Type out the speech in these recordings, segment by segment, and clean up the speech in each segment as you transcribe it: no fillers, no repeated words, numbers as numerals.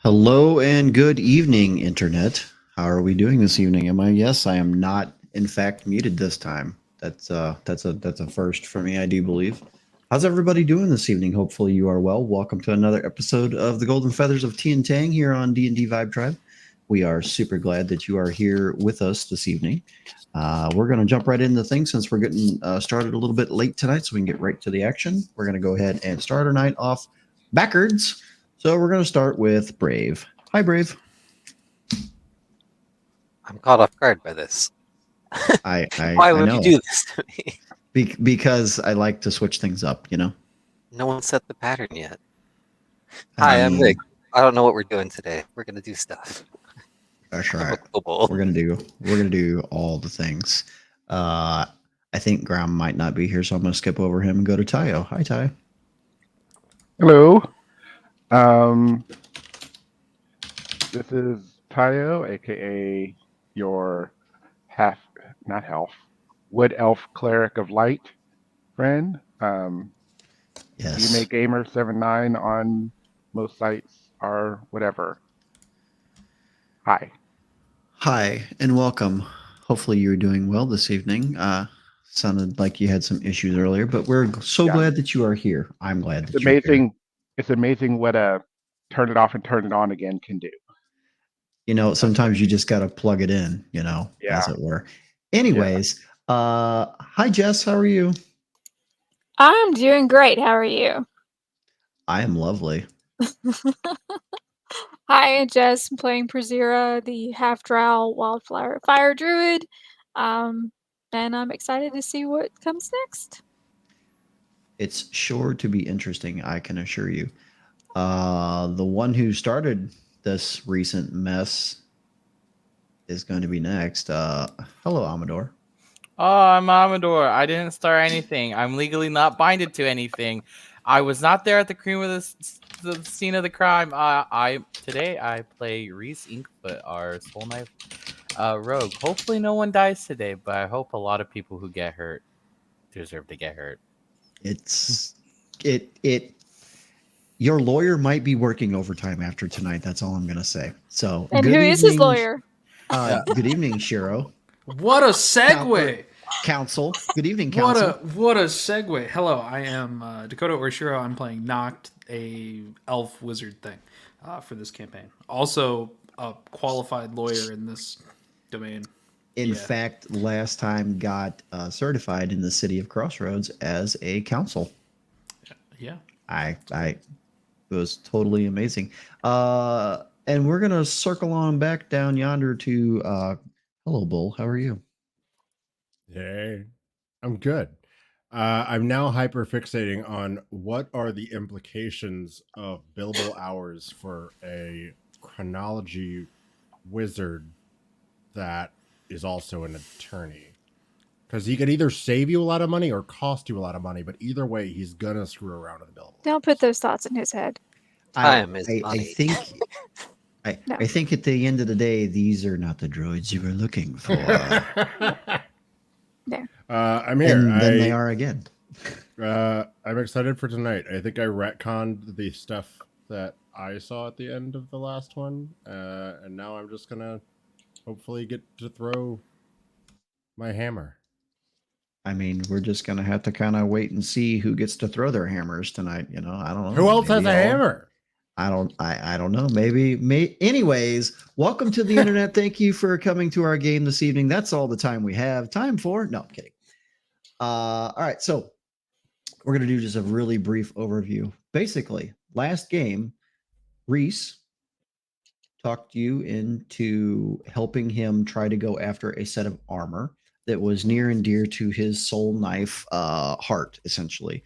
Hello and good evening, Internet. How are we doing this evening? Am I? Yes, I am not, in fact, muted this time. That's a first for me, I do believe. How's everybody doing this evening? Hopefully you are well. Welcome to another episode of the Golden Feathers of T and Tang here on D&D Vibe Tribe. We are super glad that you are here with us this evening. We're going to jump right into things since we're getting started a little bit late tonight, so we can get right to the action. We're going to go ahead and start our night off backwards. So we're going to start with Brave. Hi, Brave. I'm caught off guard by this. I Why would know. you do this to me? Because I like to switch things up, you know? No one set the pattern yet. I Hi, I'm mean, Rick. I don't know what we're doing today. We're gonna do stuff. That's I'm a right. kobold. We're gonna do all the things. I think Graham might not be here, so I'm gonna skip over him and go to Tayo. Hi, Ty. Hello. This is Tayo, aka your wood elf cleric of light friend. Yes. You make gamer 79 on most sites or whatever. Hi. Hi, and welcome. Hopefully you're doing well this evening. Sounded like you had some issues earlier, but we're so glad that you are here. I'm glad that you're here. It's amazing what a turn it off and turn it on again can do. You know, sometimes you just got to plug it in, you know, as it were. Anyways, hi, Jess. How are you? I'm doing great. How are you? I am lovely. Hi, Jess. I'm playing Prezira, the half-drow wildflower fire druid. And I'm excited to see what comes next. It's sure to be interesting, I can assure you. The one who started this recent mess is going to be next. Hello, Amador. Oh, I'm Amador. I didn't start anything. I'm legally not binded to anything. I was not there at the cream of the scene of the crime. Today I play Rhys Inkfoot, our Soul Knife rogue. Hopefully no one dies today, but I hope a lot of people who get hurt deserve to get hurt. Your lawyer might be working overtime after tonight. That's all I'm gonna say. So, and who is his lawyer? Good evening, Shiro. What a segue! Council. Good evening, Council. What a segue. Hello, I am Dakota Orshiro. I'm playing Noct, a elf wizard thing for this campaign. Also a qualified lawyer in this domain. In fact, last time got certified in the city of Crossroads as a council. Yeah. It was totally amazing. And we're gonna circle on back down yonder to hello, Bull. How are you? Hey, I'm good. I'm now hyper fixating on what are the implications of billable hours for a chronology wizard that is also an attorney. Because he could either save you a lot of money or cost you a lot of money, but either way, he's gonna screw around with the billable. Don't put those thoughts in his head. I think I think at the end of the day, these are not the droids you were looking for. There. I'm here. And then they are again. I'm excited for tonight. I think I retconned the stuff that I saw at the end of the last one, and now I'm just gonna hopefully get to throw my hammer. I mean, we're just gonna have to kind of wait and see who gets to throw their hammers tonight. You know, I don't know. Who else has a hammer? I don't know. Maybe. Anyways, welcome to the internet. Thank you for coming to our game this evening. That's all the time we have. Time for? No, I'm kidding. All right, so we're gonna do just a really brief overview. Basically, last game, Rhys talked you into helping him try to go after a set of armor that was near and dear to his soul knife heart, essentially.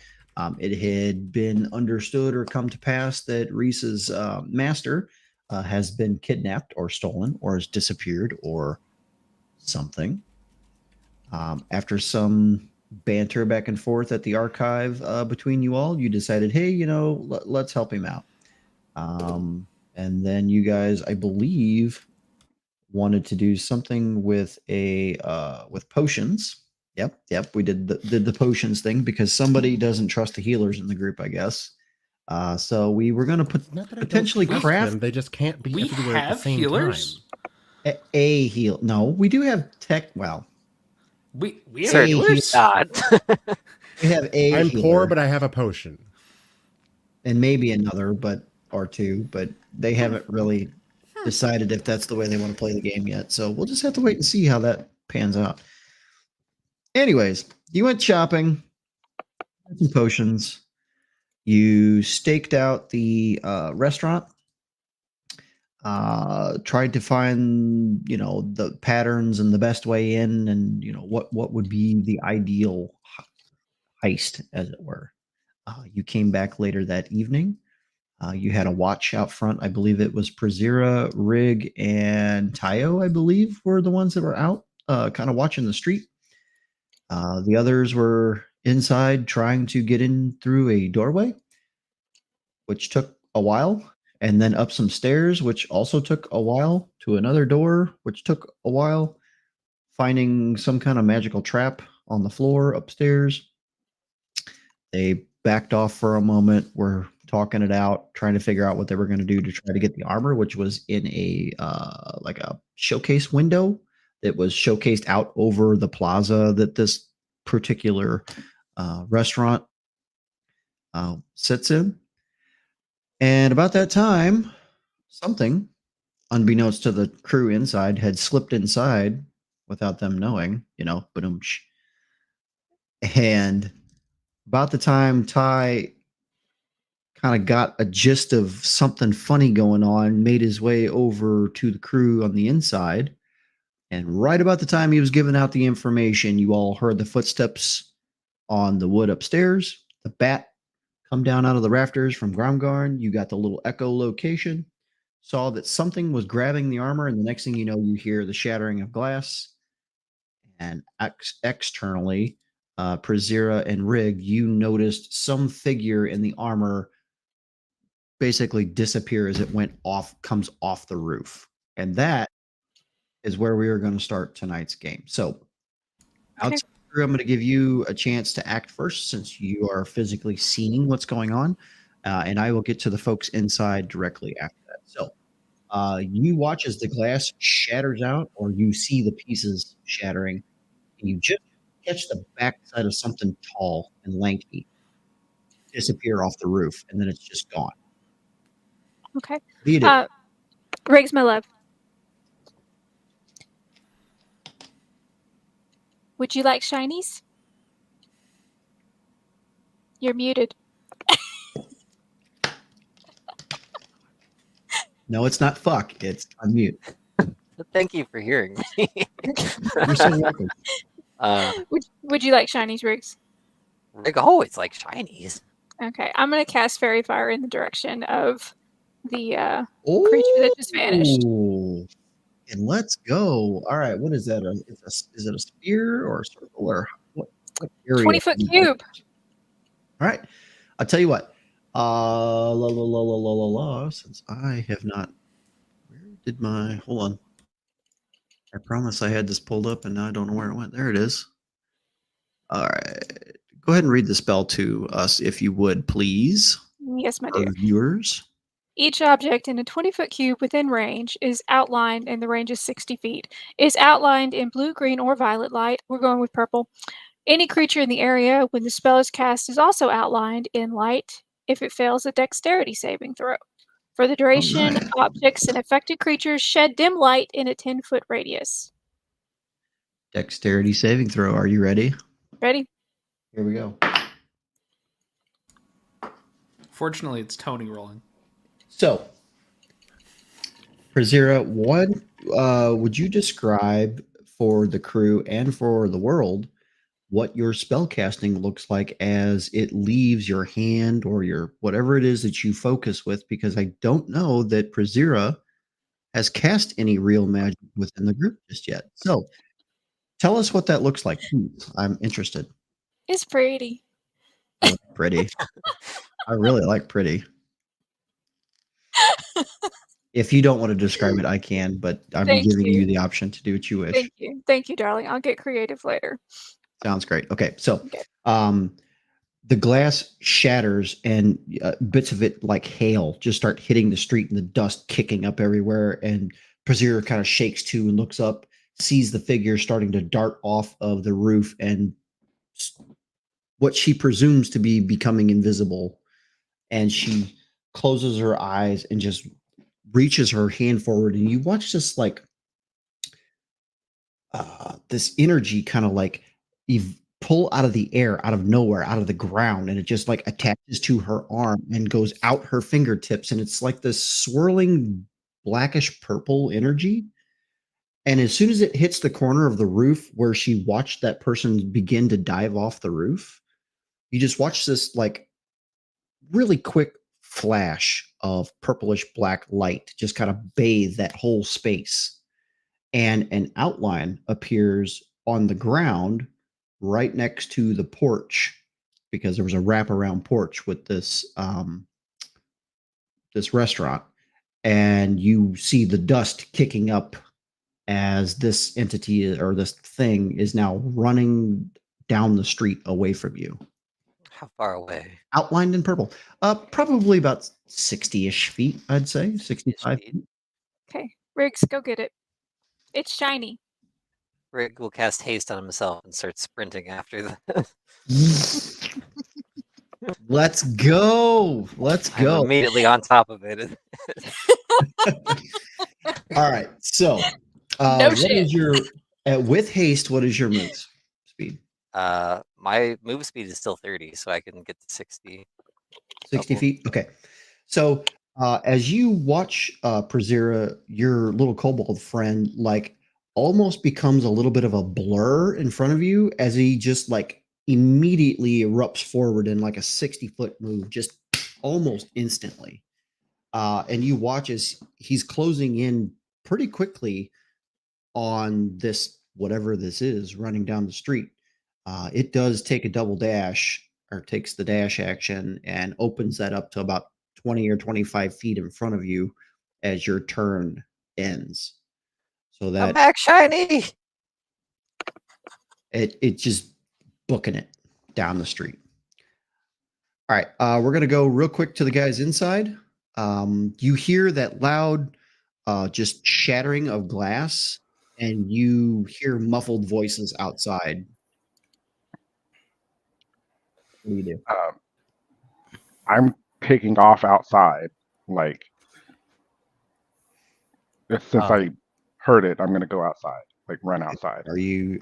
It had been understood or come to pass that Rhys's master has been kidnapped or stolen or has disappeared or something. After some banter back and forth at the archive between you all, you decided, hey, you know, let's help him out. And then you guys, I believe, wanted to do something with with potions. Yep. We did the potions thing because somebody doesn't trust the healers in the group, I guess. So we were going to It's not that I don't potentially trust craft them, they just can't be We everywhere at the have same healers. time. a heal. No, we do have tech. Well, We have Certainly healers. God. we have a I'm healer poor, but I have a potion. and maybe another, or two, but they haven't really decided if that's the way they want to play the game yet. So we'll just have to wait and see how that pans out. Anyways, you went shopping, had some potions. You staked out the restaurant. Tried to find, the patterns and the best way in, and what would be the ideal heist, as it were. You came back later that evening. You had a watch out front. I believe it was Prezira, Rig, and Tayo, I believe, were the ones that were out, kind of watching the street. The others were inside trying to get in through a doorway, which took a while, and then up some stairs, which also took a while, to another door, which took a while, finding some kind of magical trap on the floor upstairs. They backed off for a moment, were talking it out, trying to figure out what they were going to do to try to get the armor, which was in a like a showcase window that was showcased out over the plaza that this particular restaurant sits in. And about that time, something, unbeknownst to the crew inside, had slipped inside without them knowing, ba-doom-sh. And about the time Ty kind of got a gist of something funny going on, made his way over to the crew on the inside. And right about the time he was giving out the information, you all heard the footsteps on the wood upstairs, the bat come down out of the rafters from Gromgarn. You got the little echolocation, saw that something was grabbing the armor, and the next thing you know, you hear the shattering of glass. And externally, Prezira and Rig, you noticed some figure in the armor basically disappear as it comes off the roof. And that is where we are going to start tonight's game. So, outside, I'm going to give you a chance to act first, since you are physically seeing what's going on. And I will get to the folks inside directly after that. So, you watch as the glass shatters out, or you see the pieces shattering, and you just catch the backside of something tall and lanky disappear off the roof, and then it's just gone. Okay. Beat it. Riggs, my love. Would you like shinies? You're muted. No, it's not fuck. It's unmute. Thank you for hearing me. You're so welcome. Would you like shinies, Riggs? Rig always like shinies. Okay, I'm gonna cast Fairy Fire in the direction of the creature that just vanished. Ooh. And let's go. All right, what is that? Is it a spear or a circle, or what area? 20-foot cube. All right, I'll tell you what. Since I have not, where did my, hold on. I promise I had this pulled up and now I don't know where it went. There it is. All right, go ahead and read the spell to us, if you would, please. Yes, my Our dear. viewers. Each object in a 20-foot cube within range is outlined, and the range is 60 feet, is outlined in blue, green, or violet light. We're going with purple. Any creature in the area when the spell is cast is also outlined in light if it fails a dexterity saving throw. For the duration, Alright. objects and affected creatures shed dim light in a 10-foot radius. Dexterity saving throw. Are you ready? Ready? Here we go. Fortunately, it's Tony rolling. So, Prezira, what would you describe for the crew and for the world what your spell casting looks like as it leaves your hand or your whatever it is that you focus with? Because I don't know that Prezira has cast any real magic within the group just yet. So, tell us what that looks like. I'm interested. It's pretty. I like pretty. I really like pretty. If you don't want to describe it, I can, but I'm Thank giving you. you the option to do what you wish. Thank you. Thank you, darling. I'll get creative later. Sounds great. Okay, so Okay. the glass shatters and bits of it like hail just start hitting the street and the dust kicking up everywhere. And Brazier kind of shakes too and looks up, sees the figure starting to dart off of the roof and what she presumes to be becoming invisible. And she closes her eyes and just reaches her hand forward. And you watch this like this energy kind of like pull out of the air, out of nowhere, out of the ground, and it just like attaches to her arm and goes out her fingertips, and it's like this swirling blackish purple energy. And as soon as it hits the corner of the roof where she watched that person begin to dive off the roof, you just watch this like really quick flash of purplish black light just kind of bathe that whole space, and an outline appears on the ground right next to the porch, because there was a wraparound porch with this restaurant, and you see the dust kicking up as this entity or this thing is now running down the street away from you, How far away? outlined in purple. Probably about 60-ish feet, I'd say, 65 feet. feet. Okay, Riggs, go get it. It's shiny. Rick will cast haste on himself and start sprinting after the. Let's go. Let's I'm go. immediately on top of it. All right. So, No what shit. is your with haste? What is your move speed? My move speed is still 30, so I can get to 60. 60 Double. feet. Okay. So, as you watch Prazira, your little kobold friend, like almost becomes a little bit of a blur in front of you as he just like immediately erupts forward in like a 60-foot move, just almost instantly. And you watch as he's closing in pretty quickly on this, whatever this is, running down the street. It does take a double dash, or takes the dash action and opens that up to about 20 or 25 feet in front of you as your turn ends. So I'm that back, shiny. it just booking it down the street. All right, we're gonna go real quick to the guys inside. You hear that loud, just shattering of glass, and you hear muffled voices outside. What do you do? I'm taking off outside. Like, since I heard it, I'm gonna go outside. Like, run outside. Are you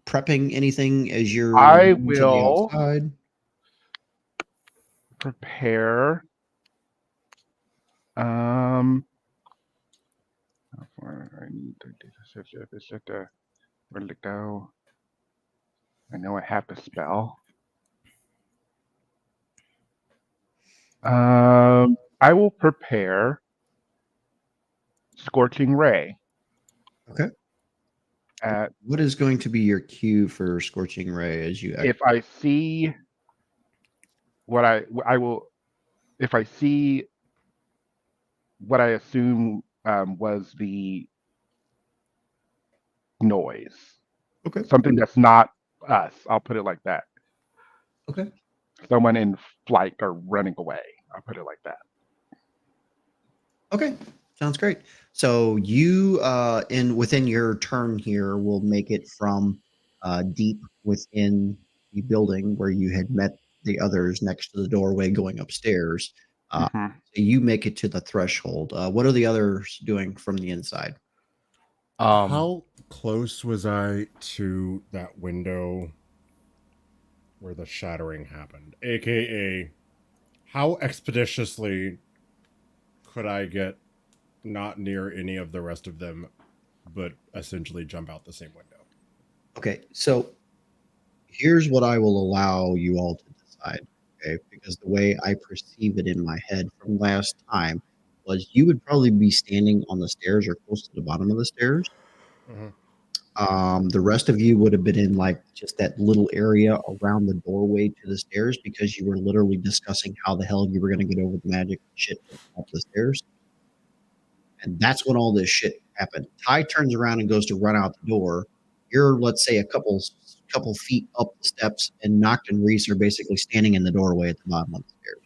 prepping anything as you're I running to the will outside? prepare. How far I need to do this. Where did it go? I know I have the spell. I will prepare Scorching Ray. Okay. At What is going to be your cue for Scorching Ray as you if I see what I will, if I see what I assume was the noise, Okay. something that's not us, I'll put it like that. Okay. Someone in flight or running away, I'll put it like that. Okay. Sounds great. So you within your turn here will make it from deep within the building where you had met the others next to the doorway going upstairs. So you make it to the threshold. What are the others doing from the inside? How close was I to that window where the shattering happened? AKA, how expeditiously could I get not near any of the rest of them, but essentially jump out the same window? Okay, so here's what I will allow you all to decide, okay? Because the way I perceive it in my head from last time was you would probably be standing on the stairs or close to the bottom of the stairs. The rest of you would have been in like just that little area around the doorway to the stairs because you were literally discussing how the hell you were going to get over the magic shit up the stairs. And that's when all this shit happened. Ty turns around and goes to run out the door. You're, let's say, a couple couple feet up the steps, and Noct and Rhys are basically standing in the doorway at the bottom of the stairs.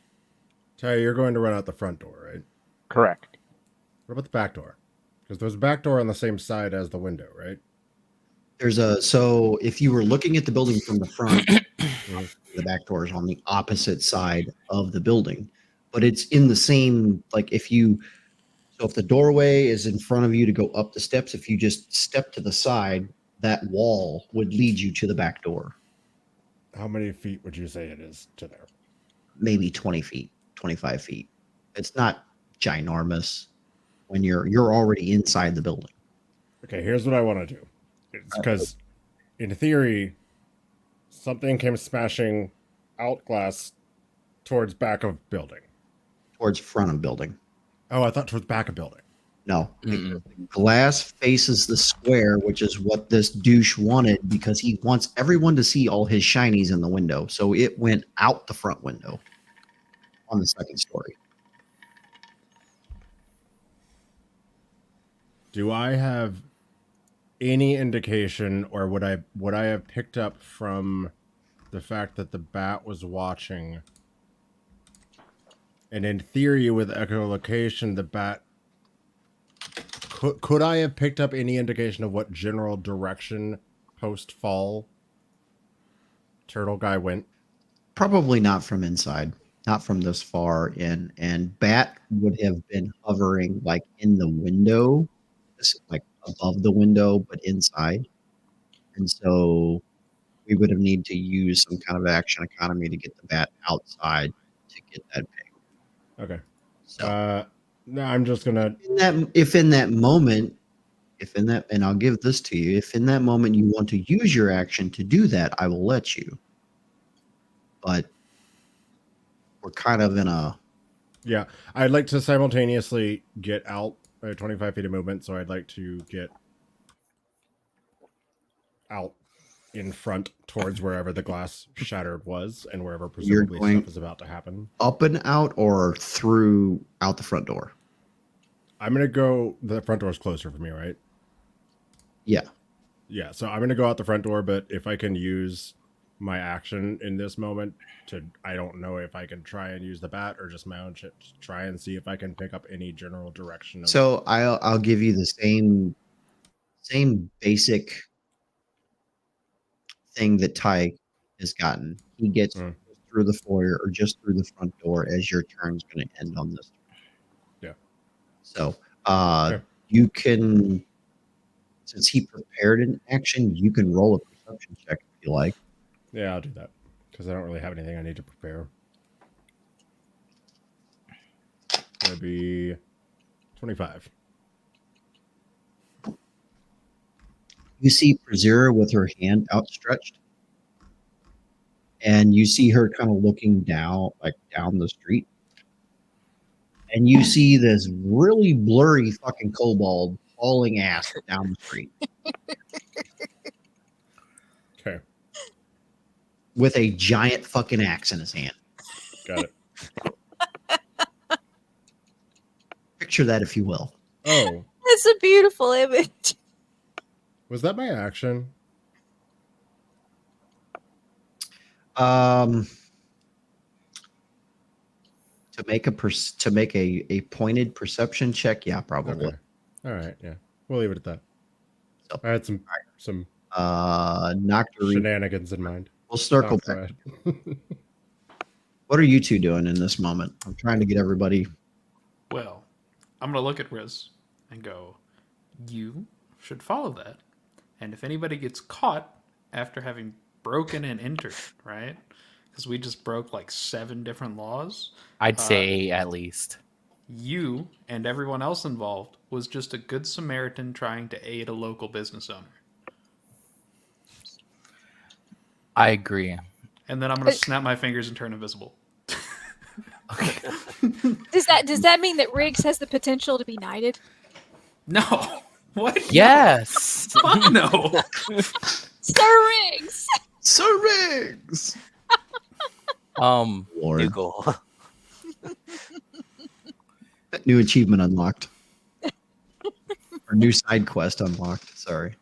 Ty, you're going to run out the front door, right? Correct. What about the back door? Because there's a back door on the same side as the window, right? So if you were looking at the building from the front, the back door is on the opposite side of the building, but it's in the same, like if the doorway is in front of you to go up the steps, if you just step to the side, that wall would lead you to the back door. How many feet would you say it is to there? Maybe 20 feet, 25 feet. It's not ginormous when you're already inside the building. Okay, here's what I want to do. It's because, in theory, something came smashing out glass towards back of building. Towards front of building. Oh, I thought towards back of building. No. The glass faces the square, which is what this douche wanted because he wants everyone to see all his shinies in the window. So it went out the front window on the second story. Do I have any indication, or would I have picked up from the fact that the bat was watching? And in theory, with echolocation, the bat could I have picked up any indication of what general direction post fall turtle guy went? Probably not from inside, not from this far in. And bat would have been hovering like in the window, like above the window, but inside. And so we would have needed to use some kind of action economy to get the bat outside to get that ping. Okay. So No, I'm just gonna. if in that moment, and I'll give this to you, if in that moment you want to use your action to do that, I will let you. But we're kind of in a. Yeah, I'd like to simultaneously get out 25 feet of movement, so I'd like to get out in front towards wherever the glass shattered was and wherever presumably stuff is about to happen. Up and out or through out the front door? I'm going to go, the front door is closer for me, right? Yeah. Yeah, so I'm going to go out the front door, but if I can use my action in this moment to, I don't know if I can try and use the bat or just my own shit, to try and see if I can pick up any general direction. So I'll give you the same basic thing that Ty has gotten. He gets through the foyer or just through the front door as your turn's going to end on this. Yeah. So you can, since he prepared an action, you can roll a perception check if you like. Yeah, I'll do that because I don't really have anything I need to prepare. That'd be 25. You see Prezira with her hand outstretched, and you see her kind of looking down the street, and you see this really blurry fucking kobold hauling ass down the street. Okay. With a giant fucking axe in his hand. Got it. Picture that, if you will. Oh. It's a beautiful image. Was that my action? To make a pointed perception check, yeah, probably. Okay. All right, yeah. We'll leave it at that. So, I had some Nocturne shenanigans in mind. We'll circle back. What are you two doing in this moment? I'm trying to get everybody. Well, I'm going to look at Rhys and go, you should follow that. And if anybody gets caught after having broken and entered, right? Because we just broke like 7 different laws. I'd say at least. You and everyone else involved was just a good Samaritan trying to aid a local business owner. I agree. And then I'm going to snap my fingers and turn invisible. Okay. Does that mean that Riggs has the potential to be knighted? No. What? Yes. Fuck no. Sir Riggs. Sir Riggs. New Lord. goal. New achievement unlocked. Or new side quest unlocked. Sorry.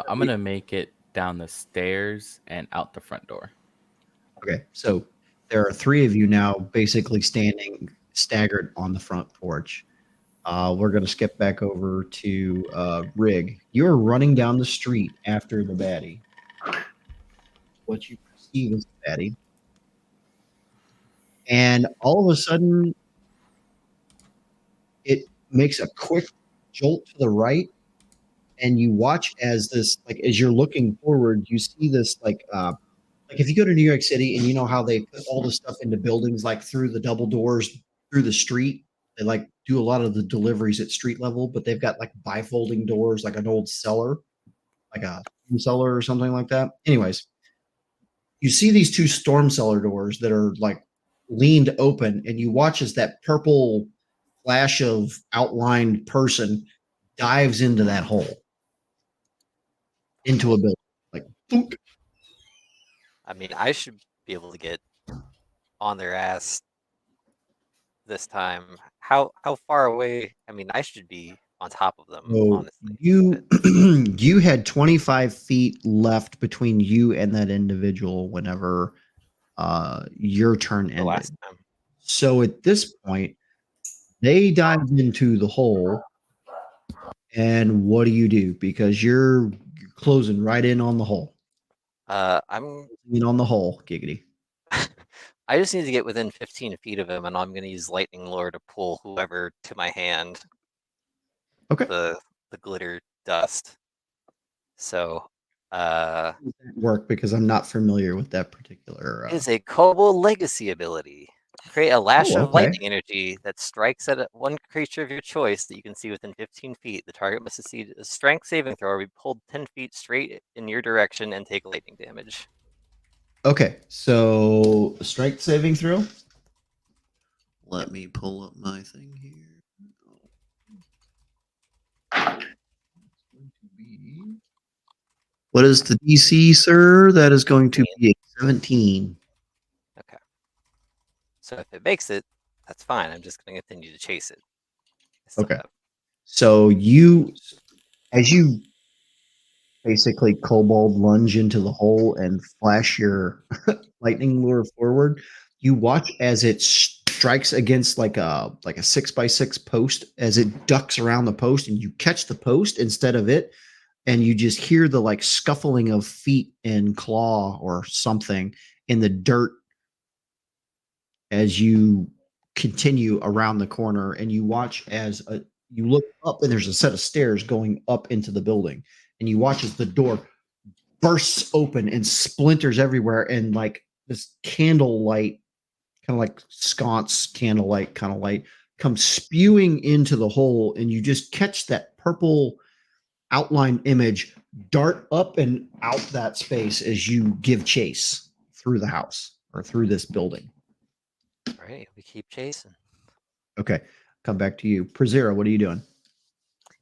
I'm gonna make it down the stairs and out the front door. Okay, so there are 3 of you now basically standing staggered on the front porch. We're going to skip back over to Rig. You're running down the street after the baddie. What you perceive as the baddie. And all of a sudden, it makes a quick jolt to the right. And you watch as this, like, as you're looking forward, you see this, like if you go to New York City and you know how they put all the stuff into buildings, like through the double doors, through the street, they like do a lot of the deliveries at street level, but they've got like bifolding doors, like an old cellar, like a cellar or something like that. Anyways, you see these 2 storm cellar doors that are like leaned open, and you watch as that purple flash of outlined person dives into that hole, into a building, like boop. I mean, I should be able to get on their ass this time. How far away? I mean, I should be on top of them, So honestly. you you had 25 feet left between you and that individual whenever your turn The ended. last time. So at this point, they dived into the hole. And what do you do? Because you're closing right in on the hole. I'm. In on the hole, giggity. I just need to get within 15 feet of him, and I'm going to use Lightning Lure to pull whoever to my hand. Okay. The glitter dust. So, How does that work? Because I'm not familiar with that particular. it is a Kobold Legacy ability. Create a lash of okay. lightning energy that strikes at one creature of your choice that you can see within 15 feet. The target must succeed a strength saving throw or be pulled 10 feet straight in your direction and take lightning damage. Okay, so strength saving throw. Let me pull up my thing here. What is the DC, sir? That is going to be a 17. Okay. So if it makes it, that's fine. I'm just going to continue to chase it. Okay. So you, as you basically kobold lunge into the hole and flash your lightning lure forward, you watch as it strikes against like a 6x6 post as it ducks around the post, and you catch the post instead of it, and you just hear the like scuffling of feet and claw or something in the dirt as you continue around the corner, and you watch as you look up, and there's a set of stairs going up into the building, and you watch as the door bursts open and splinters everywhere, and like this candlelight, kind of like sconce candlelight kind of light, comes spewing into the hole, and you just catch that purple outline image dart up and out that space as you give chase through the house or through this building. All right, we keep chasing. Okay, come back to you. Prezira, what are you doing?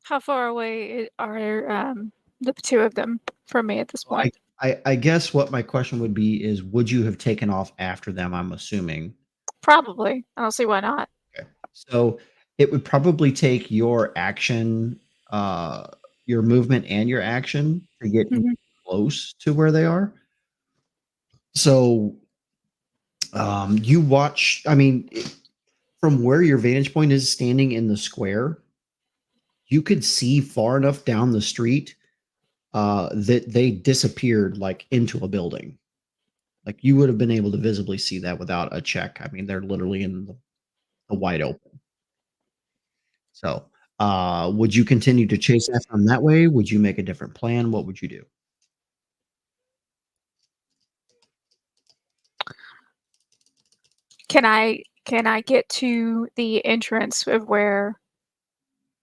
How far away are the 2 of them from me at this point? I guess what my question would be is, would you have taken off after them? I'm assuming. Probably. I don't see why not. Okay. So it would probably take your action, your movement and your action to get close to where they are. So you watch, I mean, from where your vantage point is standing in the square, you could see far enough down the street that they disappeared like into a building. Like you would have been able to visibly see that without a check. I mean, they're literally in the wide open. So would you continue to chase after them that way? Would you make a different plan? What would you do? Can I get to the entrance of where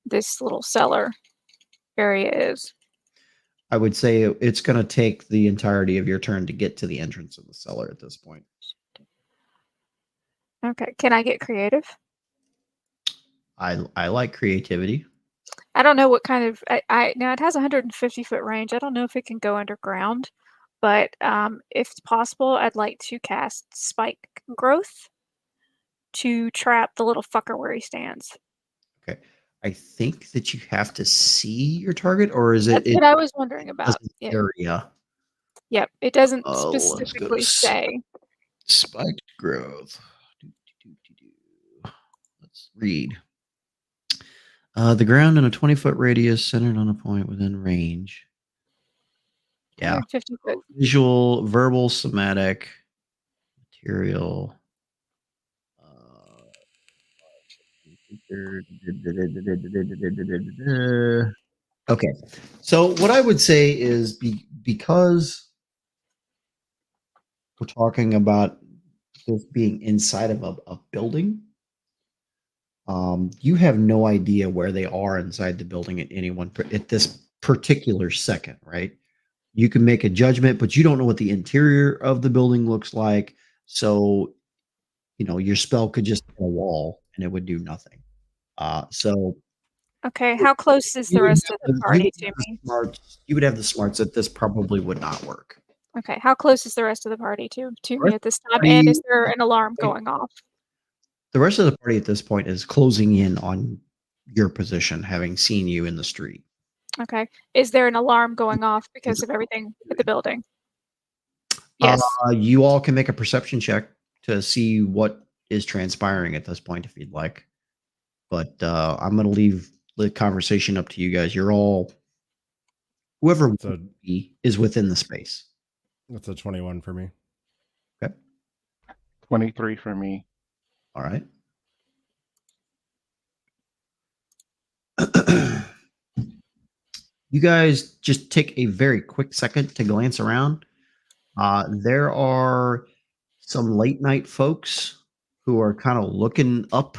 this little cellar area is? I would say it's going to take the entirety of your turn to get to the entrance of the cellar at this point. Okay. Can I get creative? I like creativity. I don't know what kind of I now it has 150-foot range. I don't know if it can go underground, but if it's possible, I'd like to cast Spike Growth to trap the little fucker where he stands. Okay. I think that you have to see your target, or is That's it what I was wondering about. doesn't Yeah. area? Yep. It doesn't Oh, let's go to specifically say. spiked growth. Let's read. The ground in a 20-foot radius centered on a point within range. Yeah. 150 foot. Visual, verbal, somatic, material. Okay. So what I would say is because we're talking about this being inside of a building, you have no idea where they are inside the building at this particular second, right? You can make a judgment, but you don't know what the interior of the building looks like. So, your spell could just hit a wall and it would do nothing. So Okay. How close is the rest of the party to me? you would have the smarts that this probably would not work. Okay. How close is the rest of the party to me Rest at this time? party- And is there an alarm going off? The rest of the party at this point is closing in on your position, having seen you in the street. Okay. Is there an alarm going off because of everything at the building? Yes. You all can make a perception check to see what is transpiring at this point if you'd like. But I'm going to leave the conversation up to you guys. You're all, whoever So is within the space. that's a 21 for me. 23 for me. All right. You guys just take a very quick second to glance around. There are some late night folks who are kind of looking up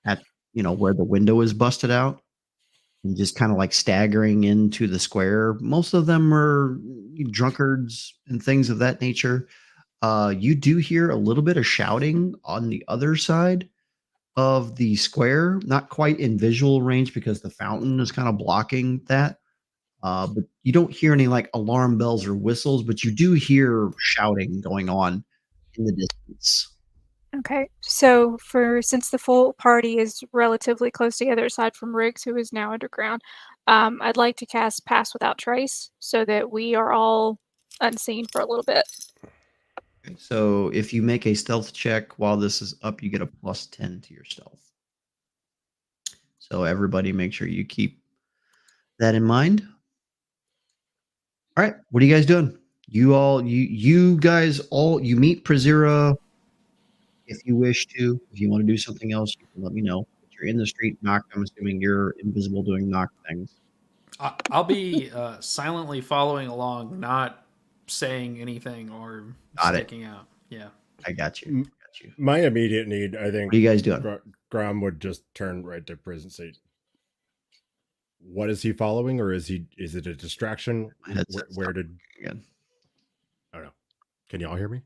at, where the window is busted out and just kind of like staggering into the square. Most of them are drunkards and things of that nature. You do hear a little bit of shouting on the other side of the square, not quite in visual range because the fountain is kind of blocking that. But you don't hear any like alarm bells or whistles, but you do hear shouting going on in the distance. Okay. So since the full party is relatively close together, aside from Riggs, who is now underground, I'd like to cast Pass Without Trace so that we are all unseen for a little bit. Okay, so if you make a stealth check while this is up, you get a +10 to your stealth. So everybody make sure you keep that in mind. All right, what are you guys doing? You guys all meet Prazira if you wish to. If you want to do something else, you can let me know. If you're in the street, knock. I'm assuming you're invisible doing knock things. I'll be silently following along, not saying anything or Got it. sticking out. Yeah. I got you. My immediate need, I think, What are you guys doing? Grom would just turn right to prison seat. What is he following, or is it a distraction? My headset's Where not did working again? I don't know. Can you all hear me?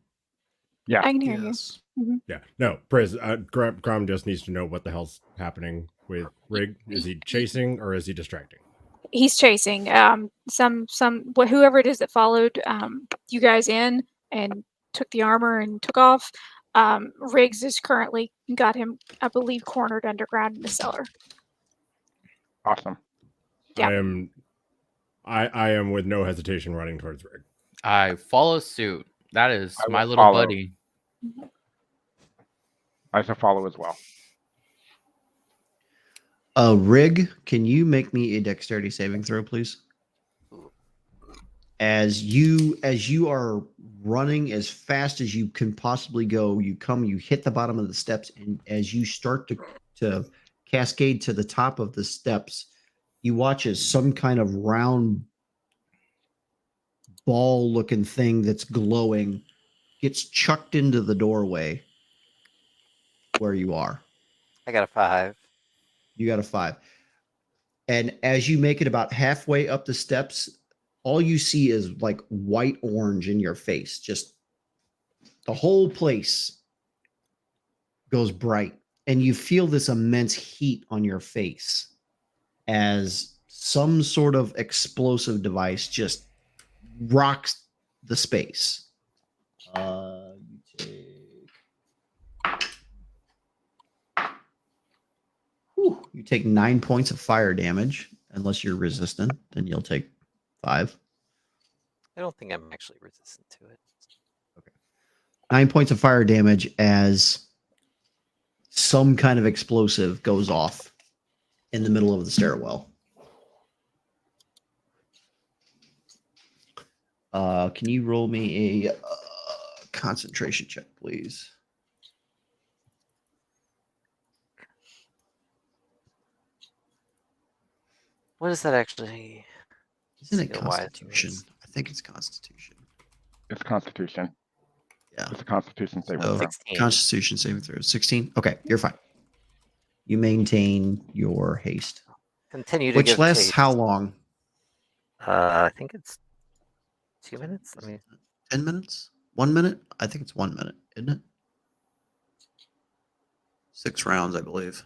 Yeah. I can hear Yes. you. Yeah. No, Grom just needs to know what the hell's happening with Rig. Is he chasing or is he distracting? He's chasing whoever it is that followed you guys in and took the armor and took off. Riggs is currently got him, I believe, cornered underground in the cellar. Awesome. Yeah. I am with no hesitation running towards Rig. I follow suit. That is I will my little follow. buddy. I shall follow as well. Rig, can you make me a dexterity saving throw, please? As you are running as fast as you can possibly go, you hit the bottom of the steps, and as you start to cascade to the top of the steps, you watch as some kind of round ball-looking thing that's glowing gets chucked into the doorway where you are. I got a 5. You got a 5. And as you make it about halfway up the steps, all you see is like white orange in your face. Just the whole place goes bright. And you feel this immense heat on your face as some sort of explosive device just rocks the space. You take... Whew. you take 9 points of fire damage. Unless you're resistant, then you'll take 5. I don't think I'm actually resistant to it. 9 points of fire damage as some kind of explosive goes off in the middle of the stairwell. Can you roll me a concentration check, please? What is that actually? Isn't it skill-wise? Constitution? I think it's Constitution. It's Constitution. Yeah. It's a Constitution saving So, throw. 16. Constitution saving throw. 16? Okay, you're fine. You maintain your haste. Continue to Which give lasts chase. how long? I think it's 2 minutes. I mean, 10 minutes? 1 minute? I think it's 1 minute, isn't it? 6 rounds, I believe.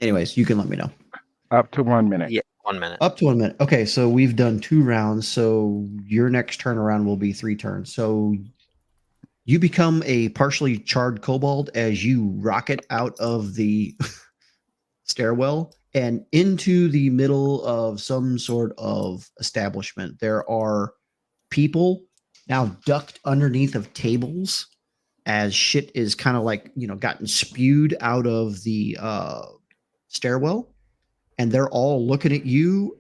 Anyways, you can let me know. Up to 1 minute. yeah, 1 minute. Up to 1 minute. Okay, so we've done 2 rounds. So your next turnaround will be 3 turns. So you become a partially charred kobold as you rocket out of the stairwell and into the middle of some sort of establishment. There are people now ducked underneath of tables as shit is kind of like, gotten spewed out of the stairwell. And they're all looking at you.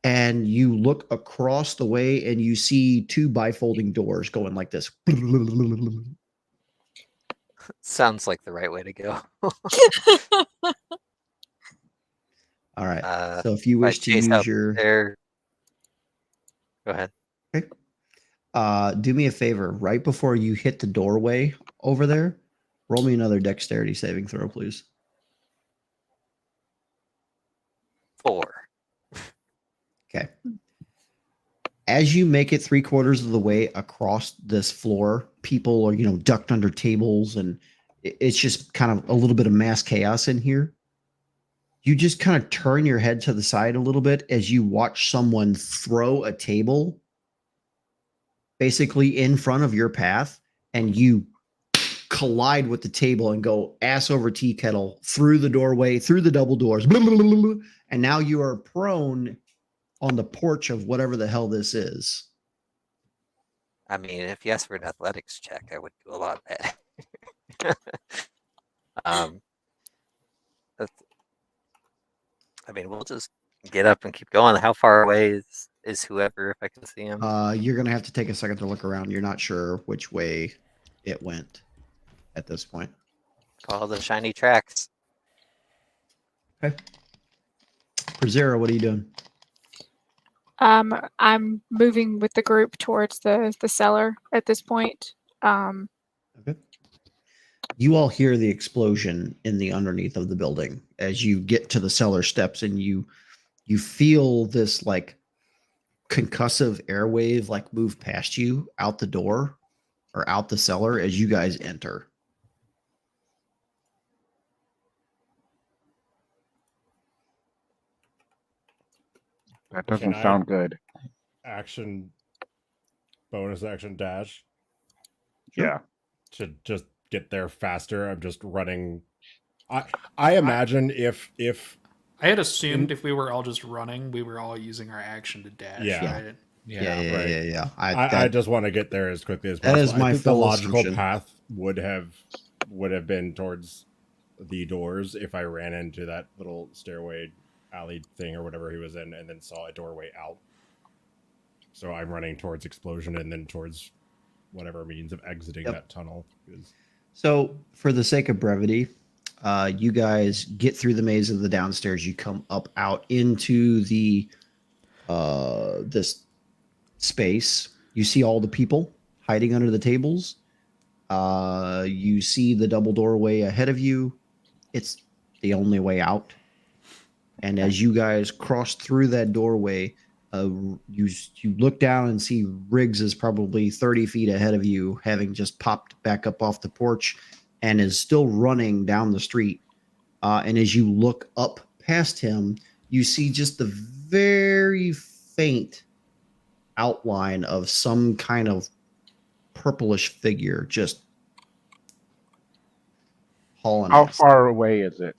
And you look across the way and you see 2 bifolding doors going like this. Sounds like the right way to go. All right. Uh, So if you if I wish to chase use out your there. Go ahead. do me a favor, right before you hit the doorway over there, roll me another dexterity saving throw, please. 4. Okay. As you make it 3/4 of the way across this floor, people are, ducked under tables, and it's just kind of a little bit of mass chaos in here. You just kind of turn your head to the side a little bit as you watch someone throw a table basically in front of your path, and you collide with the table and go ass over tea kettle through the doorway, through the double doors, and now you are prone on the porch of whatever the hell this is. I mean, if you ask for an athletics check, I would do a lot better. I mean, we'll just get up and keep going. How far away is whoever, if I can see him? You're going to have to take a second to look around. You're not sure which way it went at this point. Follow the shiny tracks. Zero, what are you doing? I'm moving with the group towards the cellar at this point. Okay. You all hear the explosion in the underneath of the building as you get to the cellar steps, and you feel this like concussive airwave like move past you out the door or out the cellar as you guys enter. That doesn't Can I- sound good. Bonus action dash Yeah. to just get there faster. I'm just running. I imagine if I had assumed if we were all just running, we were all using our action to dash. Yeah. Right? Yeah. I just want to get there as quickly as That possible. is my I think the full logical assumption. path would have been towards the doors if I ran into that little stairway alley thing or whatever he was in, and then saw a doorway out. So I'm running towards explosion and then towards whatever means of exiting Yep. that tunnel. Because So, for the sake of brevity, you guys get through the maze of the downstairs. You come up out into the this space. You see all the people hiding under the tables. You see the double doorway ahead of you. It's the only way out. And as you guys cross through that doorway, you look down and see Riggs is probably 30 feet ahead of you, having just popped back up off the porch and is still running down the street. And as you look up past him, you see just the very faint outline of some kind of purplish figure just hauling How ass. far away is it?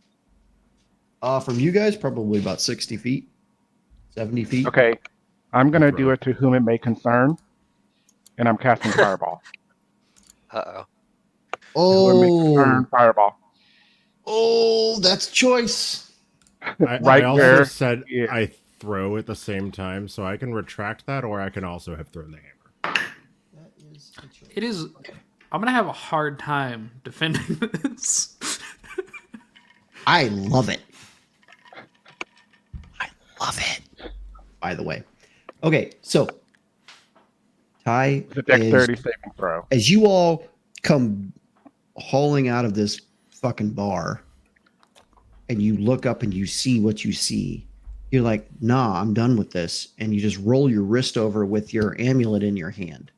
From you guys, probably about 60 feet, 70 feet. Okay, I'm gonna Throw do it. it to whom it may concern, and I'm casting Fireball. Uh-oh. To whom it may concern, Oh, Fireball. oh, that's choice. I Right also where- said yeah. I throw at the same time, so I can retract that, or I can also have thrown the hammer. That is a choice. It is. I'm gonna have a hard time defending this. I love it. I love it. By the way. Okay, so Ty, It's a dexterity saving throw. as you all come hauling out of this fucking bar and you look up and you see what you see, you're like, nah, I'm done with this. And you just roll your wrist over with your amulet in your hand.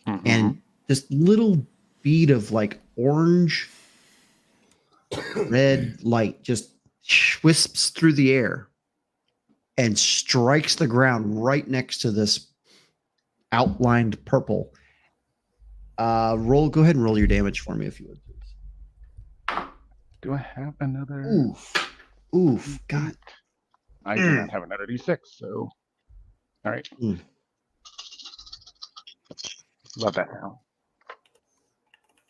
Mhm. And this little bead of like orange red light just wisps through the air and strikes the ground right next to this outlined purple. Go ahead and roll your damage for me if you would, please. Do I have another? Oof, God. I do not have another D6, so. All right. Mm. Love that roll.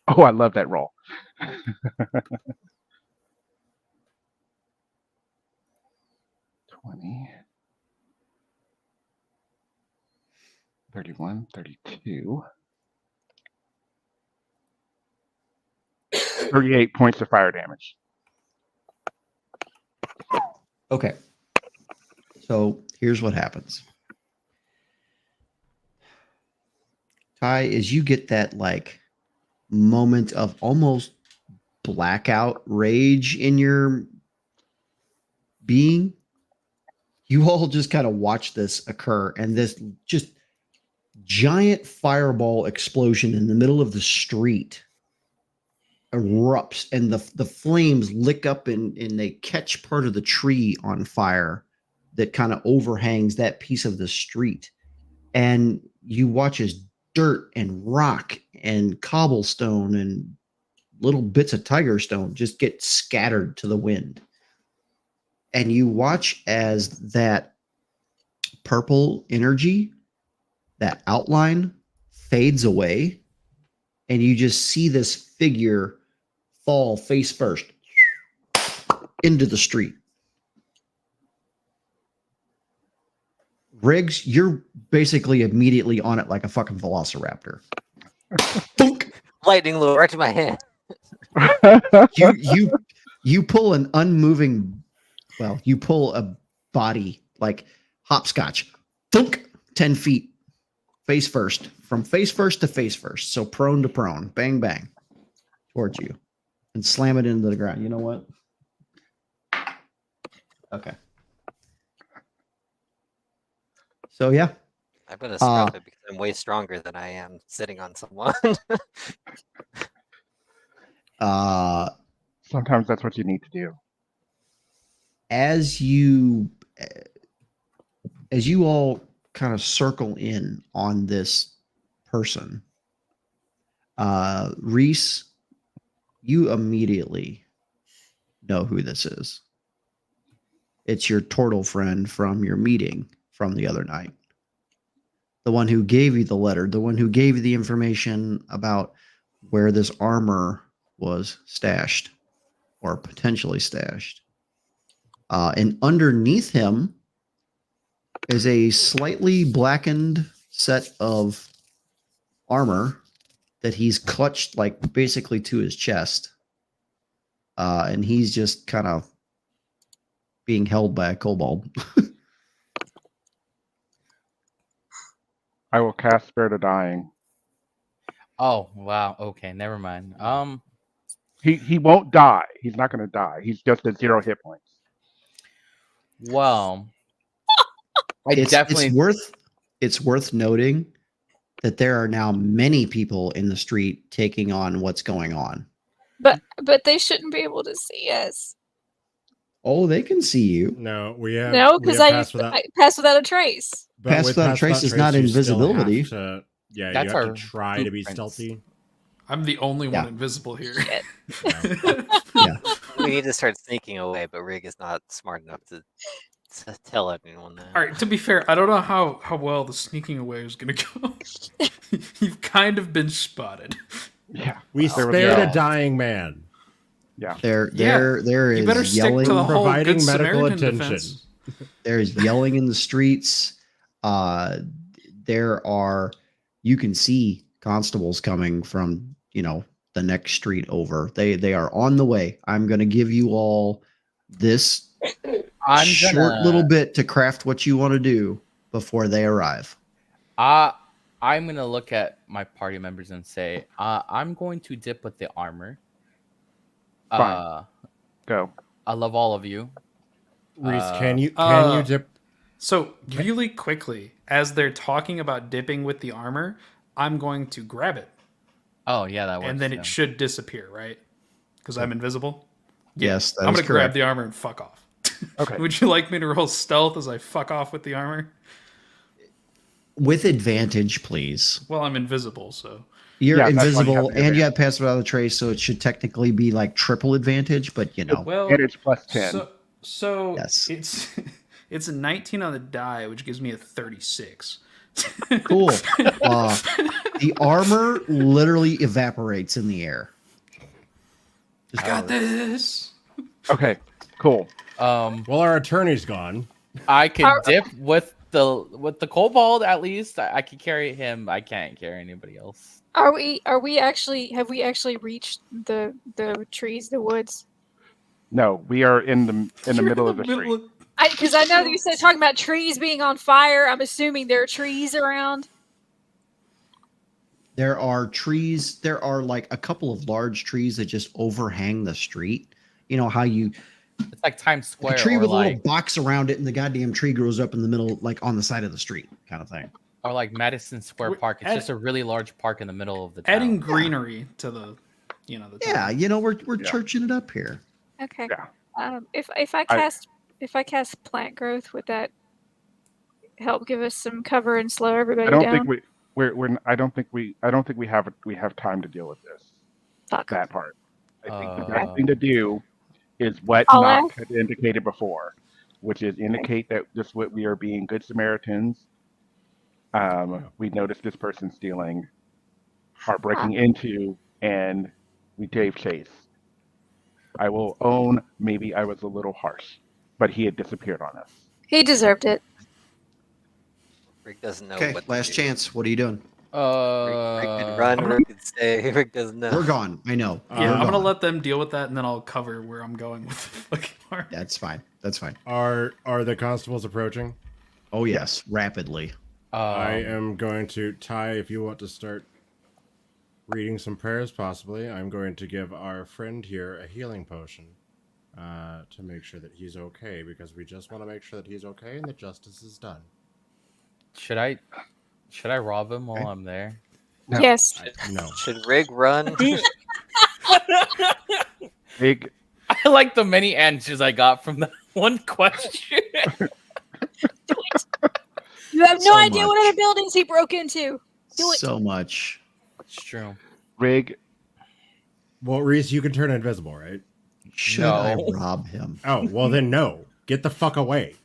Oh, I love that roll. 20, 31, 32, 38 points of fire damage. Okay. So here's what happens. Ty, as you get that like moment of almost blackout rage in your being, you all just kind of watch this occur, and this just giant fireball explosion in the middle of the street erupts, and the flames lick up and they catch part of the tree on fire that kind of overhangs that piece of the street. And you watch as dirt and rock and cobblestone and little bits of tiger stone just get scattered to the wind. And you watch as that purple energy, that outline fades away, and you just see this figure fall face first into the street. Riggs, you're basically immediately on it like a fucking velociraptor. Thunk! Lightning low right to my hand. You pull an unmoving, well, you pull a body like hopscotch. Thunk! 10 feet. Face first. From face first to face first. So prone to prone. Bang, bang. Towards you. And slam it into the ground. You know what? Okay. So yeah. I'm gonna scrap it because I'm way stronger than I am sitting on someone. Sometimes that's what you need to do. As you all kind of circle in on this person, Rhys, you immediately know who this is. It's your turtle friend from your meeting from the other night. The one who gave you the letter, the one who gave you the information about where this armor was stashed or potentially stashed. And underneath him is a slightly blackened set of armor that he's clutched like basically to his chest. And he's just kind of being held by a kobold. I will cast Spirit of Dying. Oh wow. Okay, never mind. He won't die. He's not going to die. He's just at 0 hit points. Well, It's worth noting that there are now many people in the street taking on what's going on. But they shouldn't be able to see us. Oh, they can see you. No, we have No, we because have I pass without, pass without a trace. but Pass with without trace is not you still invisibility. have to- yeah, That's you have to our try to be blueprints. stealthy. I'm the only one Yeah. invisible here. Shit. Yeah. We need to start sneaking away, but Rig is not smart enough to tell anyone that. All right. To be fair, I don't know how well the sneaking away is gonna go. You've kind of been spotted. Yeah. We There was- spared yeah. a dying man. Yeah. There You is better stick yelling. to the whole Providing Good medical Samaritan attention. defense. There's yelling in the streets. There are, you can see constables coming from, the next street over. They are on the way. I'm going to give you all this I'm short gonna, little bit to craft what you want to do before they arrive. I'm gonna look at my party members and say, I'm going to dip with the armor. Fine. Go. I love all of you. Reese, can you dip? So really quickly, as they're talking about dipping with the armor, I'm going to grab it, Oh yeah, that works. and then too. it should disappear, right? Because I'm invisible. Yes, that I'm is gonna grab correct. the armor and fuck off. Okay. Would you like me to roll stealth as I fuck off with the armor? With advantage, please. Well, I'm invisible, so You're Yeah, that's why you invisible have the and you have passive without a trace, so it should technically be like triple advantage, but well. And it's plus 10. So Yes. it's a 19 on the die, which gives me a 36. Cool. The armor literally evaporates in the air. I got this. Okay. Cool. Um, Well, our attorney's gone. I can dip with the kobold at least. I can carry him. I can't carry anybody else. Have we actually reached the trees, the woods? No, we are in the middle of the street. Because I know that you said talking about trees being on fire. I'm assuming there are trees around. There are trees. There are like a couple of large trees that just overhang the street. You know how you It's like Times Square. a tree or with a like, little box around it, and the goddamn tree grows up in the middle, like on the side of the street, kind of thing. or like Madison Square We're Park. It's add- just a really large park in the middle of the town. Adding greenery to the, the Yeah, town. we're churching it up here. Okay. Yeah. If I cast plant growth, would that help give us some cover and slow everybody I don't down? think I don't think we have time to deal with this. Fuck. That part. I think the Uh, best thing to do is what I'll Knox had indicated before, which is indicate that we are being good Samaritans. We noticed this person stealing, are breaking into, and we gave chase. I will own maybe I was a little harsh, but he had disappeared on us. He deserved it. Rick doesn't know Okay, what to last do. chance. What are you doing? Rick can run, Rick can stay, Rick doesn't know. We're gone. I know. Yeah, We're I'm gonna gone. let them deal with that, and then I'll cover where I'm going with the fucking armor. That's fine. That's fine. Are the constables approaching? Oh yes, rapidly. I am going to Ty. If you want to start reading some prayers, possibly, I'm going to give our friend here a healing potion to make sure that he's okay, because we just want to make sure that he's okay and that justice is done. Should I rob him while Okay. I'm there? No. Yes. No. Should Rig run? Big. I like the many answers I got from that one question. You have no So idea what much. other buildings he broke into. Do it. So much. It's true. Rig. Well, Reese, you can turn invisible, right? Should I No. rob him? Oh, well then no. Get the fuck away.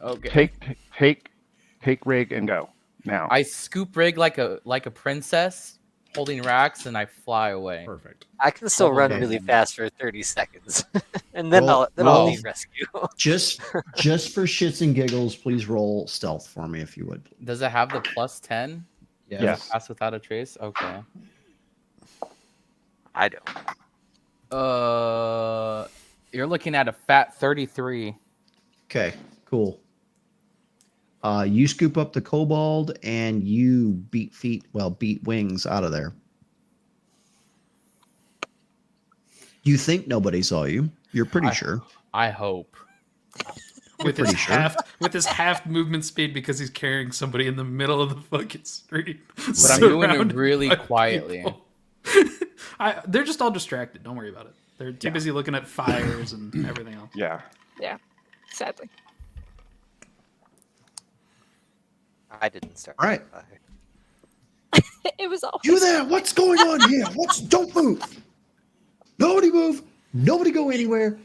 Okay. Take Rig and go now. I scoop Rig like a princess, holding racks, and I fly away. Perfect. I can still run Okay. really fast for 30 seconds, and then Well, I'll well- need rescue. Just for shits and giggles, please roll stealth for me if you would. Does it have the plus 10? Yes. Pass without a trace? Okay. I don't. You're looking at a fat 33. Okay, cool. You scoop up the kobold and you beat wings out of there. You think nobody saw you. You're pretty sure. I hope. with his pretty sure. half movement speed because he's carrying somebody in the middle of the fucking street. But I'm doing it surrounded really by quietly. people. They're just all distracted. Don't worry about it. They're too busy looking at fires and everything else. Yeah. Yeah. Sadly. I didn't start. All right. the fire. It was always You there? What's going on here? Don't move. Nobody move. Nobody go anywhere.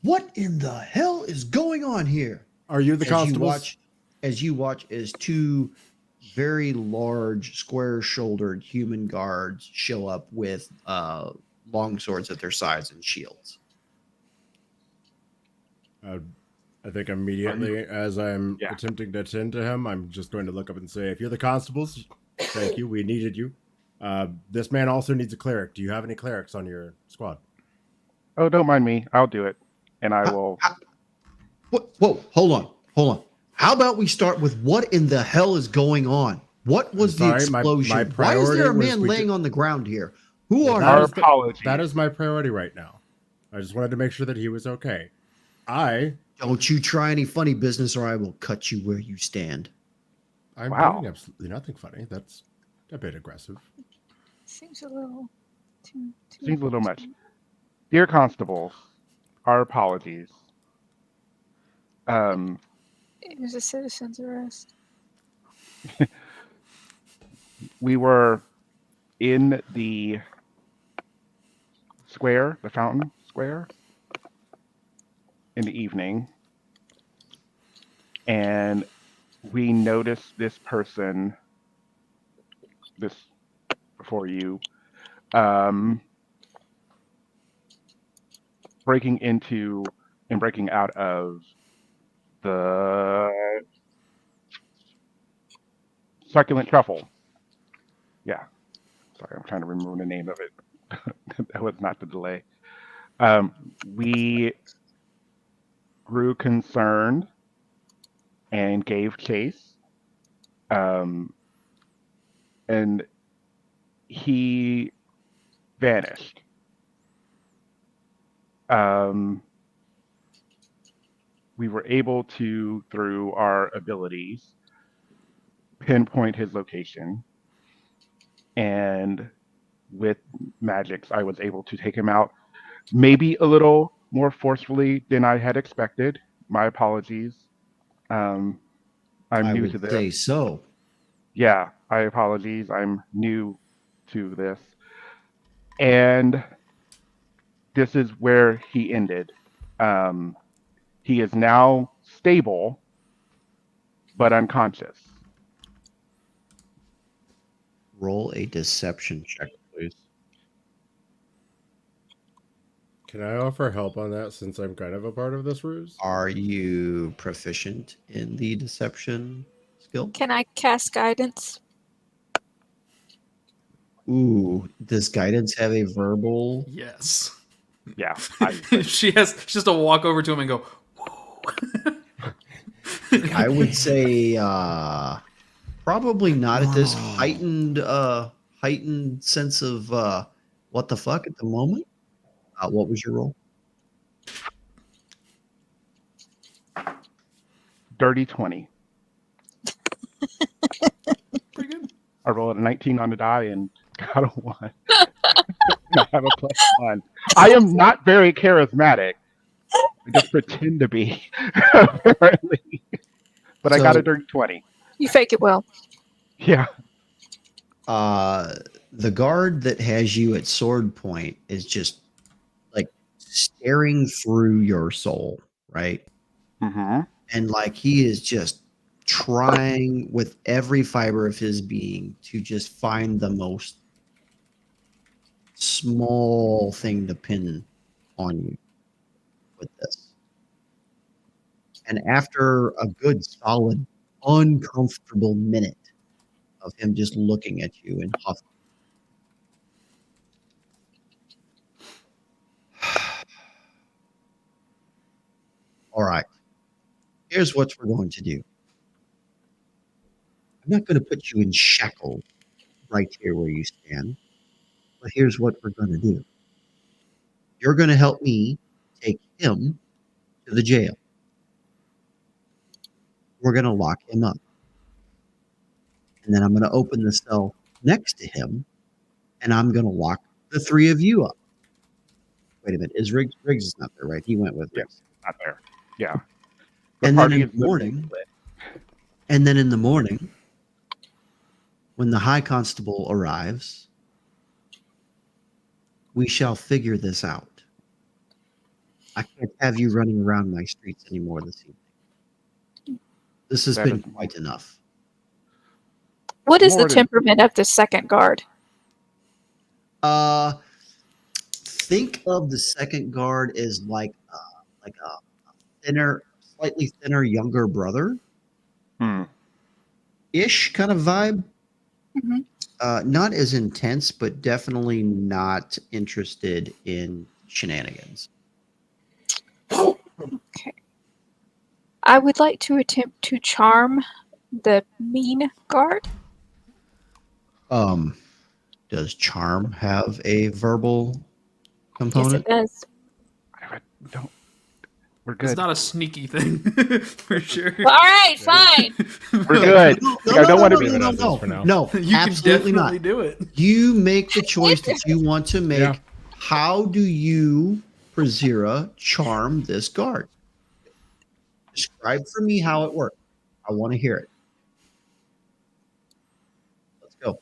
What in the hell is going on here? Are you the constables? As you watch as two very large, square-shouldered human guards show up with long swords at their sides and shields. I think immediately as I'm attempting to attend to him, I'm just going to look up and say, if you're the constables, thank you. We needed you. This man also needs a cleric. Do you have any clerics on your squad? Oh, don't mind me. I'll do it. And I will. Whoa, hold on. How about we start with what in the hell is going on? What was the explosion? Why is there a man laying on the ground here? Who are Our you? apologies. That is my priority right now. I just wanted to make sure that he was okay. Don't you try any funny business or I will cut you where you stand. I'm Wow. doing absolutely nothing funny. That's a bit aggressive. seems a little too Seems a little much. Dear constables, our apologies. It was a citizen's arrest. We were in the square, the fountain square, in the evening, and we noticed this person, this before you, breaking into and breaking out of the succulent truffle. Yeah. Sorry, I'm trying to remember the name of it. That was not the delay. We grew concerned and gave chase. And he vanished. We were able to, through our abilities, pinpoint his location. And with magics, I was able to take him out maybe a little more forcefully than I had expected. My apologies. I'm new to this. I would say so. Yeah, I apologize. I'm new to this. And this is where he ended. He is now stable, but unconscious. Roll a deception check, please. Can I offer help on that since I'm kind of a part of this ruse? Are you proficient in the deception skill? Can I cast guidance? Ooh, does guidance have a verbal? Yes. Yeah. She just to walk over to him and go, whoa. I would say probably not at this heightened sense of what the fuck at the moment. What was your roll? Dirty 20. Pretty good. I rolled a 19 on the die and got a 1. I have a +1. I am not very charismatic. I just pretend to be, apparently. But I got a dirty 20. You fake it well. Yeah. The guard that has you at sword point is just like staring through your soul, right? Mm-hmm. And like he is just trying with every fiber of his being to just find the most small thing to pin on you with this. And after a good solid uncomfortable minute of him just looking at you and huffing, all right, here's what we're going to do. I'm not going to put you in shackles right here where you stand, but here's what we're going to do. You're going to help me take him to the jail. We're going to lock him up. And then I'm going to open the cell next to him, and I'm going to lock the three of you up. Wait a minute. Is Rhys is not there, right? He went with Rhys. Not there. Yeah. And then in the morning, When the High Constable arrives, we shall figure this out. I can't have you running around my streets anymore this evening. This has That been is- quite enough. What is the More than- temperament of the second guard? Think of the second guard as like a thinner, slightly thinner younger brother ish kind of vibe. Mhm. Not as intense, but definitely not interested in shenanigans. Okay. I would like to attempt to charm the mean guard. Does charm have a verbal Yes, component? it does. Don't. We're It's good. not a sneaky thing for sure. All right, fine. We're good. No, I don't want to be. leave it as is for now. no, You can absolutely definitely not. do it. You make the choice that you want to make. Yeah. How do you, Prazira, charm this guard? Describe for me how it works. I want to hear it. Let's go.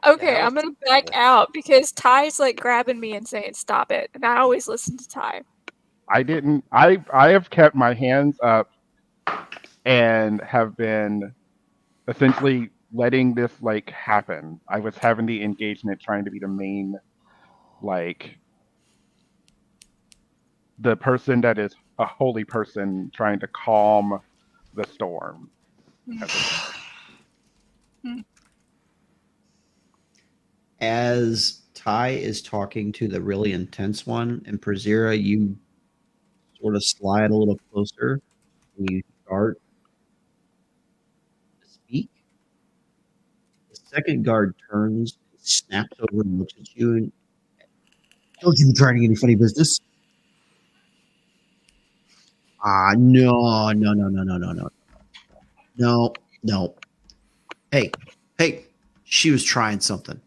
Okay, Yeah, I'm gonna back out because Ty's like grabbing me and saying stop it, and I always listen to Ty. I didn't. I have kept my hands up and have been essentially letting this like happen. I was having the engagement, trying to be the main, like the person that is a holy person trying to calm the storm. As Ty is talking to the really intense one, and Prazira, you sort of slide a little closer and you start to speak. The second guard turns, snaps over, and looks at you, and don't you be trying any funny business. No. No. Hey, she was trying something.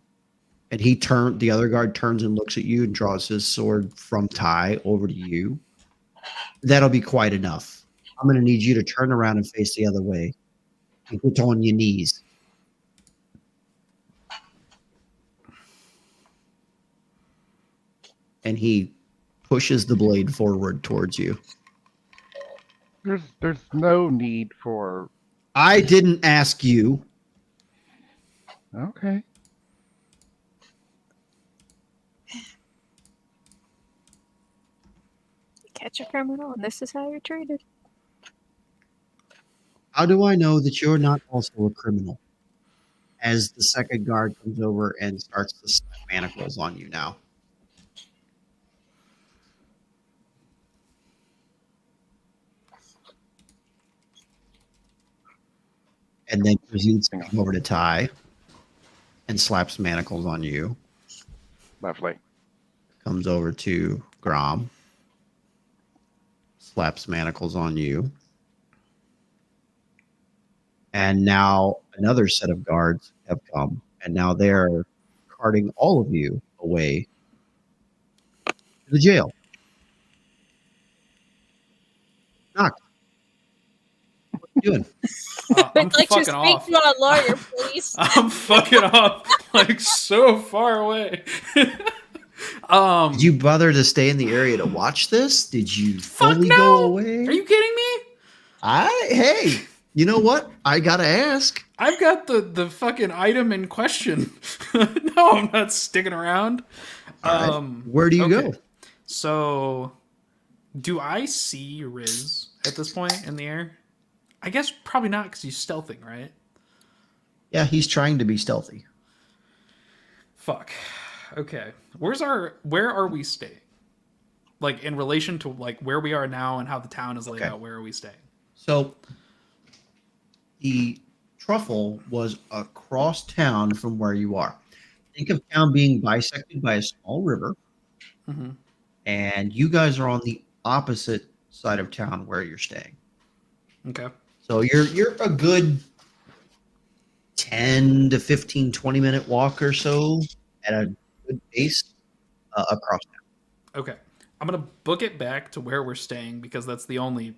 And the other guard turns and looks at you and draws his sword from Ty over to you. That'll be quite enough. I'm going to need you to turn around and face the other way and get on your knees. And he pushes the blade forward towards you. There's no need for. I didn't ask you. Okay. Catch a criminal, and this is how you're treated. How do I know that you're not also a criminal? As the second guard comes over and starts to slap manacles on you now. And then proceeds to come over to Ty and slaps manacles on you. Lovely. Comes over to Grom. Slaps manacles on you. And now another set of guards have come. And now they're carting all of you away to the jail. Knock. What are you doing? I'm Like to fucking speak off. to a lawyer, please. I'm fucking off like so far away. Did you bother to stay in the area to watch this? Did you Fuck fully no! go away? Are you kidding me? Hey, you know what? I gotta ask. I've got the fucking item in question. No, I'm not sticking around. All right. Where do you okay. go? So, do I see Rhys at this point in the air? I guess probably not because he's stealthing, right? Yeah, he's trying to be stealthy. Fuck. Okay. Where are we staying? Like in relation to like where we are now and how the town is laid out, where are we staying? So the truffle was across town from where you are. Think of town being bisected by a small river, Mm-hmm. and you guys are on the opposite side of town where you're staying. Okay. So you're a good 10 to 15, 20-minute walk or so at a good pace across town. Okay. I'm gonna book it back to where we're staying because that's the only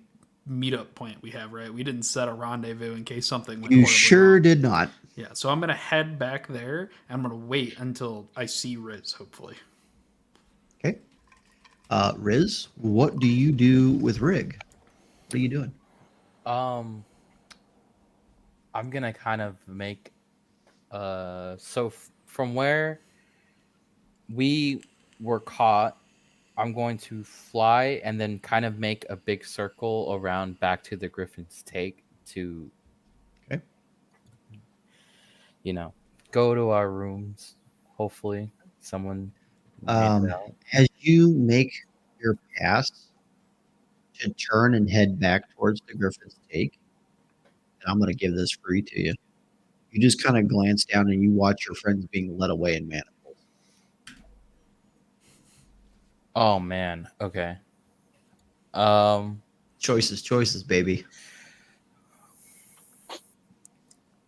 meetup point we have, right? We didn't set a rendezvous in case something went You horribly sure wrong. did not. Yeah, so I'm gonna head back there, and I'm gonna wait until I see Rhys, hopefully. Okay. Riz, what do you do with Rig? What are you doing? I'm gonna kind of make from where we were caught, I'm going to fly and then kind of make a big circle around back to the Griffin's Take to, Okay. Go to our rooms. Hopefully, someone made it out. As you make your pass to turn and head back towards the Griffin's Take, and I'm going to give this free to you. You just kind of glance down and you watch your friends being led away in manacles. Oh man. Okay. Choices, baby.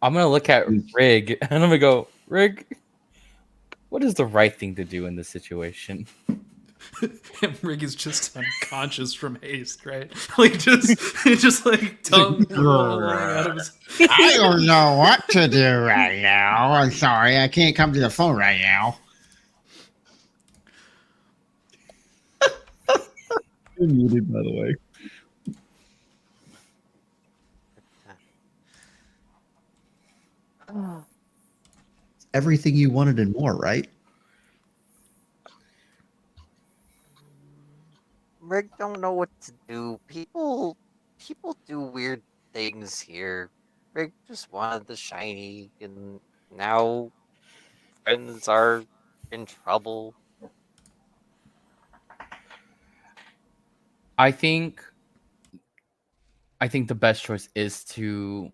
I'm gonna look at Rig and I'm gonna go, Rig, what is the right thing to do in this situation? And Rig is just unconscious from haste, right? Like just like tongue rolling out of his. I don't know what to do right now. I'm sorry, I can't come to the phone right now. You're muted, by the way. Everything you wanted and more, right? Rick don't know what to do. People do weird things here. Rick just wanted the shiny, and now friends are in trouble. I think the best choice is to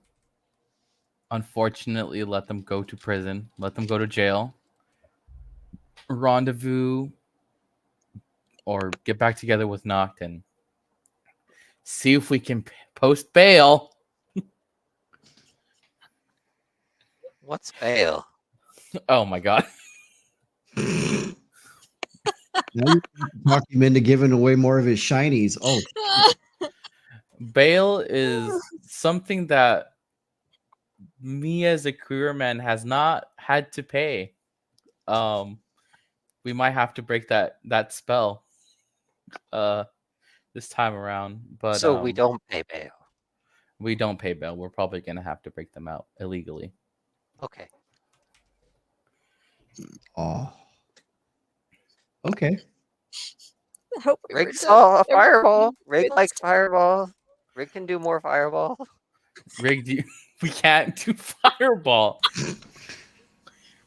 unfortunately let them go to prison, let them go to jail, rendezvous, or get back together with Noct and see if we can post bail. What's bail? Oh my god. Now you talk him into giving away more of his shinies. Oh, Bail is something that me as a careerman has not had to pay. We might have to break that spell this time around, but So we don't pay bail. we don't pay bail. We're probably gonna have to break them out illegally. Okay. oh. Okay. I hope we were Rick done. saw a fireball. Rick likes fireball. Rick can do more fireball. Rig, we can't do fireball.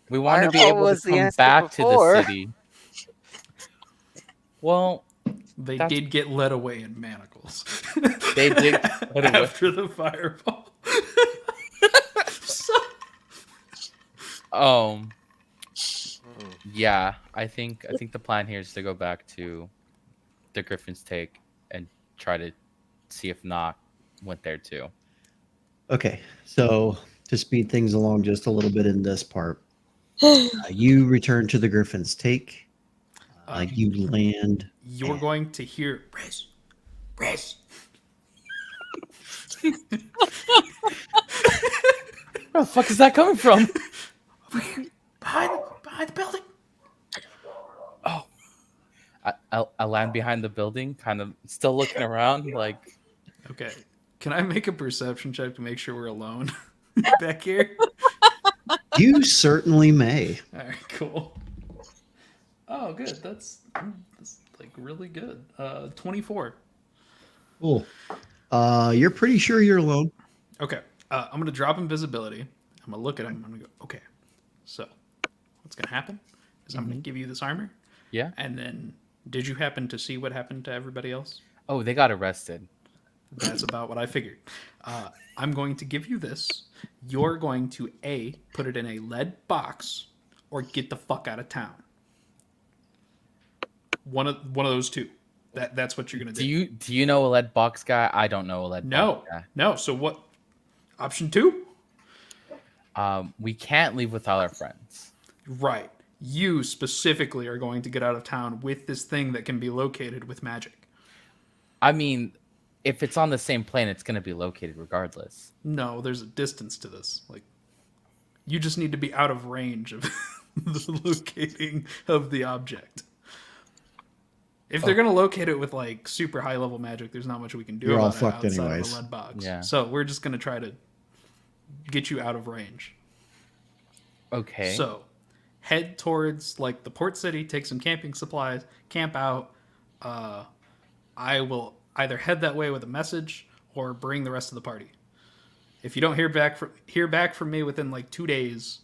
We want to be Fireball able was to the come answer back to the before. city. Well, They That's- did get led away in manacles. They did get led away. after the fireball. So- yeah, I think the plan here is to go back to the Griffin's Take and try to see if Noct went there too. Okay. So to speed things along just a little bit in this part, you return to the Griffin's Take. You land. You're going to hear Rhys. Where the fuck is that coming from? Behind the building. Oh, I land behind the building, kind of still looking around, like. Okay. Can I make a perception check to make sure we're alone back here? You certainly may. All right, cool. Oh, good. That's like really good. 24. Cool. You're pretty sure you're alone. Okay. I'm gonna drop invisibility. I'm gonna look at him. I'm gonna go. Okay. So, what's gonna happen is I'm gonna give you this armor. Yeah. And then, did you happen to see what happened to everybody else? Oh, they got arrested. That's about what I figured. I'm going to give you this. You're going to A, put it in a lead box, or get the fuck out of town. One of those two. That's what you're gonna do. Do you know a lead box guy? I don't know a lead box guy. No. So what? Option 2? We can't leave without our friends. Right. You specifically are going to get out of town with this thing that can be located with magic. I mean, if it's on the same plane, it's going to be located regardless. No, there's a distance to this. Like, you just need to be out of range of the locating of the object. If they're gonna locate it with like super high level magic, there's not much we can do You're all about it fucked outside anyways. of a lead box. Yeah. So we're just gonna try to get you out of range. Okay. So head towards like the port city, take some camping supplies, camp out. I will either head that way with a message or bring the rest of the party. If you don't hear back from me within like 2 days,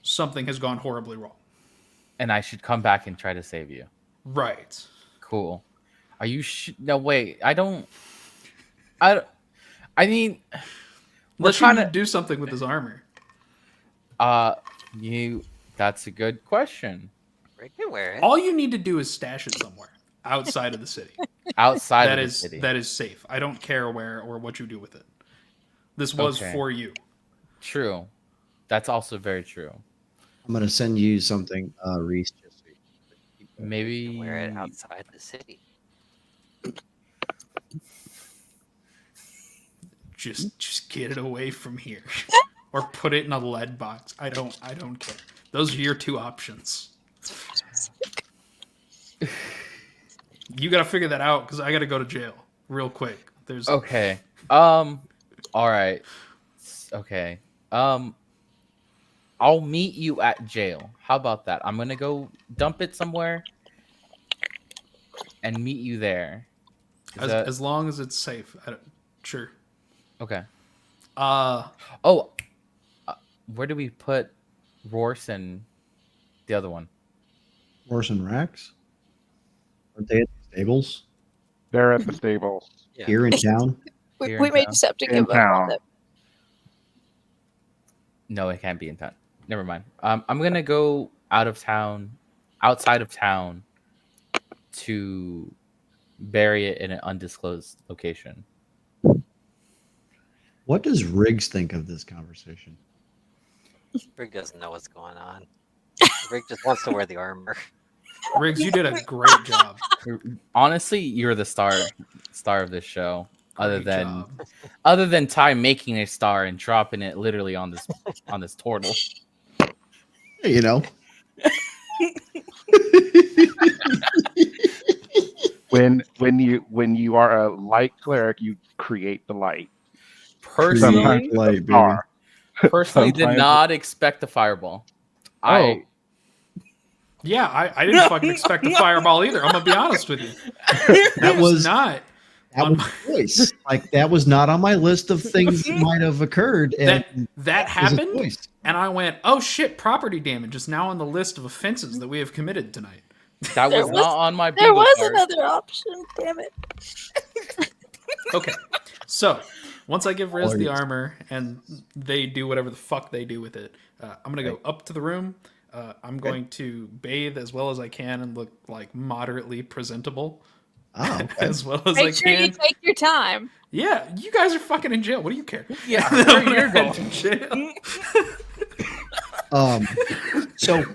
something has gone horribly wrong. And I should come back and try to save you. Right. Cool. Are you no wait, I mean we're Let's trying try to to do something with his armor. that's a good question. Rick can wear it. All you need to do is stash it somewhere outside of the city. Outside That of the is city. that is safe. I don't care where or what you do with it. This was Okay. for you. True. That's also very true. I'm gonna send you something, Rhys. Just so you Maybe can wear it outside the city. Just get it away from here. Or put it in a lead box. I don't care. Those are your two options. You got to figure that out because I got to go to jail real quick. There's Okay. All right. Okay. I'll meet you at jail. How about that? I'm gonna go dump it somewhere and meet you there. Is that- as long as it's safe. Sure. okay. Uh, Oh, where do we put Rhys and the other one? Horse and Rax? Aren't they at the stables They're at the stables. Yeah. here in town? Here We in may town. just have to In give up town. on them. No, it can't be in town. Never mind. I'm gonna go outside of town, to bury it in an undisclosed location. What does Riggs think of this conversation? Rick doesn't know what's going on. Rick just wants to wear the armor. Riggs, you did a great job. Honestly, you're the star of this show. Great job. Other than Ty making a star and dropping it literally on this turtle. You know. When you are a light cleric, you create the light. Personally, Sometimes light, baby. Star. personally did Sometimes- not expect the fireball. Oh. Yeah, I didn't fucking expect a fireball either. I'm gonna be honest with you. That was not. That was a choice. Like that was not on my list of things that might have occurred. And That it was a happened, choice. and I went, "Oh shit! Property damage is now on the list of offenses that we have committed tonight." That There was was- not on my There bingo was card. another option. Damn it. Okay, so once I give Riz the Hilarious. armor and they do whatever the fuck they do with it, I'm gonna go up to the room. I'm going to bathe as well as I can and look like moderately presentable Oh, okay. as well as I Make sure you can. take your time. Yeah, you guys are fucking in jail. What do you care? Yeah, I'm where gonna you're head going. to jail. So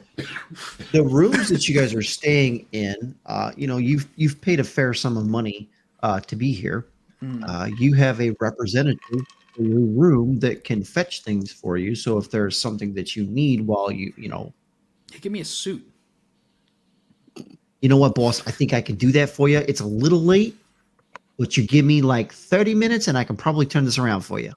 the rooms that you guys are staying in, you've paid a fair sum of money to be here. You have a representative in your room that can fetch things for you. So if there's something that you need while Hey, give me a suit. you know what, boss, I think I can do that for you. It's a little late, but you give me like 30 minutes and I can probably turn this around for you.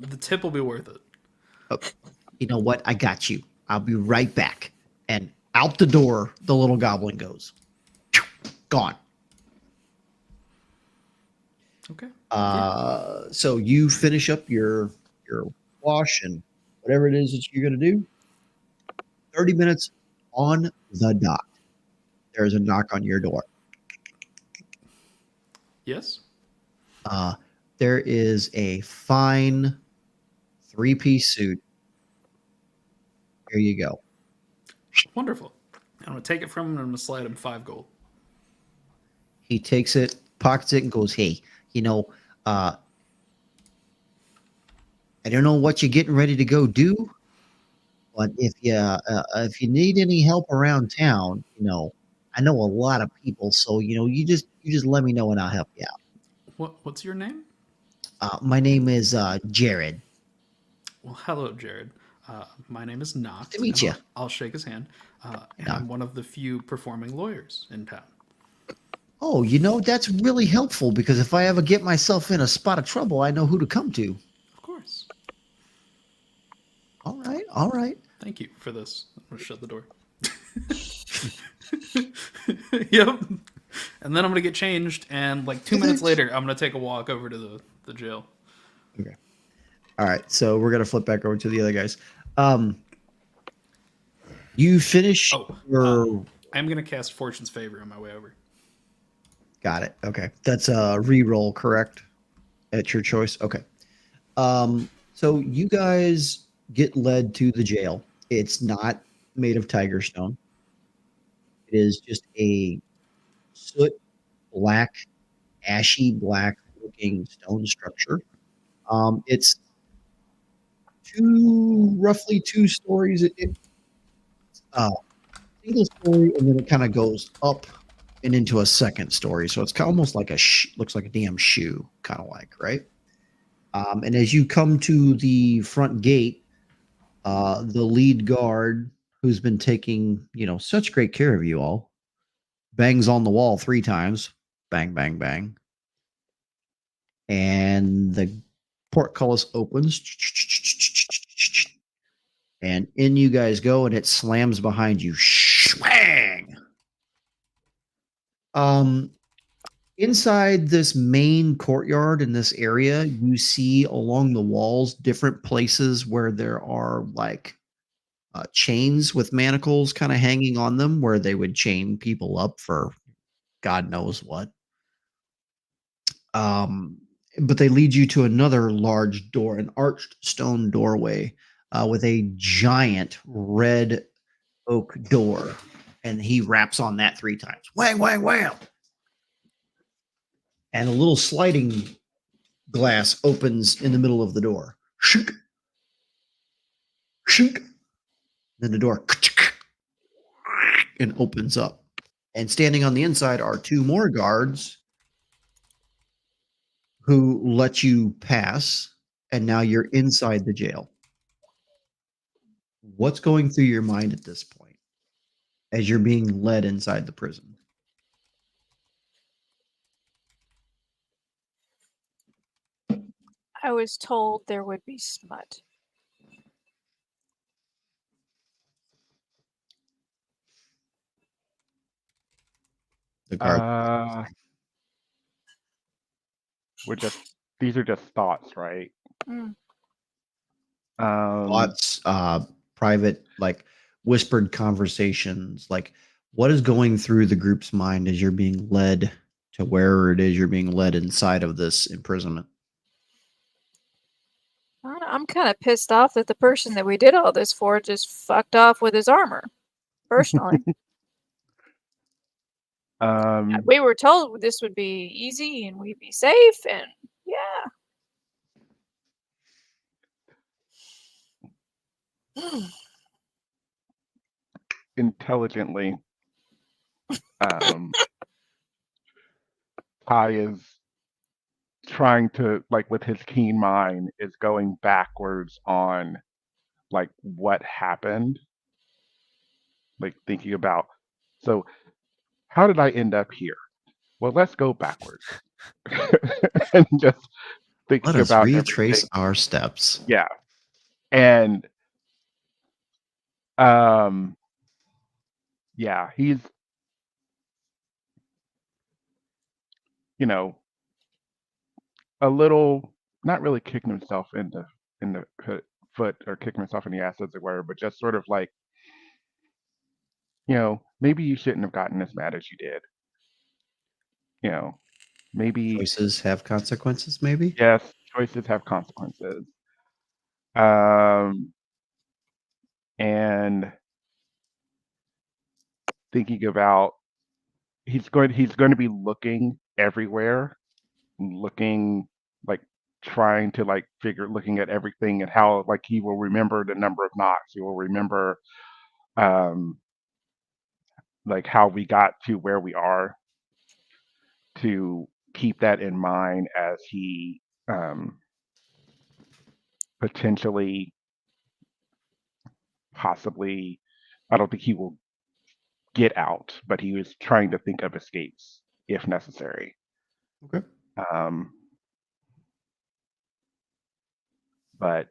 The tip will be worth it. You know what? I got you. I'll be right back. And out the door, the little goblin goes. Gone. Okay. So you finish up your wash and whatever it is that you're going to do. 30 minutes on the dot. There's a knock on your door. Yes. There is a fine 3-piece suit. Here you go. Wonderful. I'm gonna take it from him and I'm gonna slide him 5 gold. He takes it, pockets it, and goes, "Hey, I don't know what you're getting ready to go do, but if you need any help around town, I know a lot of people, so you just let me know and I'll help you out." What's your name? My name is Jared. Well, hello, Jared. My name is Noct, to meet and ya. I'll shake his hand. And Noct. I'm one of the few performing lawyers in town. Oh, that's really helpful because if I ever get myself in a spot of trouble, I know who to come to. Of course. All right, all right. Thank you for this. I'm gonna shut the door. Yep. And then I'm gonna get changed, and like 2 minutes later, I'm gonna take a walk over to the jail. Okay. All right, so we're gonna flip back over to the other guys. You finish your. I'm gonna cast Fortune's Favor on my way over. Got it. Okay, that's a re-roll, correct? At your choice. Okay. So you guys get led to the jail. It's not made of tiger stone. It is just a soot black, ashy black looking stone structure. It's roughly 2 stories. Single story, and then it kind of goes up and into a second story. So it's almost like looks like a damn shoe, kind of like, right? And as you come to the front gate, the lead guard, who's been taking, such great care of you all, bangs on the wall 3 times. Bang, bang, bang. And the portcullis opens. And in you guys go, and it slams behind you. Swang! Inside this main courtyard in this area, you see along the walls different places where there are like chains with manacles kind of hanging on them, where they would chain people up for God knows what. But they lead you to another large door, an arched stone doorway with a giant red oak door. And he raps on that 3 times. Whang, whang, wham. And a little sliding glass opens in the middle of the door. Shink. Shink. Then the door and opens up. And standing on the inside are 2 more guards who let you pass. And now you're inside the jail. What's going through your mind at this point as you're being led inside the prison? I was told there would be smut. The guard. These are just thoughts, right? Mm. Thoughts, private, like whispered conversations, like what is going through the group's mind as you're being led to wherever it is you're being led inside of this imprisonment? I'm kind of pissed off that the person that we did all this for just fucked off with his armor. Personally, we were told this would be easy and we'd be safe, and yeah. Intelligently, Ty is trying to, like, with his keen mind, is going backwards on like what happened, like thinking about, so how did I end up here? Well, let's go backwards. And just Let thinking us about retrace everything. our steps. Yeah. And yeah, he's, a little, not really kicking himself in the foot or kicking himself in the ass, as it were, but just sort of like, maybe you shouldn't have gotten as mad as you did. Maybe Choices have consequences, maybe? yes, choices have consequences. And thinking about, he's going to be looking everywhere, looking, like, trying to like looking at everything, and how, like, he will remember the number of knocks. He will remember like how we got to where we are, to keep that in mind as he potentially, possibly, I don't think he will get out, but he was trying to think of escapes if necessary. Okay. Um, but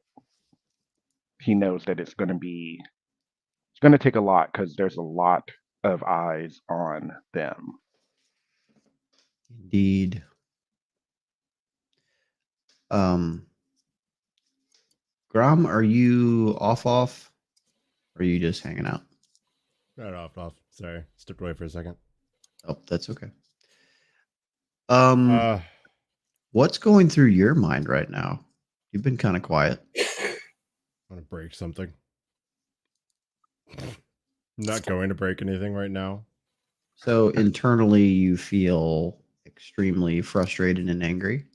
he knows that it's going to take a lot because there's a lot of eyes on them. Indeed. Grom, are you off? Or are you just hanging out? Right off. Sorry, stepped away for a second. Oh, that's okay. Uh, What's going through your mind right now? You've been kind of quiet. I want to break something. I'm not going to break anything right now. So internally, you feel extremely frustrated and angry.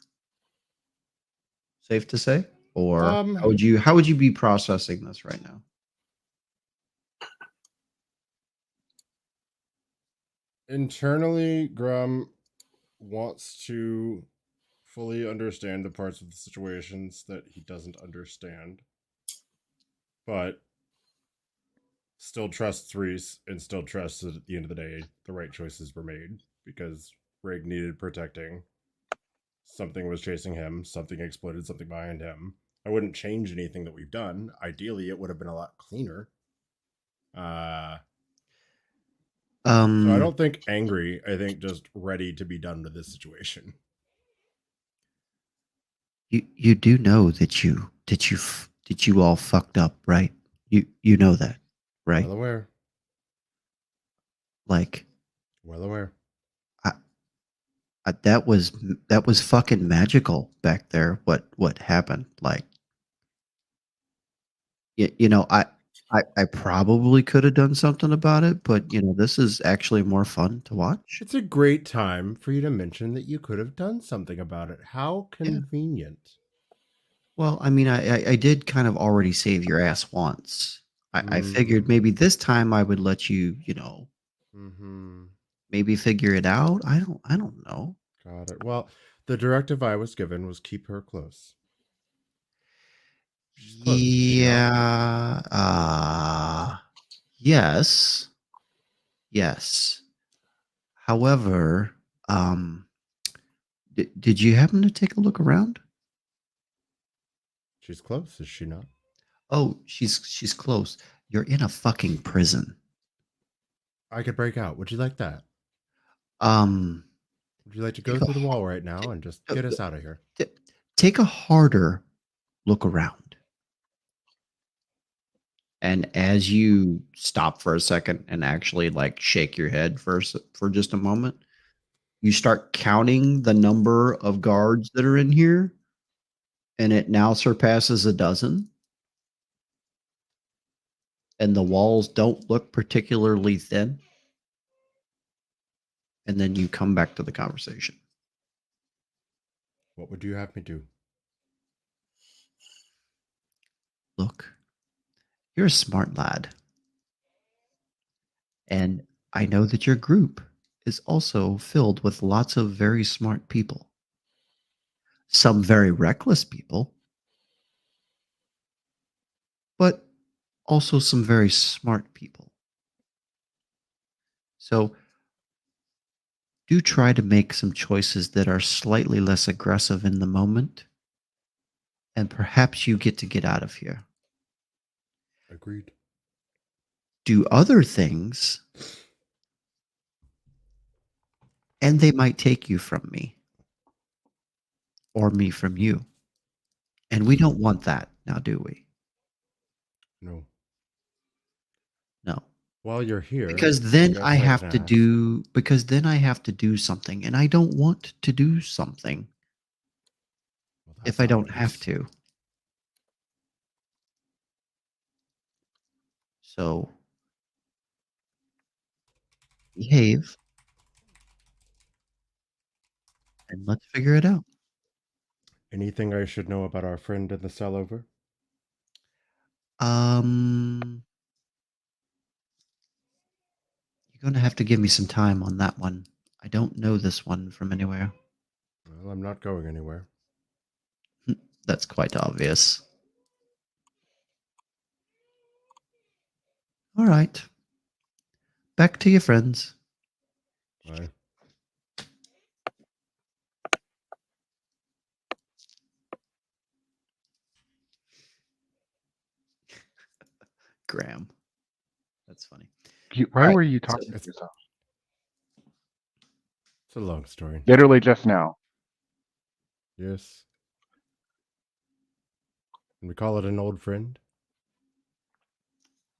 Safe to say, or how would you be processing this right now? Internally, Grum wants to fully understand the parts of the situations that he doesn't understand, but still trusts Rhys and still trusts that at the end of the day, the right choices were made because Rig needed protecting. Something was chasing him, something exploded, something behind him. I wouldn't change anything that we've done. Ideally, it would have been a lot cleaner. So I don't think angry. I think just ready to be done with this situation. You do know that you all fucked up, right? You know that, right? Well aware. Like, Well aware. that was fucking magical back there. What happened? Like, you know, I probably could have done something about it, but this is actually more fun to watch. It's a great time for you to mention that you could have done something about it. How convenient. Well, I mean, I did kind of already save your ass once. I figured maybe this time I would let you, maybe figure it out. I don't know. Got it. Well, the directive I was given was keep her close. She's close, is she not? Yeah. Yes. Yes. However, did you happen to take a look around? She's close, is she not? Oh, she's close. You're in a fucking prison. I could break out. Would you like that? Um, Would you like to take go a through the har- wall right now and just get us out of here? take a harder look around. And as you stop for a second and actually like shake your head for just a moment, you start counting the number of guards that are in here, and it now surpasses a dozen. And the walls don't look particularly thin. And then you come back to the conversation. What would you have me do? Look, you're a smart lad. And I know that your group is also filled with lots of very smart people. Some very reckless people, but also some very smart people. So do try to make some choices that are slightly less aggressive in the moment, and perhaps you get out of here. Agreed. Do other things, and they might take you from me, or me from you. And we don't want that now, do we? No. No. While you're here, Because then guess I can have to ask. do something, and I don't want to do something Well, if that's I not don't have nice. to. So behave and let's figure it out. Anything I should know about our friend in the cell over? You're gonna have to give me some time on that one. I don't know this one from anywhere. Well, I'm not going anywhere. That's quite obvious. All right. Back to your friends. Bye. Graham. That's funny. Why Alright, were you talking to it's- yourself? It's a long story. Literally just now. Yes. Can we call it an old friend?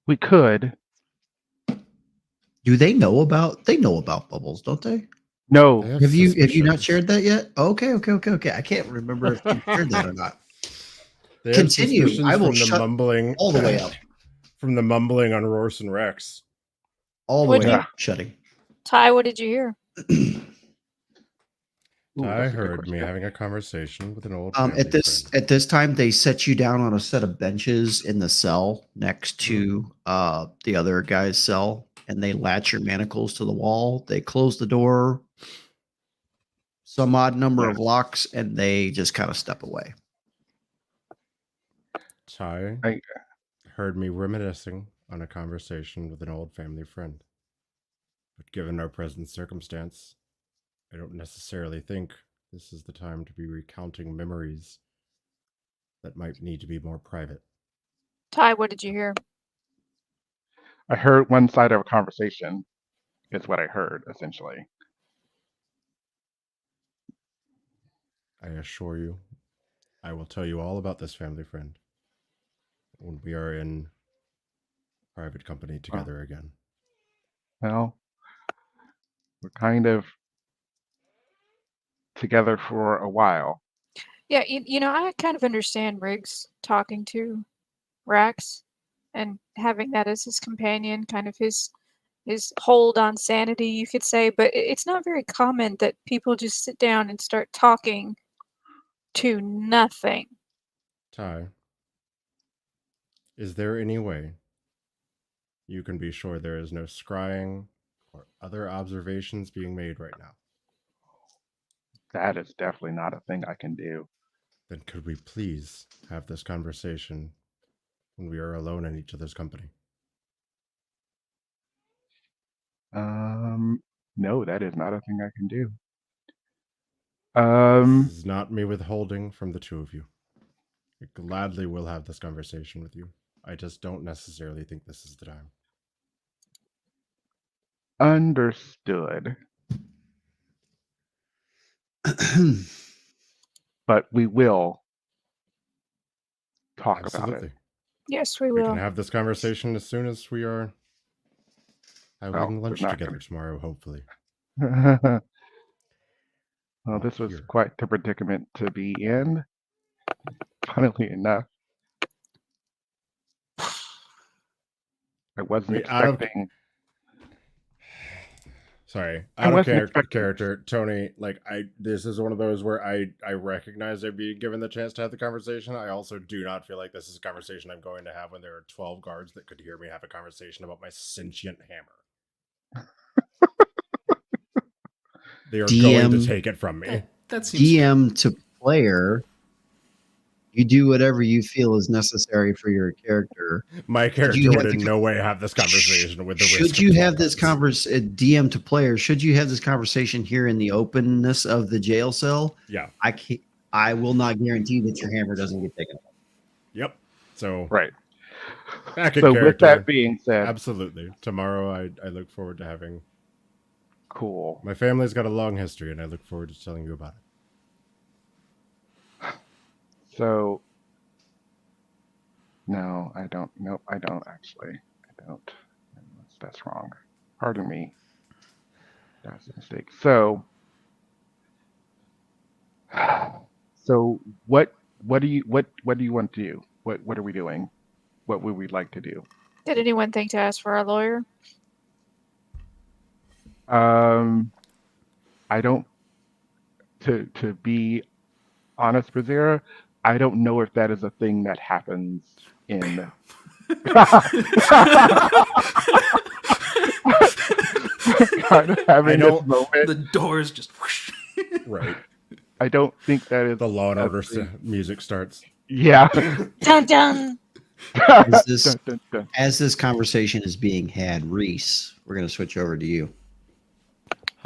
We could. Do they know about bubbles, don't they? No. They Have you not suspicions. shared that yet? Okay. I can't remember if you shared that or not. They have Continue. suspicions I will from the shut mumbling all the way up. From the mumbling on Rors and Rex. All the What'd way you- up. Shutting. Ty, what did you hear? Ooh, I that's a good heard me question. having a conversation with an old family At this friend. time, they set you down on a set of benches in the cell next to the other guy's cell, and they latch your manacles to the wall. They close the door, some odd number of locks, and they just kind of step away. Ty I- heard me reminiscing on a conversation with an old family friend. But given our present circumstance, I don't necessarily think this is the time to be recounting memories that might need to be more private. Ty, what did you hear? I heard one side of a conversation, is what I heard, essentially. I assure you, I will tell you all about this family friend when we are in private company together again. Well, we're kind of together for a while. Yeah, you know, I kind of understand Riggs talking to Rax and having that as his companion, kind of his hold on sanity, you could say. But it's not very common that people just sit down and start talking to nothing. Ty, is there any way you can be sure there is no scrying or other observations being made right now? That is definitely not a thing I can do. Then could we please have this conversation when we are alone in each other's company? No, that is not a thing I can do. This is not me withholding from the two of you. I gladly will have this conversation with you. I just don't necessarily think this is the time. Understood. But we will talk about Absolutely. it. Yes, we We will. can have this conversation as soon as we are having lunch we're not together tomorrow, hopefully. Well, Oh, this was here. quite the predicament to be in. Funnily enough, I wasn't I mean, out of- expecting. Sorry, I out of wasn't expecting- character, Tony. Like this is one of those where I recognize I'd be given the chance to have the conversation. I also do not feel like this is a conversation I'm going to have when there are 12 guards that could hear me have a conversation about my sentient hammer. They are going to DM take it from me. That seems DM to player, you do whatever you feel is necessary for your character. My character you would have in the- no way have this conversation with the risk Should of you 12 have this guards. DM to player? Should you have this conversation here in the openness of the jail cell? Yeah. I will not guarantee that your hammer doesn't get taken. Yep. So Right. back in So character. with that being said, Absolutely. Tomorrow I look forward to having cool. my family's got a long history and I look forward to telling you about it. So no, I don't. Nope, I don't actually. I don't. That's wrong. Pardon me. That's a mistake. So what do you want to do? What are we doing? What would we like to do? Did anyone think to ask for our lawyer? I don't. To be honest, Brazera, I don't know if that is a thing that happens in. Kind of having I this don't- moment. the doors just whoosh. Right. I don't think that is The Law and a Order thing. music starts. Yeah. Dun dun. Is this Dun, dun, dun. as this conversation is being had, Rhys? We're going to switch over to you.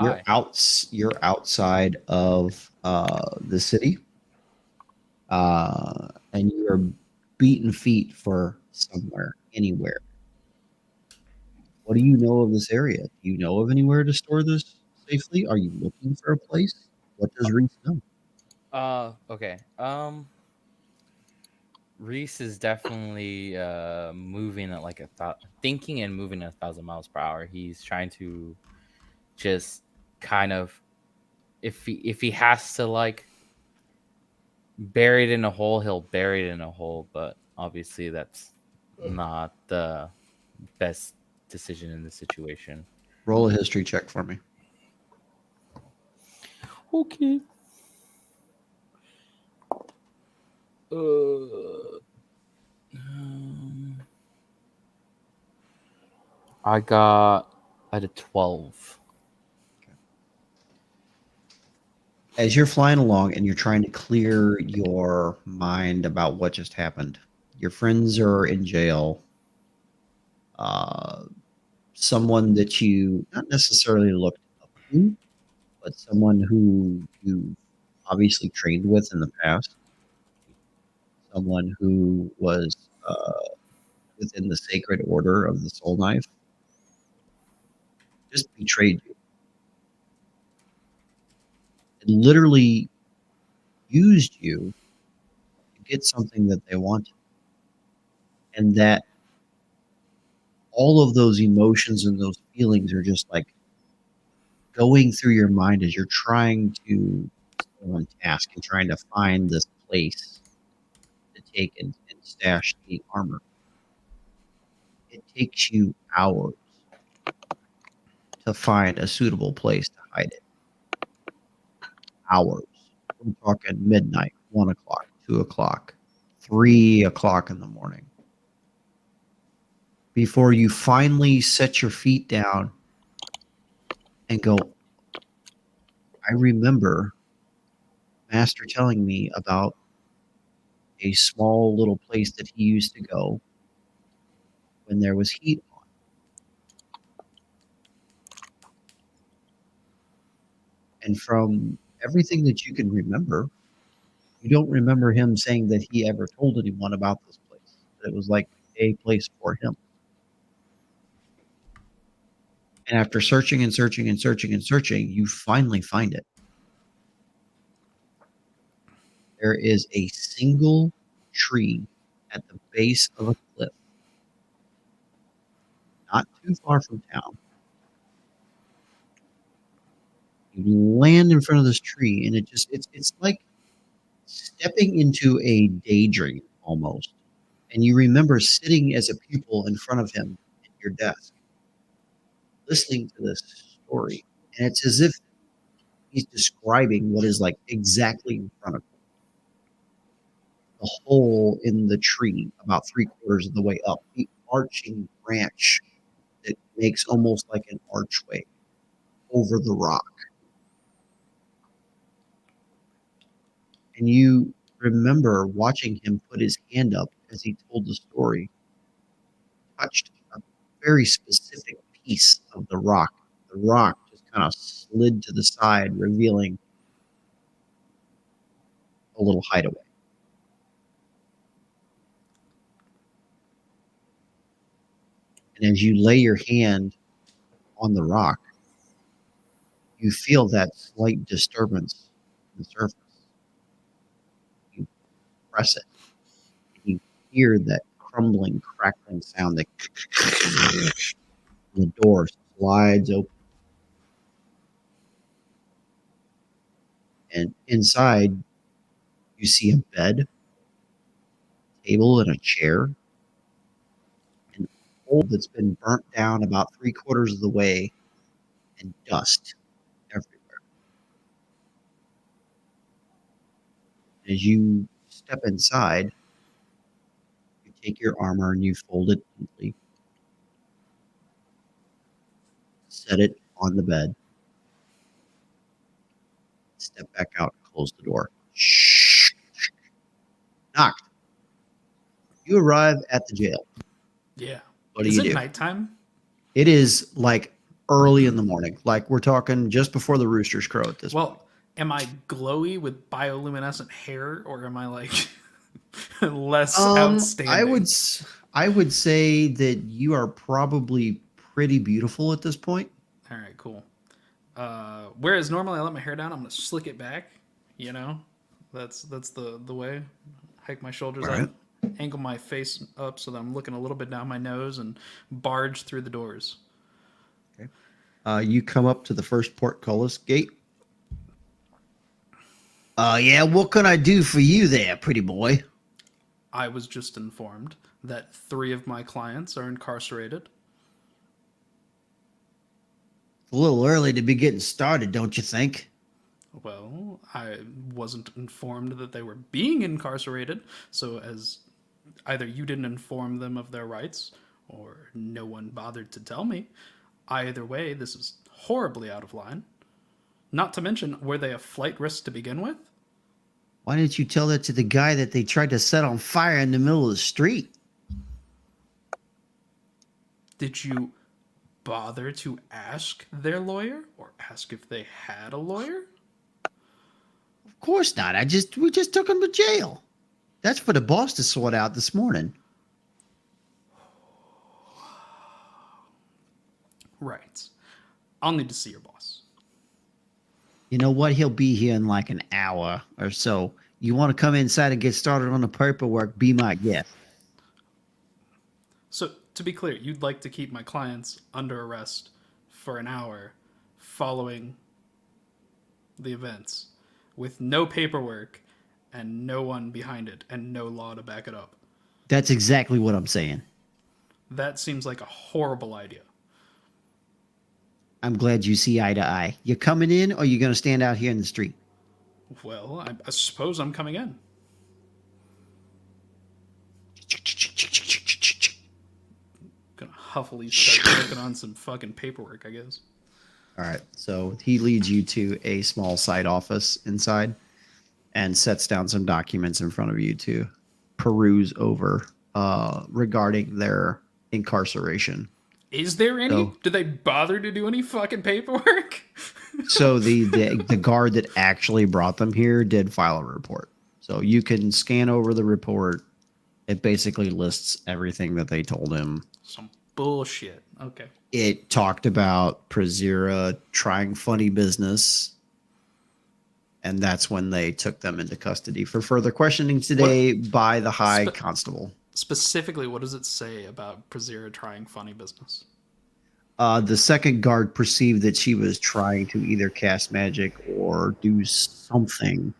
You're Hi. you're outside of the city, and you are beating feet for somewhere, anywhere. What do you know of this area? Do you know of anywhere to store this safely? Are you looking for a place? What does Rhys know? Okay. Reese is definitely moving at like thinking and moving at 1,000 miles per hour. He's trying to just kind of, if he has to like bury it in a hole, he'll bury it in a hole. But obviously, that's not the best decision in the situation. Roll a history check for me. Okay. I got at a 12. As you're flying along and you're trying to clear your mind about what just happened, your friends are in jail. Someone that you not necessarily looked up to, but someone who you obviously trained with in the past, someone who was within the sacred order of the Soul Knife, just betrayed you. It literally used you to get something that they wanted. And that all of those emotions and those feelings are just like going through your mind as you're trying to stay on task and trying to find this place to take and stash the armor. It takes you hours to find a suitable place to hide it. Hours. We're talking midnight, 1 o'clock, 2 o'clock, 3 o'clock in the morning. Before you finally set your feet down and go, I remember Master telling me about a small little place that he used to go when there was heat on. And from everything that you can remember, you don't remember him saying that he ever told anyone about this place. That it was like a place for him. And after searching and searching and searching and searching, you finally find it. There is a single tree at the base of a cliff, not too far from town. You land in front of this tree, and it's like stepping into a daydream almost. And you remember sitting as a pupil in front of him at your desk, listening to this story. And it's as if he's describing what is like exactly in front of him. The hole in the tree, about 3/4 of the way up, the arching branch that makes almost like an archway over the rock. And you remember watching him put his hand up as he told the story, touched a very specific piece of the rock. The rock just kind of slid to the side, revealing a little hideaway. And as you lay your hand on the rock, you feel that slight disturbance on the surface. You press it, and you hear that crumbling, crackling sound. That the door slides open, and inside you see a bed, table, and a chair. An hole that's been burnt down about 3/4 of the way, and dust everywhere. As you step inside, you take your armor and you fold it neatly, set it on the bed, step back out, close the door. Shh. Knocked. You arrive at the jail. Yeah. What do Is you it do? nighttime? It is like early in the morning. Like we're talking just before the roosters crow at this point. Well, am I glowy with bioluminescent hair, or am I like less outstanding? I would say that you are probably pretty beautiful at this point. All right, cool. Whereas normally I let my hair down, I'm gonna slick it back. You know, that's the way. Hike my shoulders Right. up, angle my face up so that I'm looking a little bit down my nose, and barge through the doors. You come up to the first portcullis gate. Yeah, what can I do for you there, pretty boy? I was just informed that 3 of my clients are incarcerated. A little early to be getting started, don't you think? Well, I wasn't informed that they were being incarcerated, so as either you didn't inform them of their rights, or no one bothered to tell me, either way, this is horribly out of line. Not to mention, were they a flight risk to begin with? Why didn't you tell that to the guy that they tried to set on fire in the middle of the street? Did you bother to ask their lawyer, or ask if they had a lawyer? Of course not. We just took him to jail. That's for the boss to sort out this morning. Right. I'll need to see your boss. You know what? He'll be here in like an hour or so. You want to come inside and get started on the paperwork? Be my guest. So, to be clear, you'd like to keep my clients under arrest for an hour following the events with no paperwork and no one behind it and no law to back it up. That's exactly what I'm saying. That seems like a horrible idea. I'm glad you see eye to eye. You coming in, or you going to stand out here in the street? Well, I suppose I'm coming in. Gonna huffily start working on some fucking paperwork, I guess. All right. So he leads you to a small side office inside and sets down some documents in front of you to peruse over regarding their incarceration. Is there any? So- Did they bother to do any fucking paperwork? So the guard that actually brought them here did file a report. So you can scan over the report. It basically lists everything that they told him. Some bullshit. Okay. It talked about Prezira trying funny business. And that's when they took them into custody for further questioning today by the high constable. Specifically, what does it say about Prezira trying funny business? The second guard perceived that she was trying to either cast magic or do something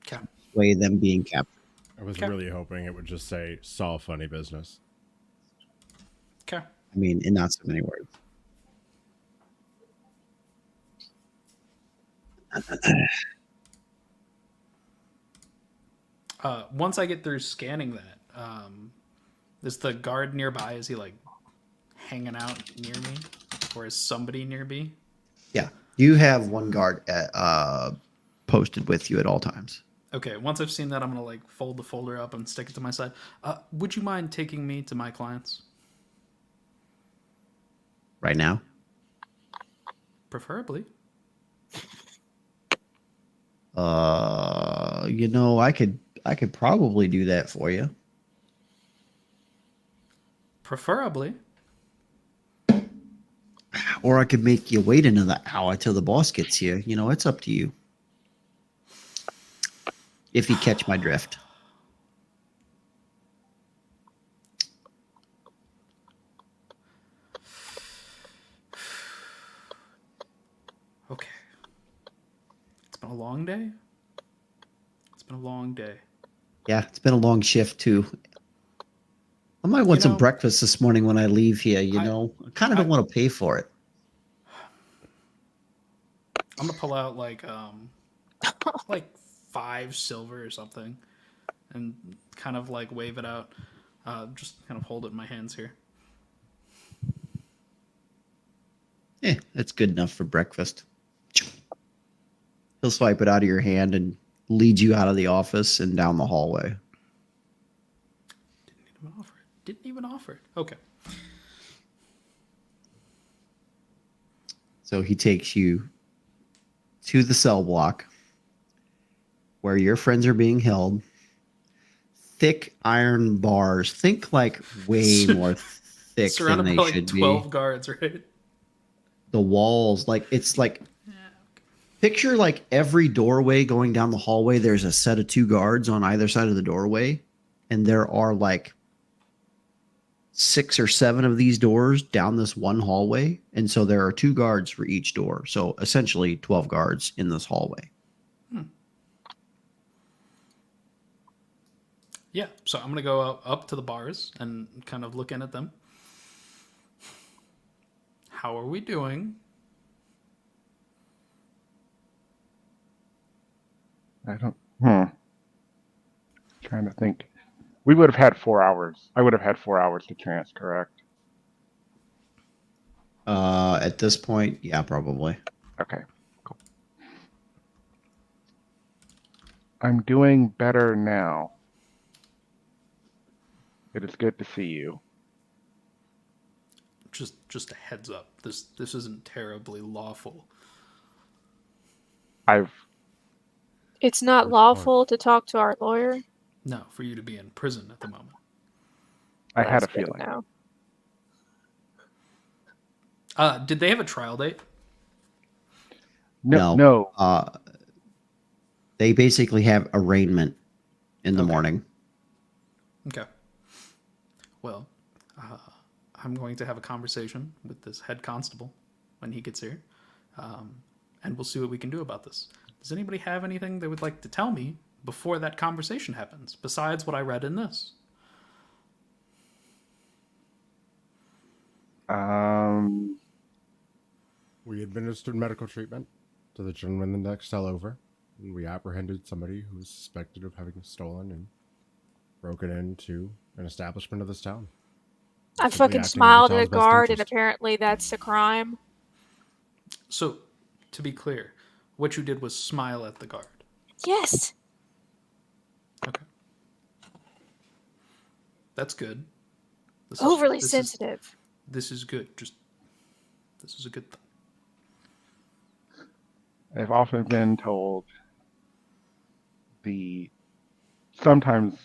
Okay. to sway them being captured. I was Okay. really hoping it would just say "saw funny business." Okay. I mean, in not so many words. Once I get through scanning that, is the guard nearby? Is he like hanging out near me, or is somebody near me? Yeah, you have one guard posted with you at all times. Okay. Once I've seen that, I'm gonna like fold the folder up and stick it to my side. Would you mind taking me to my clients? Right now, Preferably. you know, I could probably do that for you. Preferably. Or I could make you wait another hour till the boss gets here. You know, it's up to you. If you catch my drift. Okay. It's been a long day. It's been a long day. Yeah, it's been a long shift too. I might want some know, breakfast this morning when I leave here, you know. I kind of don't want to pay for it. I'm gonna pull out like 5 silver or something, and kind of like wave it out. Just kind of hold it in my hands here. Yeah, that's good enough for breakfast. He'll swipe it out of your hand and leads you out of the office and down the hallway. Didn't even offer it. Didn't even offer it. Okay. So he takes you to the cell block where your friends are being held. Thick iron bars. Think like way more thick than Surrounded they by like should 12 be. guards, right? The walls, like it's like picture like every doorway going down the hallway. There's a set of 2 guards on either side of the doorway, and there are like 6 or 7 of these doors down this one hallway, and so there are 2 guards for each door. So essentially 12 guards in this hallway. Yeah, so I'm going to go up to the bars and kind of look in at them. How are we doing? I don't. Trying to think. We would have had 4 hours. I would have had 4 hours to trance, correct? At this point, yeah, probably. Okay, cool. I'm doing better now. It is good to see you. Just a heads up. This isn't terribly lawful. It's not Which lawful to talk to our lawyer. No, for you to be in prison at the moment. I Well, had a that's good to feeling. know. Did they have a trial date? No. They basically have arraignment in the Okay. morning. Okay. Well, I'm going to have a conversation with this head constable when he gets here, and we'll see what we can do about this. Does anybody have anything they would like to tell me before that conversation happens, besides what I read in this? We administered medical treatment to the gentleman in the next cell over, and we apprehended somebody who was suspected of having stolen and broken into an establishment of this town. I Simply fucking acting in the smiled at a town's best guard, and interest. apparently that's a crime. So, to be clear, what you did was smile at the guard. Yes. Okay. That's good. This Overly this sensitive. This is good. This is a good thing. I've often been told sometimes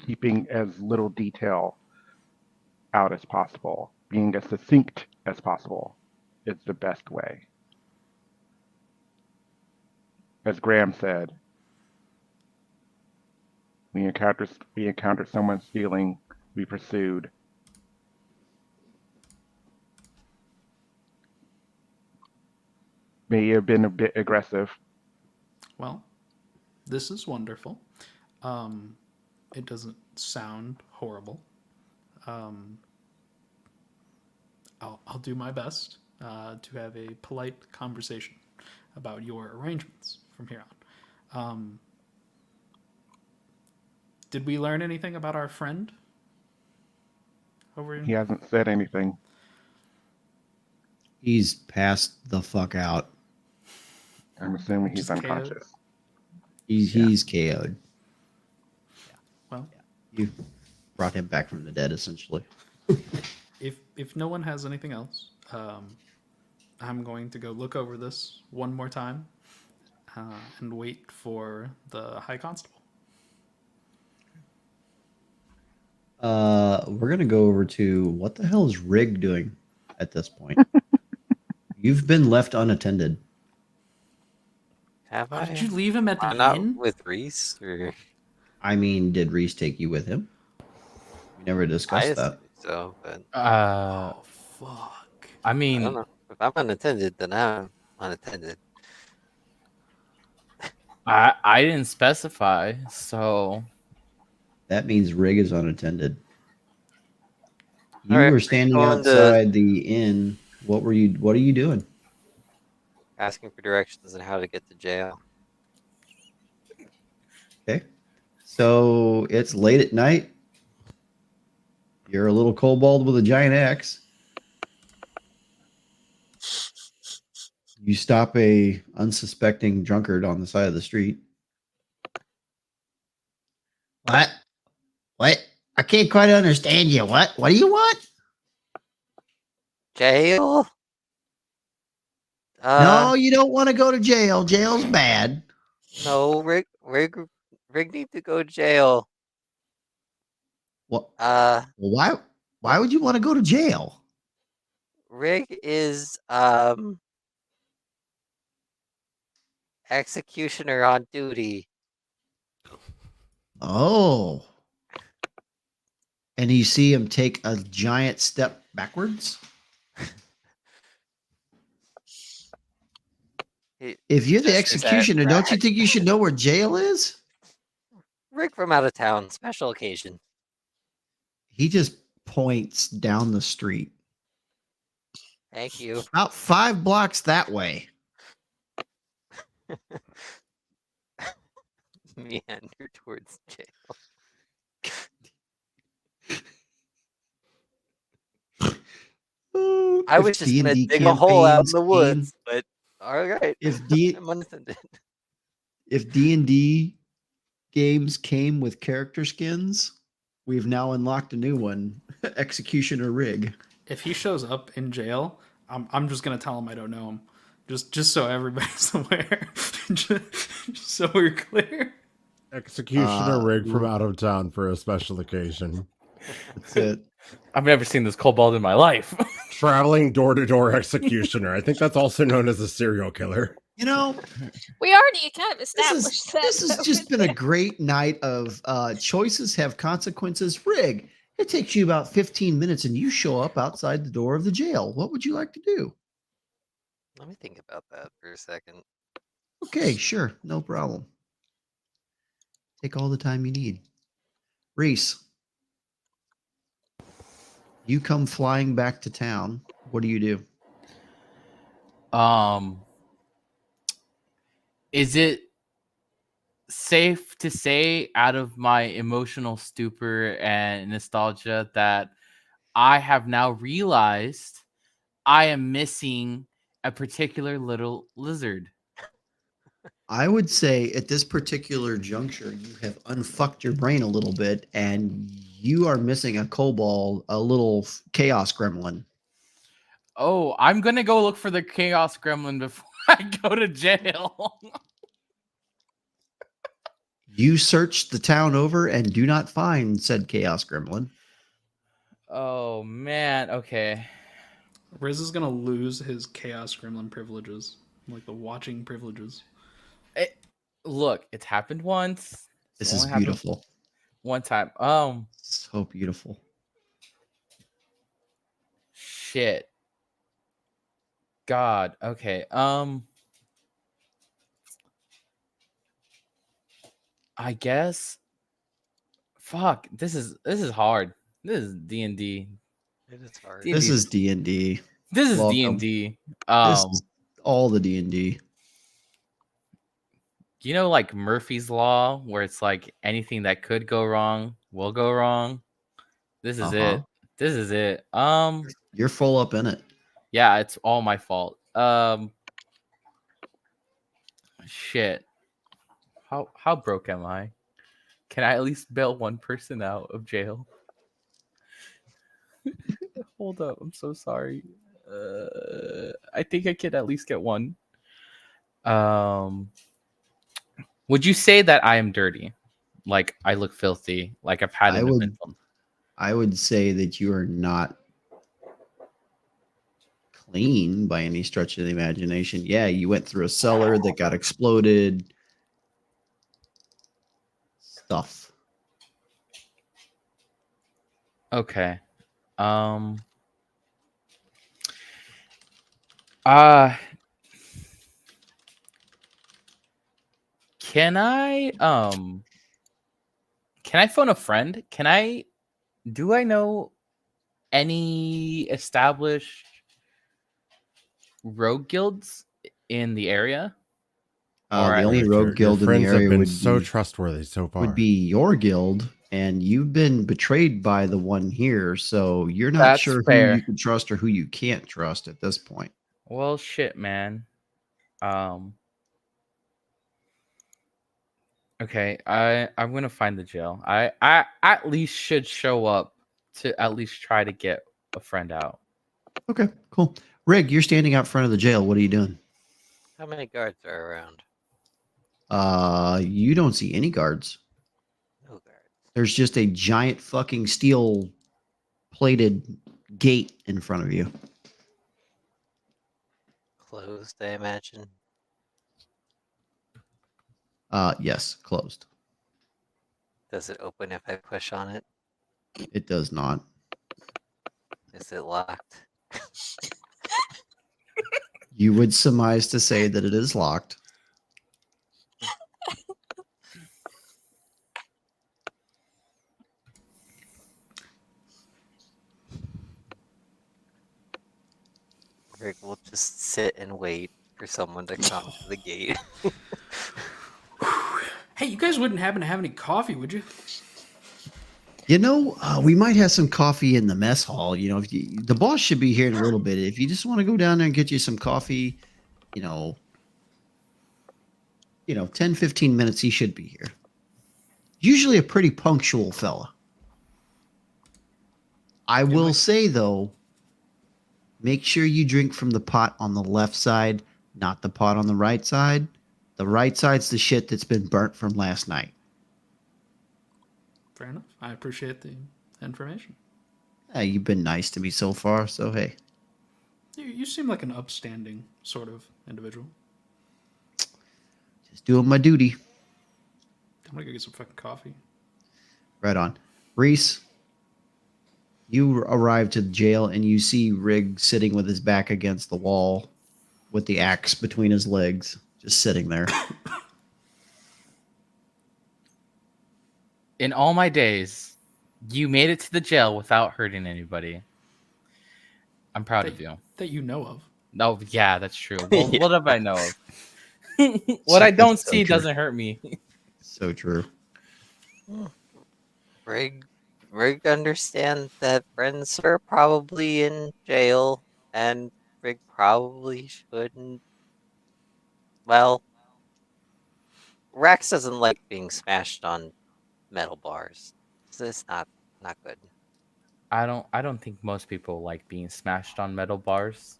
keeping as little detail out as possible, being as succinct as possible, is the best way. As Graham said, we encountered someone stealing, we pursued. May have been a bit aggressive. Well, this is wonderful. It doesn't sound horrible. I'll do my best to have a polite conversation about your arrangements from here on. Did we learn anything about our friend? He hasn't said anything. He's passed the fuck out. I'm assuming he's Just KO'd? unconscious. He's KO'd. Well, You brought him back from the dead, essentially. if no one has anything else, I'm going to go look over this one more time and wait for the High Constable. We're gonna go over to what the hell is Rig doing at this point? You've been left unattended. Have Oh, I? did you leave him at the Not inn? with Rhys? Or I mean, did Rhys take you with him? We never I discussed assume that. so, but Oh, fuck. I I don't mean, know. If I'm unattended, then I'm unattended. I didn't specify, so That means Rig is unattended. You All right, were standing going to- outside the inn. What are you doing? Asking for directions on how to get to jail. Okay. So it's late at night. You're a little kobold with a giant axe. You stop a unsuspecting drunkard on the side of the street. What? What? I can't quite understand you. What? What do you want? Jail? No, you don't want to go to jail. Jail's bad. No, Rick need to go to jail. What? Uh, Well, why would you want to go to jail? Rick is, executioner on duty. Oh. And you see him take a giant step backwards? If you're the Just as that executioner, don't you rat- think you should know where jail is? Rick from out of town, special occasion. He just points down the street. Thank you. About 5 blocks that way. Meander towards jail. I If was just gonna D&D dig a hole out in campaigns the came- woods, but all right. If D I'm unoffended. if D&D games came with character skins, we've now unlocked a new one, Executioner Rig. If he shows up in jail, I'm just gonna tell him I don't know him, just so everybody's aware, just so we're clear. Executioner rig from out of town for a special occasion. That's it. I've never seen this kobold in my life. Traveling door to door executioner. I think that's also known as a serial killer. You know, We already kind of this established that. has though. just been a great night of choices have consequences. Rig, it takes you about 15 minutes and you show up outside the door of the jail. What would you like to do? Let me think about that for a second. Okay, sure. No problem. Take all the time you need. Rhys, you come flying back to town. What do you do? Is it safe to say, out of my emotional stupor and nostalgia, that I have now realized I am missing a particular little lizard? I would say at this particular juncture, you have unfucked your brain a little bit and you are missing a kobold, a little chaos gremlin. Oh, I'm gonna go look for the chaos gremlin before I go to jail. You search the town over and do not find said chaos gremlin. Oh man, okay. Riz is gonna lose his chaos gremlin privileges, like the watching privileges. Look, it's happened once. This It's is only happened beautiful. one time. So beautiful. Shit. God. Okay. I guess. Fuck. This is hard. This is D&D. It is hard. D&D. This is D&D. This is Welcome. D&D. This is all the D&D. You know, like Murphy's Law, where it's like anything that could go wrong will go wrong. This is it. This is it. You're full up in it. Yeah, it's all my fault. Shit. How broke am I? Can I at least bail one person out of jail? Hold up, I'm so sorry. I think I could at least get one. Would you say that I am dirty? Like I look filthy? Like I've had an event? I would say that you are not clean by any stretch of the imagination. Yeah, you went through a cellar that got exploded. Stuff. Okay. Can I phone a friend? Do I know any established rogue guilds in the area? The only rogue guild in the friends area have been would so be, trustworthy so far. would be your guild, and you've been betrayed by the one here, so you're not That's sure fair. who you can trust or who you can't trust at this point. Well, shit, man. Um. Okay, I'm gonna find the jail. I at least should show up to at least try to get a friend out. Okay, cool. Rig, you're standing out front of the jail. What are you doing? How many guards are around? You don't see any guards. No guards. There's just a giant fucking steel plated gate in front of you. Closed, I imagine. Yes, closed. Does it open if I push on it? It does not. Is it locked? You would surmise to say that it is locked. Rick will just sit and wait for someone to come to the gate. Hey, you guys wouldn't happen to have any coffee, would you? You know, we might have some coffee in the mess hall. You know, the boss should be here in a little bit. If you just want to go down there and get you some coffee, you know, 10, 15 minutes, he should be here. Usually a pretty punctual fella. I will say, though, make sure you drink from the pot on the left side, not the pot on the right side. The right side's the shit that's been burnt from last night. Fair enough. I appreciate the information. You've been nice to me so far, so hey. You seem like an upstanding sort of individual. Just doing my duty. I'm gonna go get some fucking coffee. Right on. Rhys, you arrive to the jail and you see Rig sitting with his back against the wall with the axe between his legs, just sitting there. In all my days, you made it to the jail without hurting anybody. I'm proud of you. That you know of. Oh, yeah, that's true. Well, what do I know of? What I don't So see true. doesn't hurt me. So true. Rig understands that friends are probably in jail, and Rig probably shouldn't. Well, Rex doesn't like being smashed on metal bars. So it's not good. I don't think most people like being smashed on metal bars.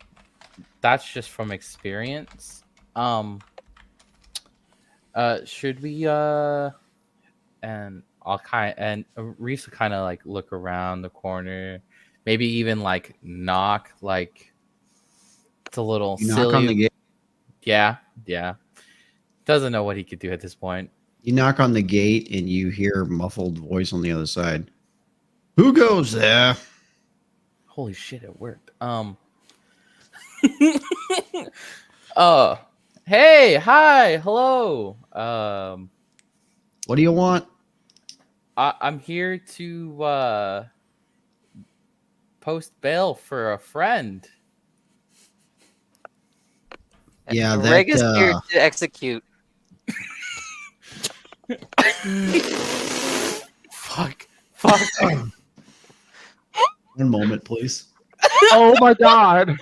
That's just from experience. Should we and Rhys will kind of like look around the corner, maybe even like knock, like it's a little You silly. knock on the gate. Yeah. Doesn't know what he could do at this point. You knock on the gate and you hear a muffled voice on the other side. Who goes there? Holy shit, it worked. Hey, hi, hello. What do you want? I'm here to post bail for a friend. Yeah, Rig is here to execute. Fuck. One moment, please. Oh my god!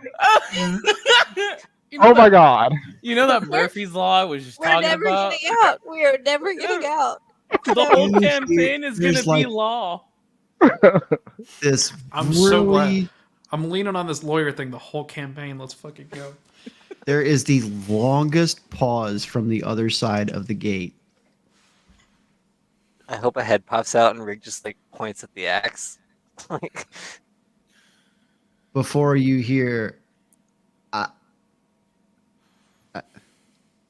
You know Oh my that- god! You know that Murphy's Law I was just We're talking never about? getting out. We are never getting out. The whole Usually campaign is going to there's be like- law. This I'm so glad. really, I'm leaning on this lawyer thing the whole campaign. Let's fucking go. there is the longest pause from the other side of the gate. I hope a head pops out and Rig just like points at the axe. Like, Before you hear,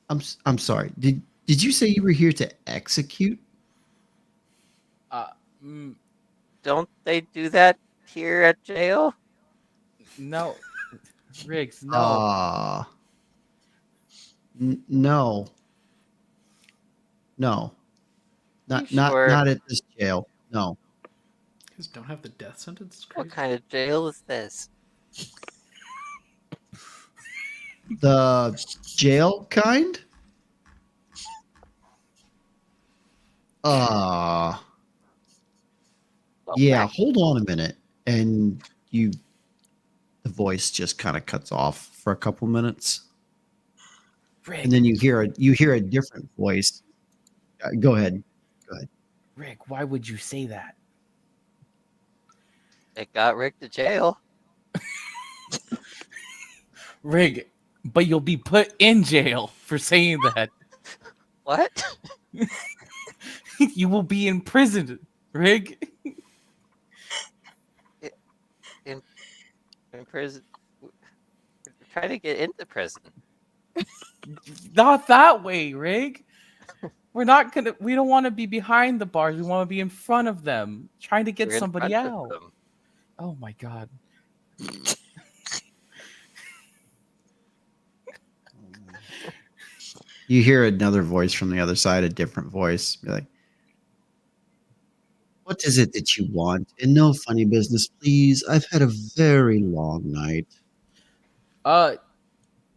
I'm sorry. Did you say you were here to execute? don't they do that here at jail? No. Riggs, no. No. Not You sure? not at this jail. No. You guys don't have the death sentence? It's What crazy. kind of jail is this? The jail kind? Yeah, hold on a minute. And the voice just kind of cuts off for a couple minutes. Rick, and then you hear a different voice. Go ahead. Rick, why would you say that? It got Rick to jail. Rick, but you'll be put in jail for saying that. What? You will be imprisoned, Rick. In prison? We're trying to get into prison. Not that way, Rick. We don't want to be behind the bars. We want to be in front of them, trying to get We're in somebody front of out. them. Oh my god. You hear another voice from the other side, a different voice. Be like, what is it that you want? And no funny business, please. I've had a very long night.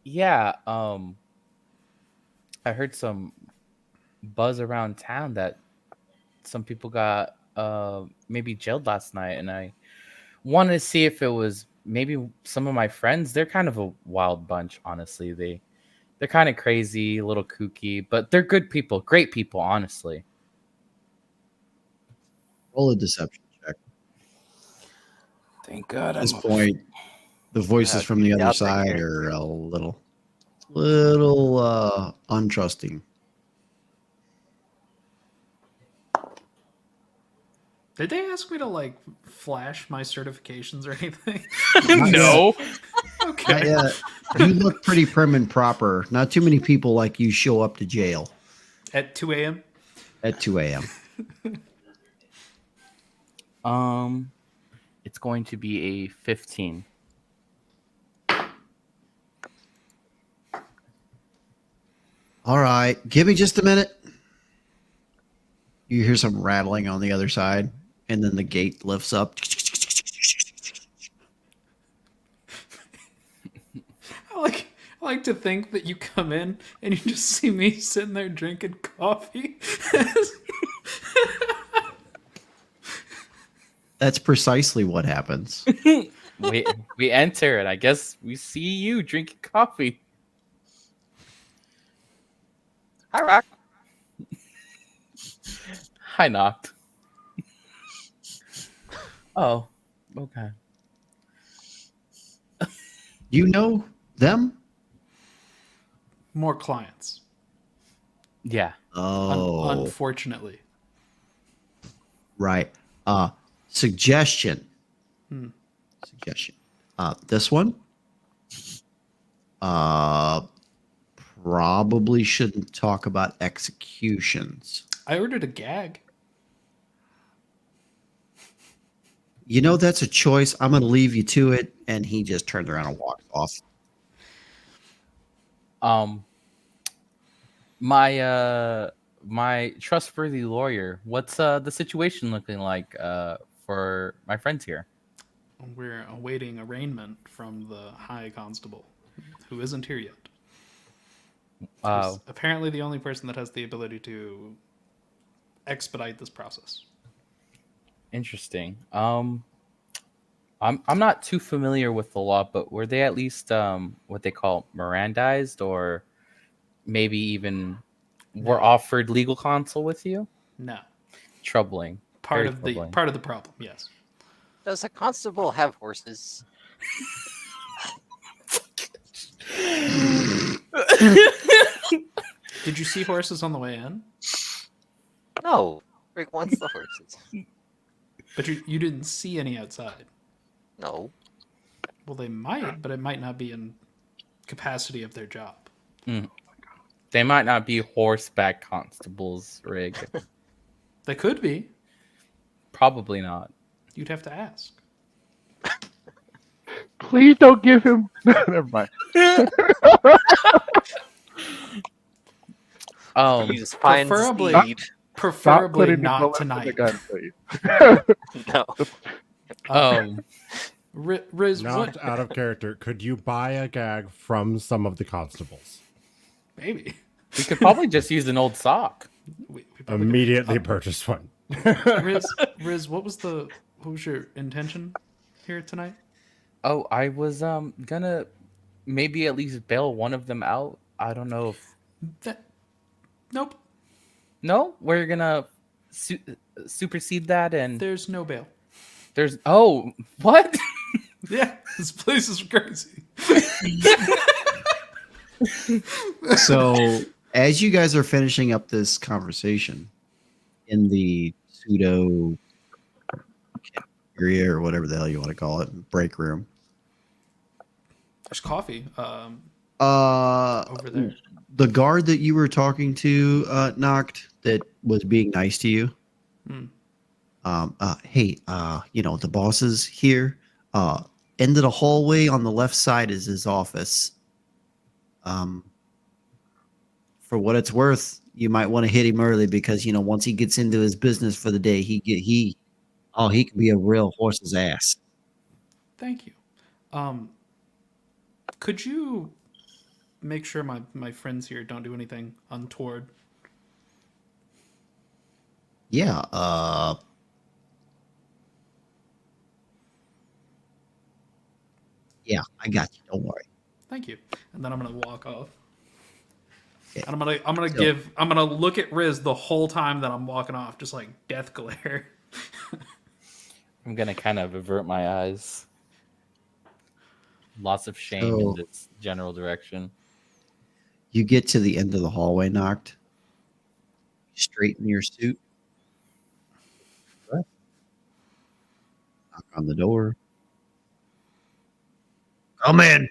Yeah, I heard some buzz around town that some people got maybe jailed last night, and I wanted to see if it was maybe some of my friends. They're kind of a wild bunch, honestly. They're kind of crazy, a little kooky, but they're good people, great people, honestly. Roll a deception check. Thank God. At this point, the voices from the other doubt their side character. are a little untrusting. Did they ask me to like flash my certifications or anything? No. Not Okay. yet. You look pretty prim and proper. Not too many people like you show up to jail At 2 a.m. at 2 a.m. It's going to be a 15. All right, give me just a minute. You hear some rattling on the other side, and then the gate lifts up. I like to think that you come in and you just see me sitting there drinking coffee. That's precisely what happens. we enter, and I guess we see you drinking coffee. Hi, Rock. Hi, Knocked. Oh, okay. You know them? More clients. Yeah. Oh, Unfortunately. right. Suggestion. Suggestion. This one. Probably shouldn't talk about executions. I ordered a gag. You know, that's a choice. I'm going to leave you to it. And he just turns around and walks off. My trustworthy lawyer, what's the situation looking like for my friends here? We're awaiting arraignment from the High Constable, who isn't here yet. He's apparently the only person that has the ability to expedite this process. Interesting. I'm not too familiar with the law, but were they at least what they call Mirandized, or maybe even were offered legal counsel with you? No. Troubling. Part Very of troubling. the problem, yes. Does a constable have horses? Did you see horses on the way in? No. Rick wants the horses. But you didn't see any outside. No. Well, they might, but it might not be in capacity of their job. They might not be horseback constables, Rig. They could be. Probably not. You'd have to ask. Please don't give him. Never mind. He's fine preferably- speed. Stop Preferably putting the not bullets in the tonight. gun, please. No. Riz, Not what? out of character. Could you buy a gag from some of the constables? Maybe. We could probably just use an old sock. We probably could- Immediately purchase one. Riz, what was your intention here tonight? Oh, I was gonna maybe at least bail one of them out. I don't know if That nope. no, we're gonna supersede that, and There's no bail. there's what? Yeah, this place is crazy. So, as you guys are finishing up this conversation in the pseudo area or whatever the hell you want to call it, break room, There's coffee uh, over there. the guard that you were talking to, knocked that was being nice to you. Hmm. Hey, the boss is here. End of the hallway on the left side is his office. For what it's worth, you might want to hit him early because once he gets into his business for the day, he can be a real horse's ass. Thank you. Could you make sure my friends here don't do anything untoward? Yeah. Yeah, I got you. Don't worry. Thank you. And then I'm gonna walk off. Okay. And I'm gonna look at Rhys the whole time that I'm walking off, just like death glare. I'm gonna kind of avert my eyes. Lots of shame So- in this general direction. You get to the end of the hallway, knocked. Straighten your suit. Knock on the door. Come in.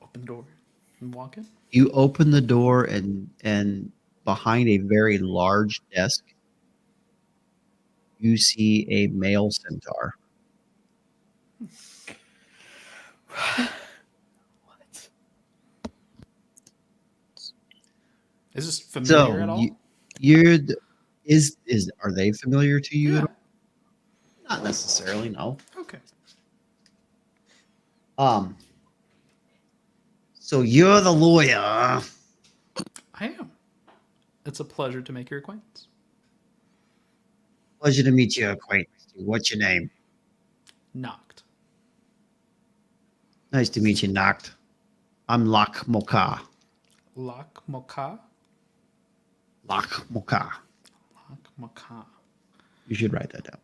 Open door and walk in. You open the door and behind a very large desk, you see a male centaur. What? Is this familiar at all? Are they familiar to you Yeah. at all? Not necessarily, no. Okay. So you're the lawyer. I am. It's a pleasure to make your acquaintance. Pleasure to meet you, acquaintance. What's your name? Knocked. Nice to meet you, Knocked. I'm Lak Moka. Lock Moka. Lak Moka. Lock Moka. You should write that down.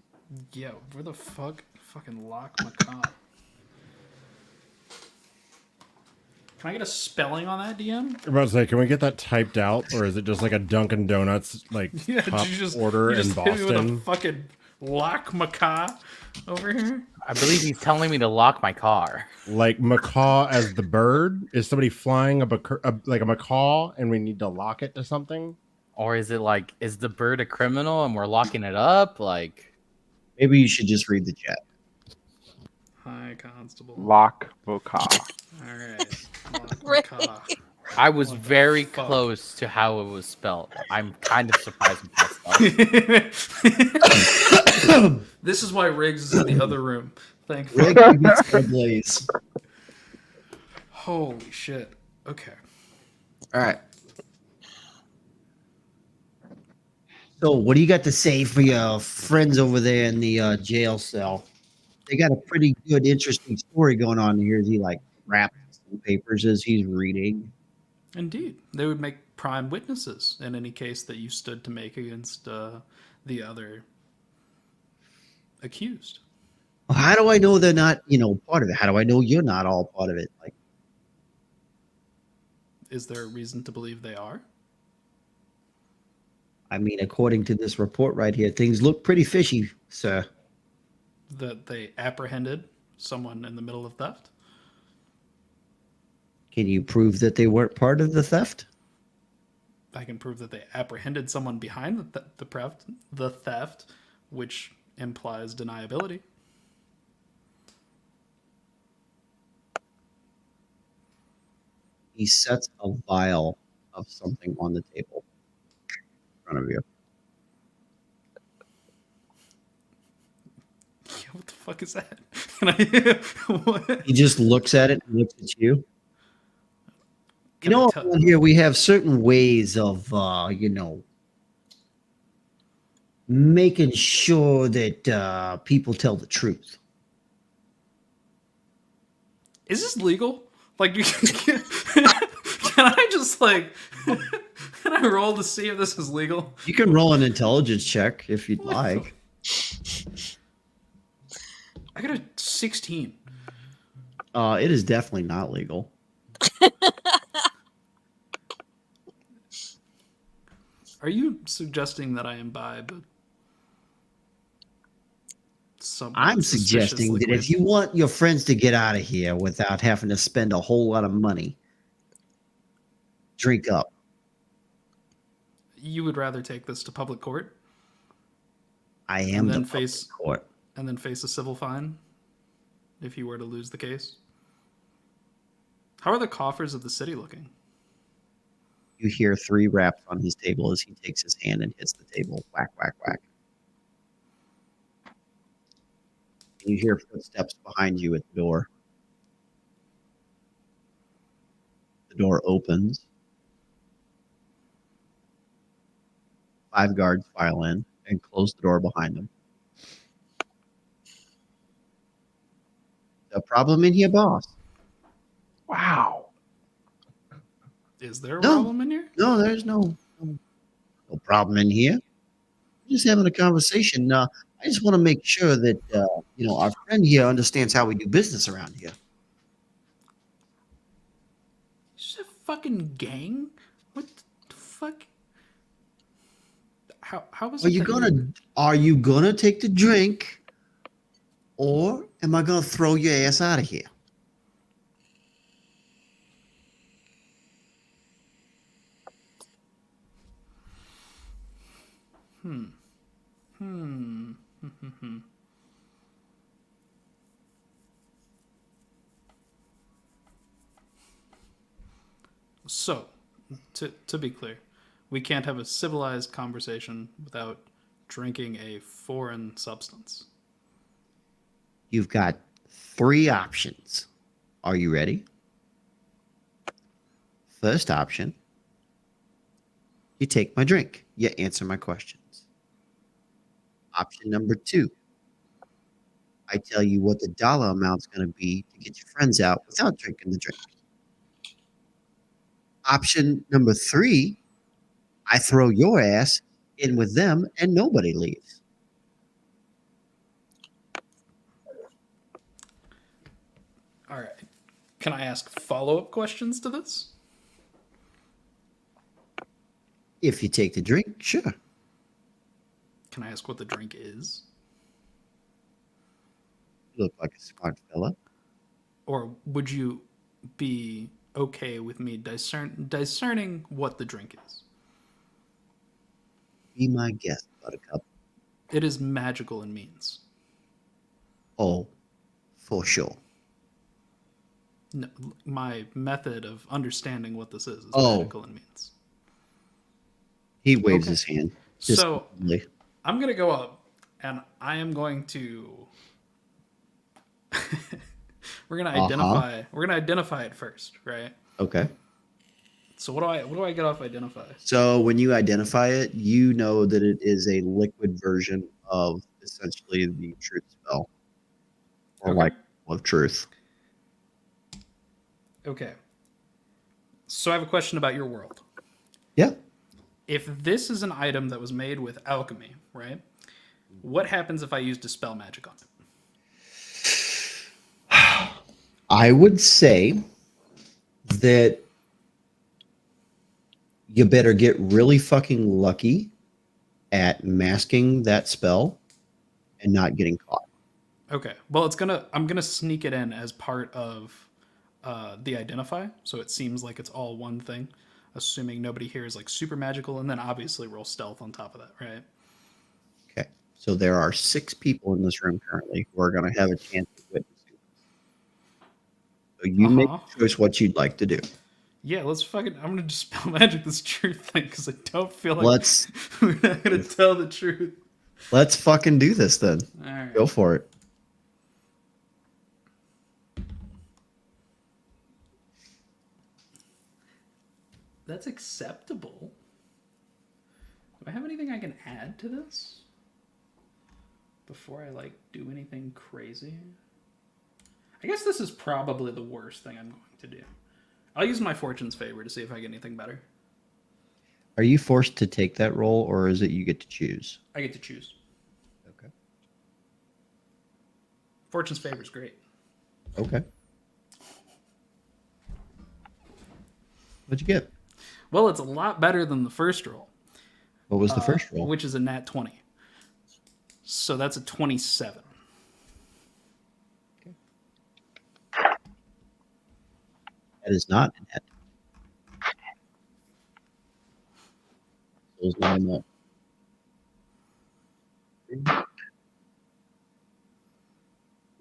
Yeah, where the fuck? Fucking Lock Moka. Can I get a spelling on that, DM? I'm about to say, can we get that typed out, or is it just like a Dunkin' Donuts Yeah, top did you just order you in just hit me with a Boston? fucking Lock Macaw over here? I believe he's telling me to lock my car. Like macaw as the bird? Is somebody flying like a macaw, and we need to lock it to something? Or is it like, is the bird a criminal and we're locking it up? Like, Maybe you should just read the chat. Hi, Constable. Lock Boca. All right. Lock Right. Macaw. I was What the very fuck? close to how it was spelled. I'm kind of surprised with myself. This is why Riggs is in the other room. Thank Rick fuck. beats the Blaze. Holy shit. Okay. All right. So, what do you got to say for your friends over there in the jail cell? They got a pretty good, interesting story going on here. As he like wraps some papers as he's reading. Indeed. They would make prime witnesses in any case that you stood to make against the other accused. How do I know they're not, part of it? How do I know you're not all part of it? Like, Is there a reason to believe they are? I mean, according to this report right here, things look pretty fishy, sir. That they apprehended someone in the middle of theft? Can you prove that they weren't part of the theft? I can prove that they apprehended someone behind the theft, which implies deniability. He sets a vial of something on the table in front of you. Yeah, what the fuck is that? Can I? What? He just looks at it and looks at you. Can I You know, tell- around here we have certain ways of, making sure that people tell the truth. Is this legal? Like, can I just like? Can I roll to see if this is legal? You can roll an intelligence check if you'd like. I got a 16. It is definitely not legal. Are you suggesting that I imbibe some I'm suspicious suggesting that liquid? if you want your friends to get out of here without having to spend a whole lot of money, drink up. You would rather take this to public court I am then the public face- court. and then face a civil fine if you were to lose the case. How are the coffers of the city looking? You hear 3 raps on his table as he takes his hand and hits the table. Whack, whack, whack. You hear footsteps behind you at the door. The door opens. 5 guards file in and close the door behind them. The problem in here, boss? Wow. Is there a No. problem in here? No, there's no problem in here. We're just having a conversation. I just want to make sure that our friend here understands how we do business around here. Is this a fucking gang? What the fuck? How was Are it you that gonna take the drink, or am I gonna throw your ass out of here? So, to be clear, we can't have a civilized conversation without drinking a foreign substance. You've got 3 options. Are you ready? First option, you take my drink. You answer my questions. Option number 2, I tell you what the dollar amount's going to be to get your friends out without drinking the drink. Option number 3, I throw your ass in with them and nobody leaves. All right. Can I ask follow-up questions to this? If you take the drink, sure. Can I ask what the drink is? You look like a smart fella. Or would you be okay with me discerning what the drink is? Be my guest, Buttercup. It is magical in means. Oh, for sure. No, my method of understanding what this is Oh. magical in means. He waves Okay. his hand. So dismissively. I'm gonna go up, and I am going to. We're gonna identify. We're gonna identify it first, right? Okay. So what do I get off identify? So when you identify it, you know that it is a liquid version of essentially the truth spell. Or Okay. like of truth. Okay. So I have a question about your world. Yeah. If this is an item that was made with alchemy, right? What happens if I use dispel magic on it? I would say that you better get really fucking lucky at masking that spell and not getting caught. Okay. Well, I'm gonna sneak it in as part of the identify, so it seems like it's all one thing, assuming nobody here is like super magical, and then obviously roll stealth on top of that, right? Okay. So there are 6 people in this room currently who are going to have a chance of witnessing. So you make a choice what you'd like to do. Yeah, let's fucking. I'm gonna dispel magic this truth thing because I don't feel like Let's we're not gonna tell the truth. let's fucking do this then. All right. Go for it. That's acceptable. Do I have anything I can add to this before I like do anything crazy? I guess this is probably the worst thing I'm going to do. I'll use my fortune's favor to see if I get anything better. Are you forced to take that roll, or is it you get to choose? I get to choose. Okay. Fortune's favor is great. Okay. What'd you get? Well, it's a lot better than the first roll. What was the first roll? Which is a nat 20. So that's a 27. That is not an net. Those line up.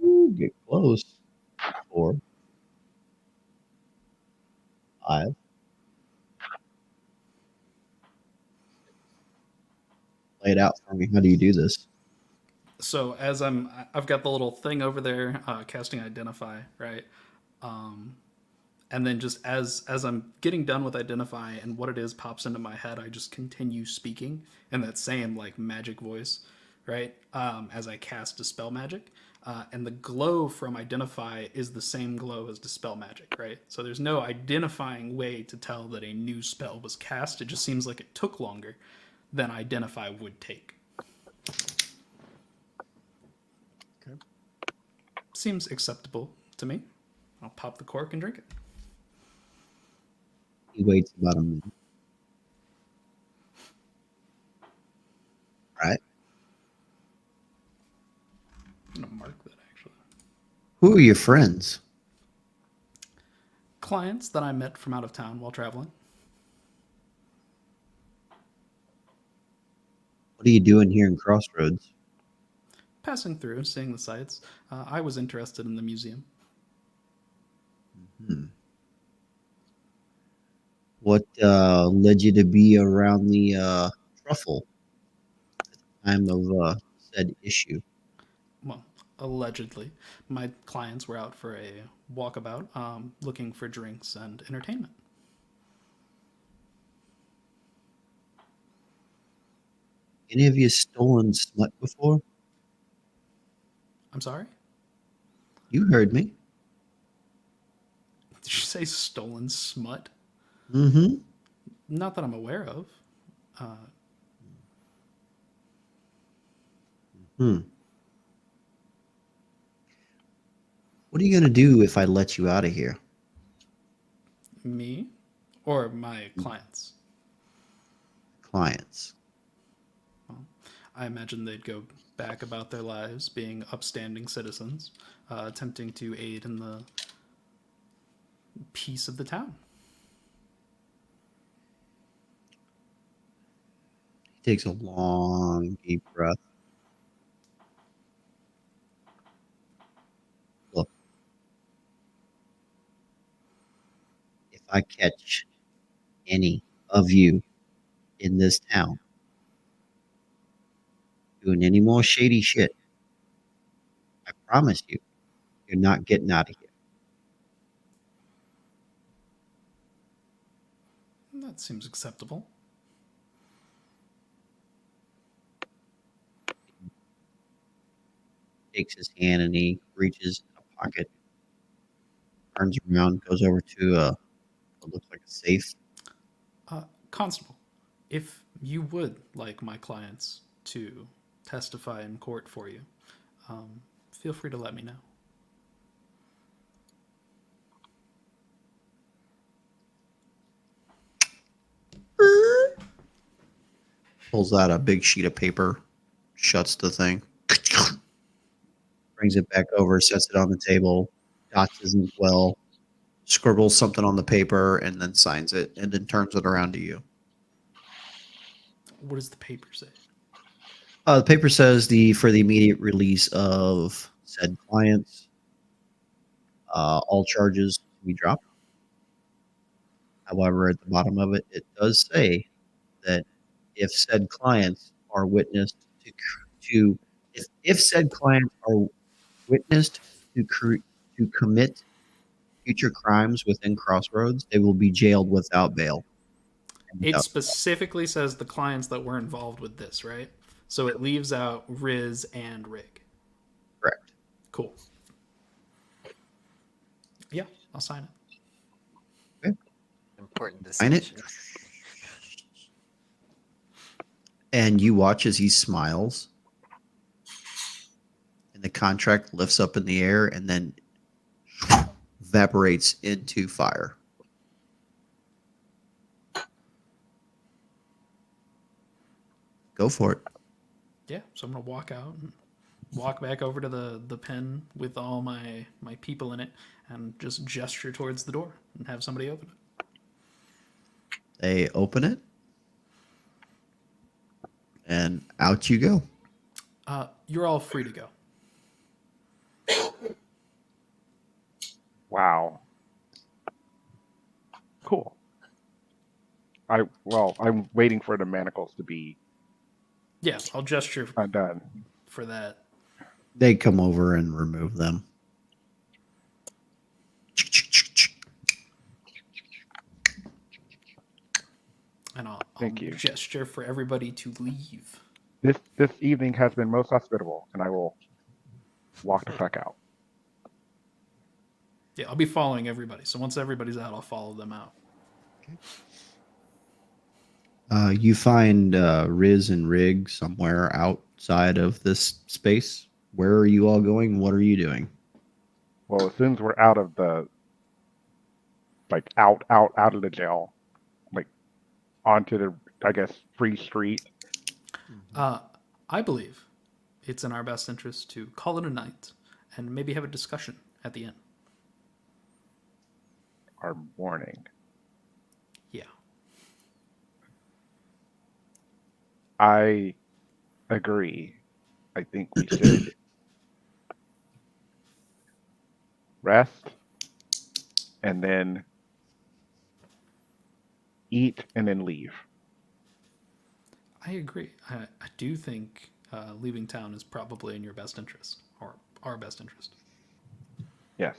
Ooh, get close. 4, 5. Lay it out for me. How do you do this? So as I've got the little thing over there, casting Identify, right? And then just as I'm getting done with Identify and what it is pops into my head, I just continue speaking in that same like magic voice, right? As I cast Dispel Magic. And the glow from Identify is the same glow as Dispel Magic, right? So there's no identifying way to tell that a new spell was cast. It just seems like it took longer than Identify would take. Okay. Seems acceptable to me. I'll pop the cork and drink it. He waits about a minute. Right. I'm gonna mark that actually. Who are your friends? Clients that I met from out of town while traveling. What are you doing here in Crossroads? Passing through, seeing the sights. I was interested in the museum. Hmm. What led you to be around the truffle at the time of said issue? Well, allegedly, my clients were out for a walkabout, looking for drinks and entertainment. Any of you stolen smut before? I'm sorry? You heard me. Did you say stolen smut? Mm-hmm. Not that I'm aware of. What are you going to do if I let you out of here? Me or my clients? Clients. I imagine they'd go back about their lives being upstanding citizens, attempting to aid in the peace of the town. He takes a long, deep breath. Look, if I catch any of you in this town doing any more shady shit, I promise you, you're not getting out of here. That seems acceptable. Takes his hand and he reaches in a pocket, turns around, goes over to what looks like a safe. Constable, if you would like my clients to testify in court for you, feel free to let me know. Pulls out a big sheet of paper, shuts the thing, brings it back over, sets it on the table, dots his ink well, scribbles something on the paper, and then signs it, and then turns it around to you. What does the paper say? The paper says for the immediate release of said clients, all charges to be dropped. However, at the bottom of it, it does say that if said clients are witnessed to if said clients are witnessed to commit future crimes within Crossroads, they will be jailed without bail. It specifically says the clients that were involved with this, right? So it leaves out Rhys and Rig. Correct. Cool. I'll sign it. Important Sign it. distinction. And you watch as he smiles. And the contract lifts up in the air and then evaporates into fire. Go for it. Yeah, so I'm gonna walk out and walk back over to the pen with all my people in it and just gesture towards the door and have somebody open it. They open it. And out you go. You're all free to go. Wow. Cool. I'm waiting for the manacles to be Yeah, I'll gesture undone. for that. They come over and remove them. And I'll Thank you. gesture for everybody to leave. This evening has been most hospitable, and I will walk the fuck out. Yeah, I'll be following everybody. So once everybody's out, I'll follow them out. You find Rhys and Rig somewhere outside of this space. Where are you all going? What are you doing? Well, as soon as we're out of the out of the jail, like onto the, I guess, free street. I believe it's in our best interest to call it a night and maybe have a discussion at the end. Our morning. Yeah. I agree. I think we should rest and then eat and then leave. I agree. I do think leaving town is probably in your best interest, or our best interest. Yes.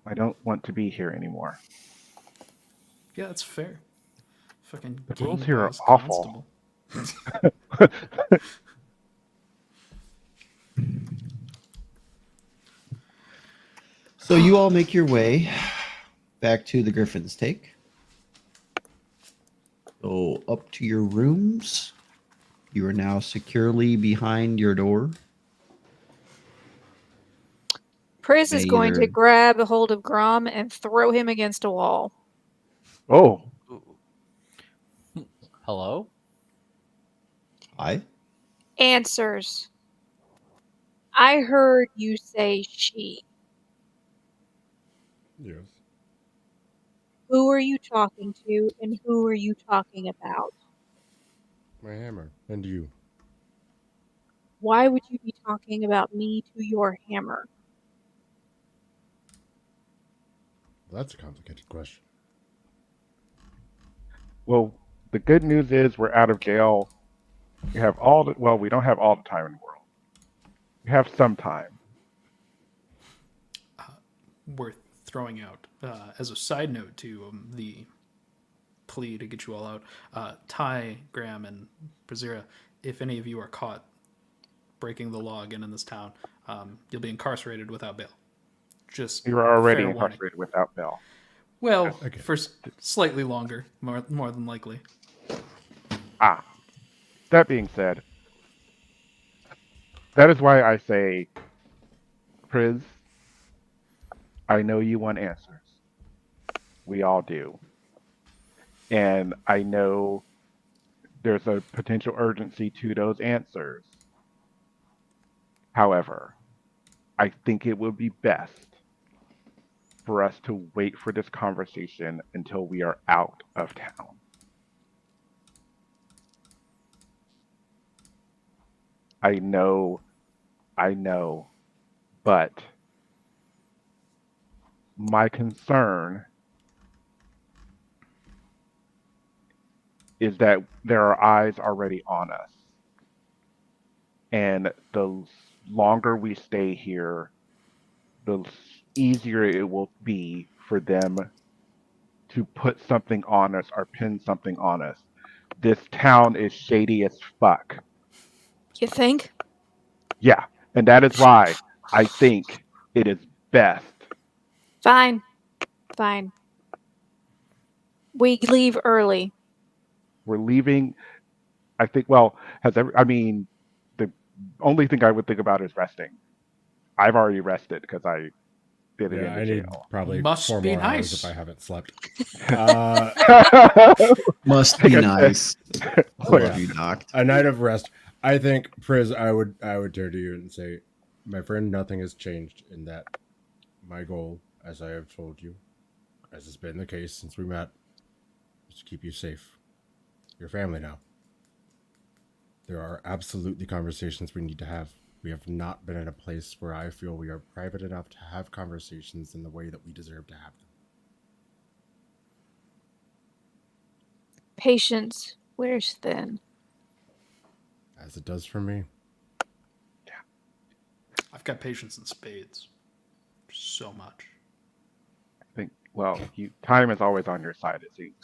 I don't want to be here anymore. Yeah, that's fair. Fucking The rules gang here are boss awful. constable. So you all make your way back to the Griffin's Take. Go up to your rooms. You are now securely behind your door. Priz is going to Either- grab a hold of Grom and throw him against a wall. Oh, Ooh. Hello? Hi. Answers. I heard you say she. Yes. Who are you talking to and who are you talking about? My hammer. And you. Why would you be talking about me to your hammer? That's a complicated question. well, the good news is we're out of jail. We have all the, well, we don't have all the time in the world. We have some time. Worth throwing out. As a side note to the plea to get you all out, Ty, Graham, and Brazira, if any of you are caught breaking the law again in this town, you'll be incarcerated without bail. Just You are already fair warning. incarcerated without bail. Well, Okay. for slightly longer, more than likely. Ah, that being said, that is why I say, Priz, I know you want answers. We all do. And I know there's a potential urgency to those answers. However, I think it would be best for us to wait for this conversation until we are out of town. I know, but my concern is that there are eyes already on us. And the longer we stay here, the easier it will be for them to put something on us or pin something on us. This town is shady as fuck. You think? Yeah, and that is why I think it is best Fine. Fine. We leave early. We're leaving. I think. Well, I mean, the only thing I would think about is resting. I've already rested because I did it Yeah, in the I need jail. probably Must 4 be more hours if nice. I haven't slept. Must Like be I said- nice. I Oh, love yeah. you, Doc. A night of rest. I think, Priz, I would turn to you and say, my friend, nothing has changed in that. My goal, as I have told you, as has been the case since we met, is to keep you safe. Your family now. There are absolutely conversations we need to have. We have not been in a place where I feel we are private enough to have conversations in the way that we deserve to have them. Patience wears thin. As it does for me. I've got patience in spades. So much. I think. Well, time is always on your side. It seems.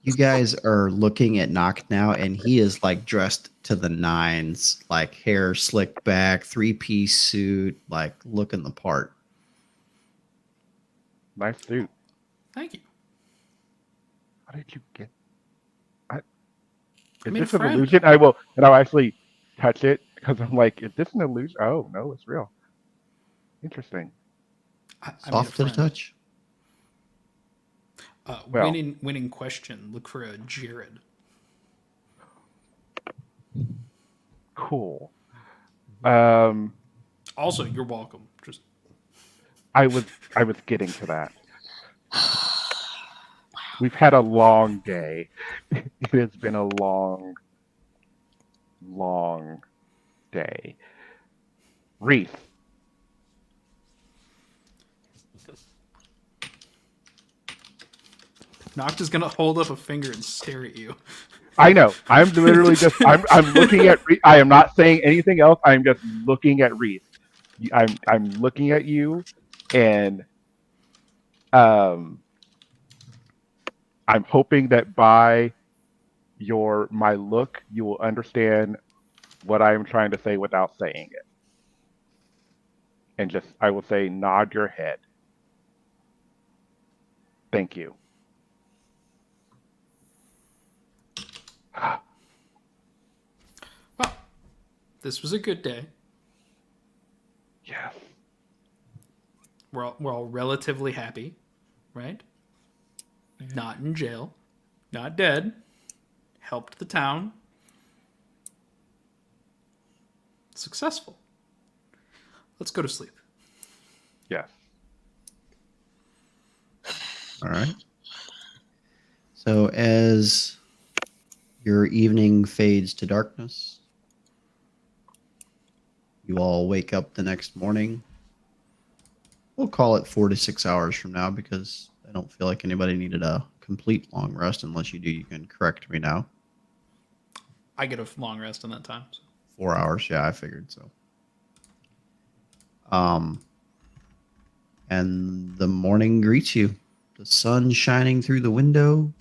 You guys are looking at Nock now, and he is like dressed to the nines, like hair slicked back, 3-piece suit, like looking the part. Nice suit. Thank you. How did you get? I Is made a this an friend. illusion? I'll actually touch it because I'm like, is this an illusion? Oh no, it's real. Interesting. I made a Soft to the friend. touch. Well- Winning question. Look for a Jared. Cool. Also, you're welcome. Just I was getting to that. We've had a long day. It has been a long, long day. Rhys, Noct is gonna hold up a finger and stare at you. I know. I'm literally just. I'm looking at. I am not saying anything else. I'm just looking at Rhys. I'm looking at you, and I'm hoping that by my look, you will understand what I am trying to say without saying it. And just, I will say, nod your head. Thank you. Well, this was a good day. Yes. We're all relatively happy, right? Not in jail, not dead. Helped the town. Successful. Let's go to sleep. Yes. All right. So as your evening fades to darkness, you all wake up the next morning. We'll call it 4 to 6 hours from now because I don't feel like anybody needed a complete long rest. Unless you do, you can correct me now. I get a long rest in that time. So. 4 hours. Yeah, I figured so. And the morning greets you. The sun shining through the window.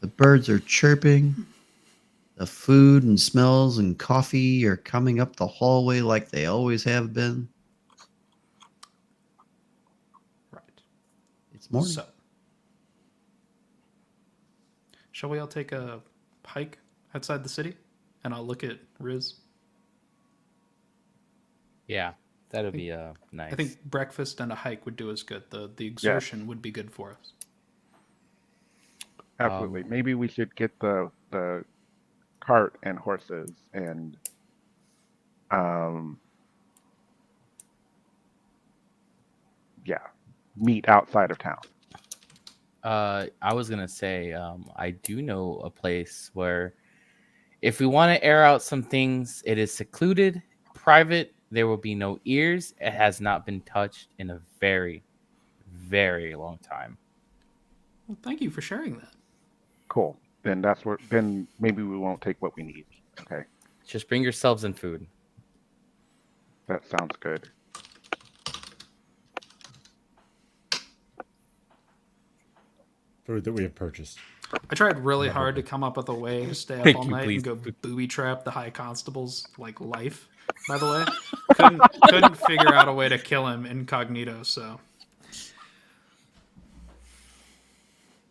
The birds are chirping. The food and smells and coffee are coming up the hallway like they always have been. Right. It's morning. So, shall we all take a hike outside the city? And I'll look at Rhys. Yeah, that'll be nice. I think breakfast and a hike would do us good. The exertion would be good for us. Absolutely. Maybe we should get the cart and horses and meet outside of town. I was gonna say, I do know a place where, if we want to air out some things, it is secluded, private. There will be no ears. It has not been touched in a very, very long time. Well, thank you for sharing that. Cool. Then then maybe we won't take what we need. Okay. Just bring yourselves in food. That sounds good. Food that we have purchased. I tried really hard to come up with a way to stay up Thank all you, night please. and go booby trap the high constable's like life. By the way, couldn't figure out a way to kill him incognito. So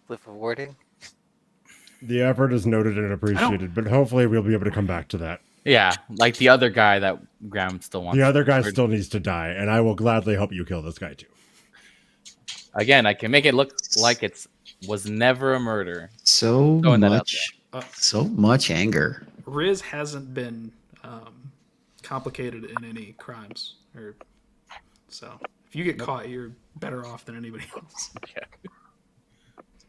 Cliff of warding. The effort is noted and appreciated, but hopefully we'll be able to come back to that. Yeah, like the other guy that Graham still wants. The other guy or- still needs to die, and I will gladly help you kill this guy too. Again, I can make it look like was never a murder. So Throwing that out much anger. Rhys hasn't been complicated in any crimes, so if you get caught, you're better off than anybody else.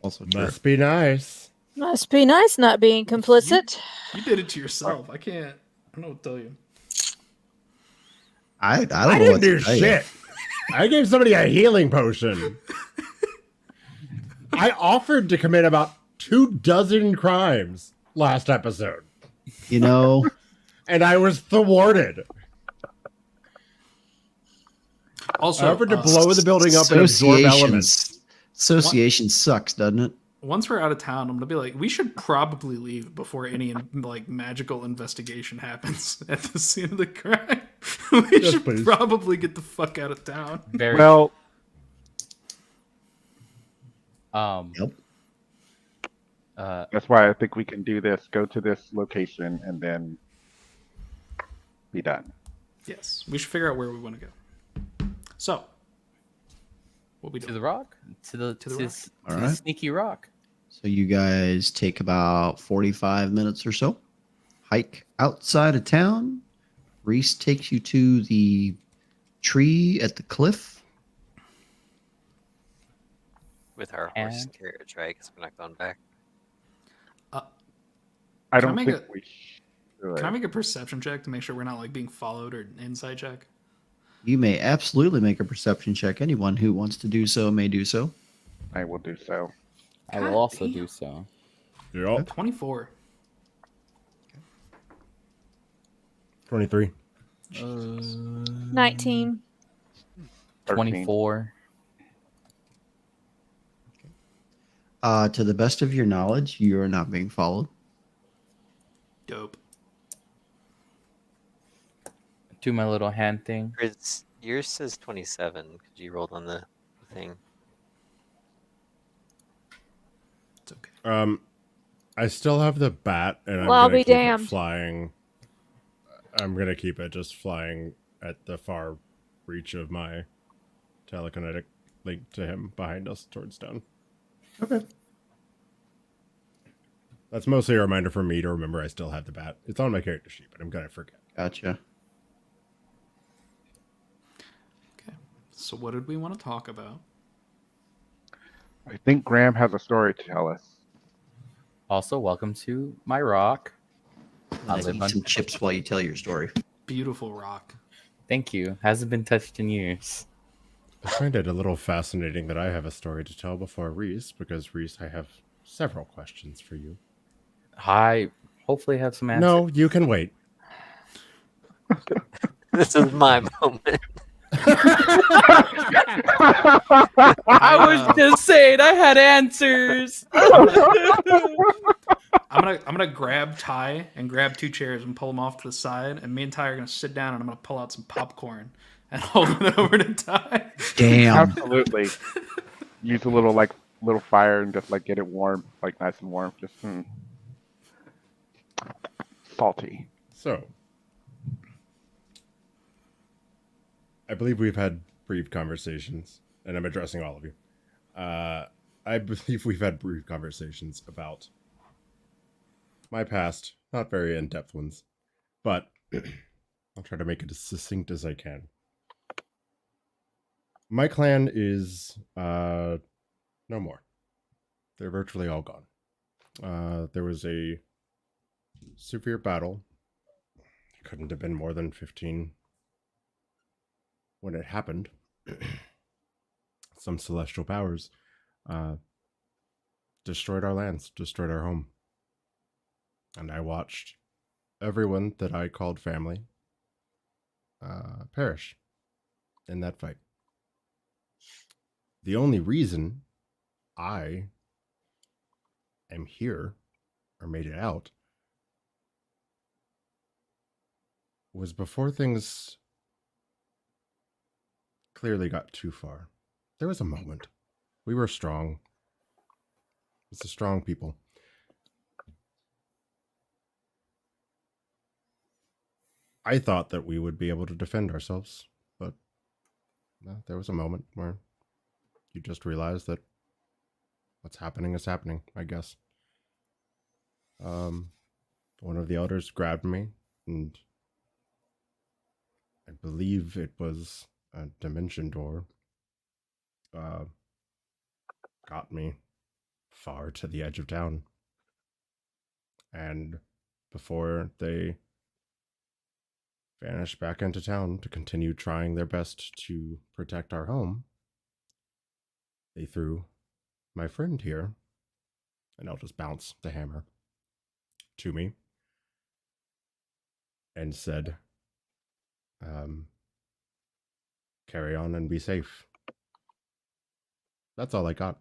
Also true. Must be nice. Must be nice not being complicit. You did it to yourself. I don't know what to tell you. I don't I know didn't what do to tell you. shit. I gave somebody a healing potion. I offered to commit about 24 crimes last episode, You know, and I was thwarted. Also, I offered to blow the building up and absorb elements. Association sucks, doesn't it? once we're out of town, I'm gonna be like, we should probably leave before any like magical investigation happens at the scene of the crime. We Yes, should please. probably get the fuck out of town. Very Well, Yep. that's why I think we can do this. Go to this location and then be done. Yes, we should figure out where we want to go. So, what we to do? the rock, to the To the rock. All the right. sneaky rock. So you guys take about 45 minutes or so, hike outside of town. Rhys takes you to the tree at the cliff. With our horse And- carriage, right? Because we're not going back. I Can I don't make think a- we should. Can I make a perception check to make sure we're not like being followed, or an insight check? You may absolutely make a perception check. Anyone who wants to do so may do so. I will do so. I God will also damn. do so. Yep. 24. 23. 19. 13. 24. To the best of your knowledge, you are not being followed. Dope. Do my little hand thing. Yours says 27 because you rolled on the thing. It's okay. I still have the bat, and I'm Well, I'll gonna be keep damned. it flying. I'm gonna keep it just flying at the far reach of my telekinetic link to him behind us towards down. Okay. That's mostly a reminder for me to remember I still have the bat. It's on my character sheet, but I'm gonna forget. Gotcha. Okay. So, what did we want to talk about? I think Graham has a story to tell us. Also, welcome to my rock. I Let's live eat on. some chips while you tell your story. Beautiful rock. Thank you. Hasn't been touched in years. I find it a little fascinating that I have a story to tell before Rhys, because Rhys, I have several questions for you. I hopefully have some answers. No, you can wait. This is my moment. I was just saying I had answers. I'm gonna grab Ty and grab 2 chairs and pull them off to the side, and me and Ty are gonna sit down and I'm gonna pull out some popcorn and hold it over to Ty. Damn. Absolutely. Use a little fire and just like get it warm, like nice and warm. Just salty. So, I believe we've had brief conversations, and I'm addressing all of you. I believe we've had brief conversations about my past, not very in-depth ones, but I'll try to make it as succinct as I can. My clan is no more. They're virtually all gone. There was a severe battle. It couldn't have been more than 15 when it happened. Some celestial powers destroyed our lands, destroyed our home. And I watched everyone that I called family perish in that fight. The only reason I am here or made it out was before things clearly got too far. There was a moment. We were strong. It's a strong people. I thought that we would be able to defend ourselves, but no, there was a moment where you just realize that what's happening is happening, I guess. One of the elders grabbed me, and I believe it was a dimension door, got me far to the edge of town. And before they vanished back into town to continue trying their best to protect our home, they threw my friend here, and I'll just bounce the hammer to me, and said, carry on and be safe. That's all I got.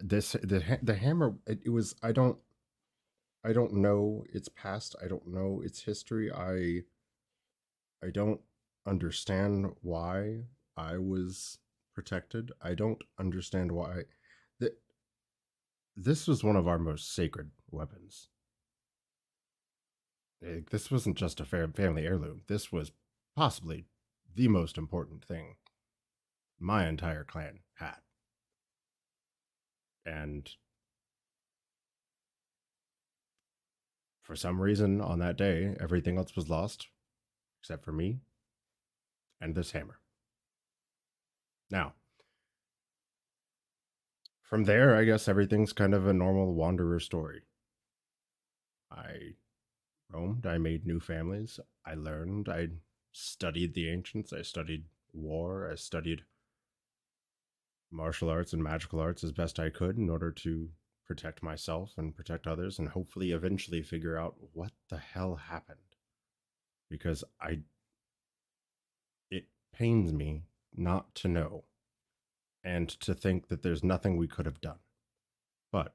The hammer, it was, I don't know its past. I don't know its history. I don't understand why I was protected. I don't understand why this was one of our most sacred weapons. This wasn't just a family heirloom. This was possibly the most important thing my entire clan had. And for some reason on that day, everything else was lost except for me and this hammer. Now, from there, I guess everything's kind of a normal wanderer story. I roamed, I made new families, I learned, I studied the ancients, I studied war, I studied martial arts and magical arts as best I could in order to protect myself and protect others, and hopefully eventually figure out what the hell happened. Because it pains me not to know and to think that there's nothing we could have done. But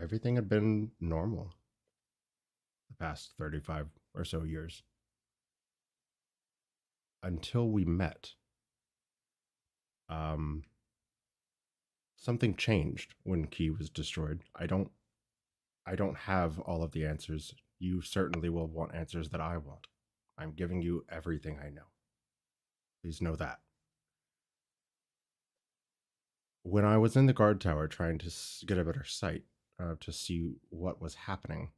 everything had been normal the past 35 or so years until we met. Something changed when Key was destroyed. I don't have all of the answers. You certainly will want answers that I want. I'm giving you everything I know. Please know that. When I was in the guard tower trying to get a better sight to see what was happening,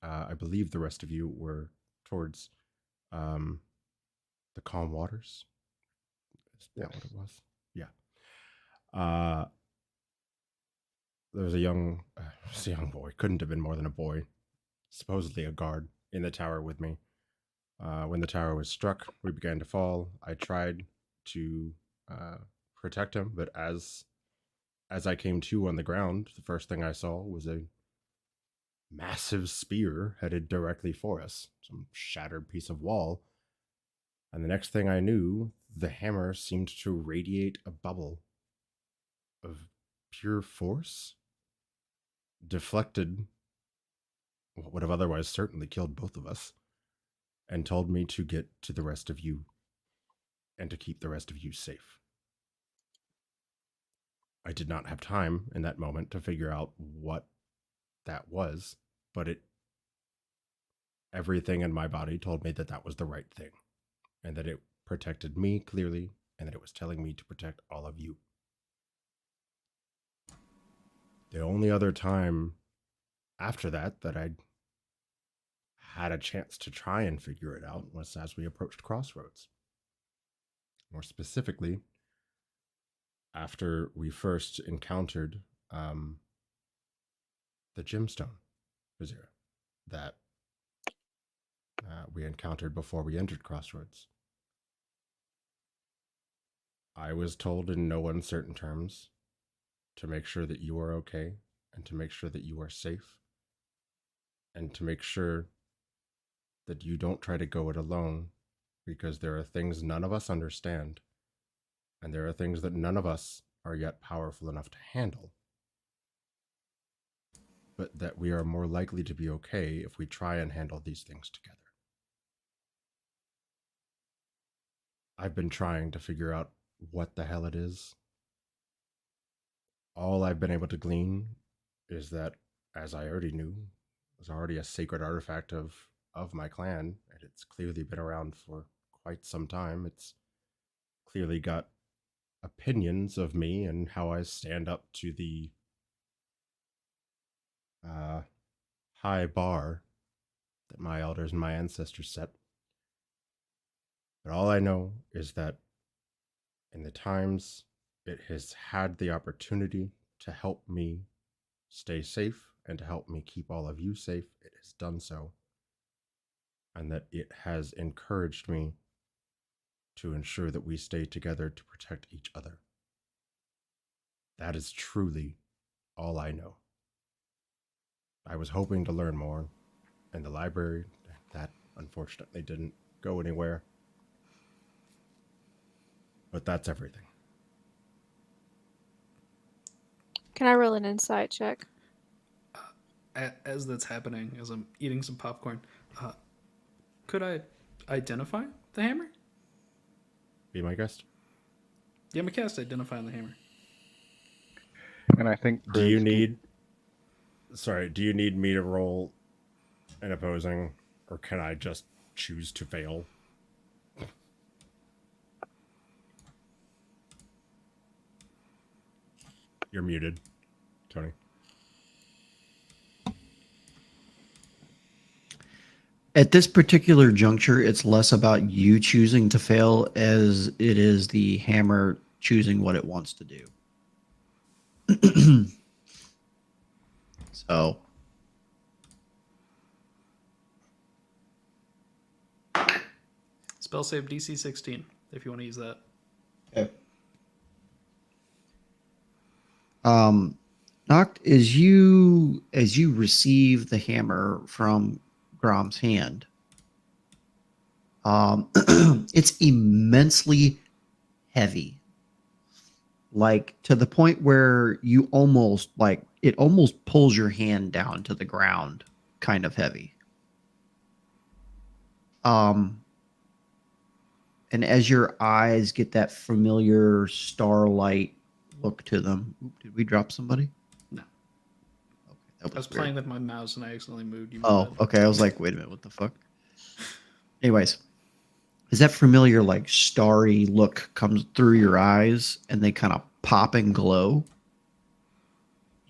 I believe the rest of you were towards the calm waters. Is that what it was? Yeah. There was a young boy. Couldn't have been more than a boy. Supposedly a guard in the tower with me. When the tower was struck, we began to fall. I tried to protect him, but as I came to on the ground, the first thing I saw was a massive spear headed directly for us, some shattered piece of wall. And the next thing I knew, the hammer seemed to radiate a bubble of pure force, deflected what would have otherwise certainly killed both of us, and told me to get to the rest of you and to keep the rest of you safe. I did not have time in that moment to figure out what that was, but everything in my body told me that that was the right thing, and that it protected me clearly, and that it was telling me to protect all of you. The only other time after that I had a chance to try and figure it out was as we approached Crossroads. More specifically, after we first encountered the gemstone Vizier that we encountered before we entered Crossroads. I was told in no uncertain terms to make sure that you are okay, and to make sure that you are safe, and to make sure that you don't try to go it alone, because there are things none of us understand, and there are things that none of us are yet powerful enough to handle. But that we are more likely to be okay if we try and handle these things together. I've been trying to figure out what the hell it is. All I've been able to glean is that, as I already knew, it was already a sacred artifact of my clan, and it's clearly been around for quite some time. It's clearly got opinions of me and how I stand up to the high bar that my elders and my ancestors set. But all I know is that in the times it has had the opportunity to help me stay safe and to help me keep all of you safe, it has done so. And that it has encouraged me to ensure that we stay together to protect each other. That is truly all I know. I was hoping to learn more in the library. That unfortunately didn't go anywhere. But that's everything. Can I roll an insight check? As that's happening, as I'm eating some popcorn, could I identify the hammer? Be my guest. Yeah, I'm a cast identifying the hammer. And I think Do you Rhys need me to roll an opposing, or can I just choose to fail? You're muted, Tony. At this particular juncture, it's less about you choosing to fail as it is the hammer choosing what it wants to do. So, Spell save DC 16 if you want to use that. okay. Noct, as you receive the hammer from Grom's hand, it's immensely heavy, like to the point where you almost it almost pulls your hand down to the ground, kind of heavy. And as your eyes get that familiar starlight look to them, did we drop somebody? No. Okay, that I was weird. playing with my mouse and I accidentally moved you. Oh, okay. I was like, wait a minute, what the fuck? Anyways, as that familiar, like, starry look comes through your eyes and they kind of pop and glow,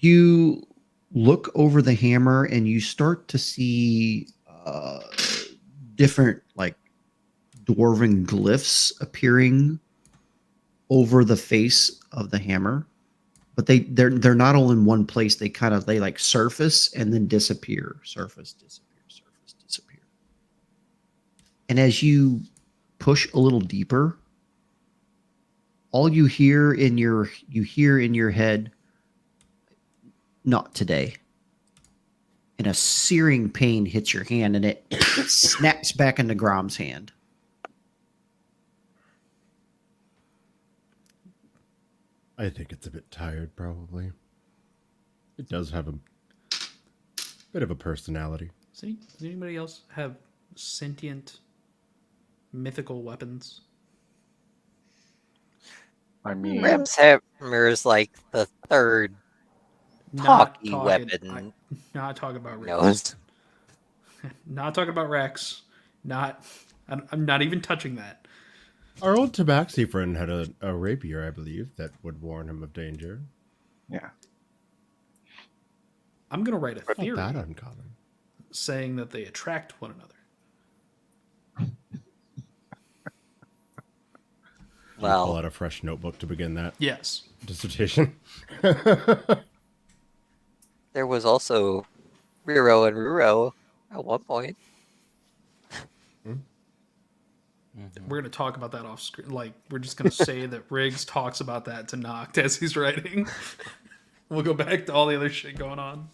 you look over the hammer and you start to see different, like, dwarven glyphs appearing over the face of the hammer. But they're not all in one place. They like surface and then disappear. Surface, disappear, surface, disappear. And as you push a little deeper, all you hear in your head, not today. And a searing pain hits your hand and it snaps back into Grom's hand. I think it's a bit tired, probably. It does have a bit of a personality. See, does anybody else have sentient mythical weapons? I mean, Ram's hammer is like the third talky weapon. Not talking about Rex. Knows. Not talking about Rex. I'm not even touching that. Our old Tabaxi friend had a rapier, I believe, that would warn him of danger. yeah. I'm gonna write a Not theory that uncommon. saying that they attract one another. Pull Well, out a fresh notebook to begin that Yes. dissertation. there was also Riro and Ruro at one point. We're gonna talk about that off screen. Like, we're just gonna say that Riggs talks about that to Noct as he's writing. We'll go back to all the other shit going on.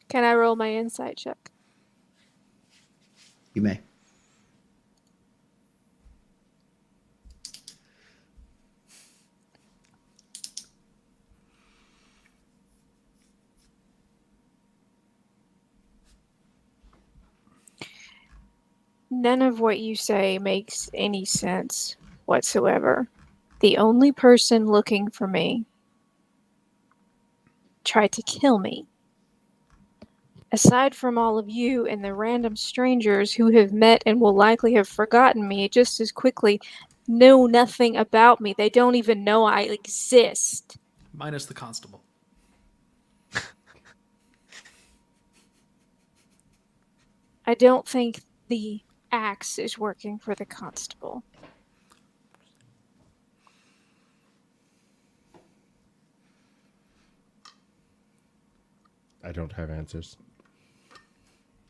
Can I roll my insight check? You may. None of what you say makes any sense whatsoever. The only person looking for me tried to kill me. Aside from all of you and the random strangers who have met and will likely have forgotten me just as quickly, know nothing about me. They don't even know I exist. Minus the constable. I don't think the axe is working for the constable. I don't have answers.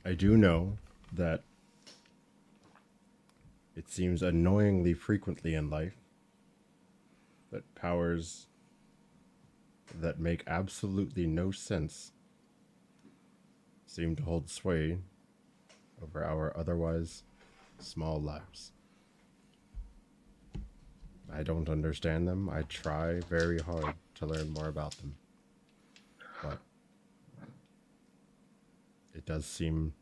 I do know that it seems annoyingly frequently in life that powers that make absolutely no sense seem to hold sway over our otherwise small lives. I don't understand them. I try very hard to learn more about them. But it does seem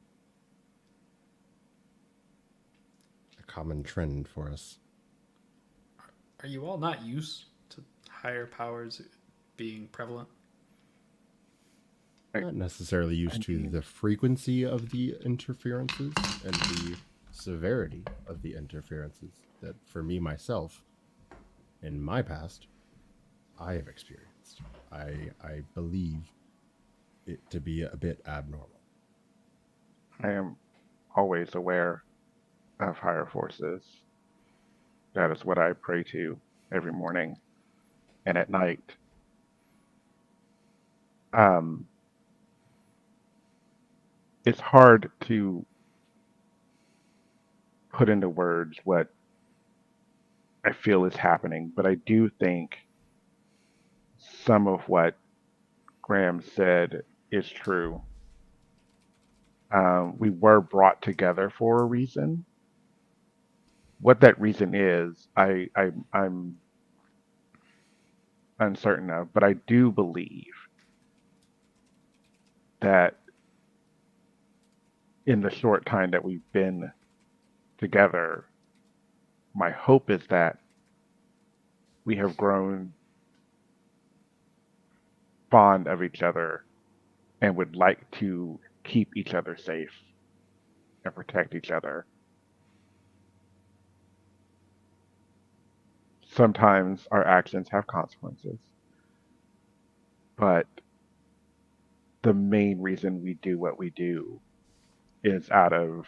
a common trend for us. Are you all not used to higher powers being prevalent? Not necessarily used to the frequency of the interferences and the severity of the interferences that, for me myself, in my past, I have experienced. I believe it to be a bit abnormal. I am always aware of higher forces. That is what I pray to every morning and at night. It's hard to put into words what I feel is happening, but I do think some of what Graham said is true. We were brought together for a reason. What that reason is, I'm uncertain of, but I do believe that in the short time that we've been together, my hope is that we have grown fond of each other and would like to keep each other safe and protect each other. Sometimes our actions have consequences, but the main reason we do what we do is out of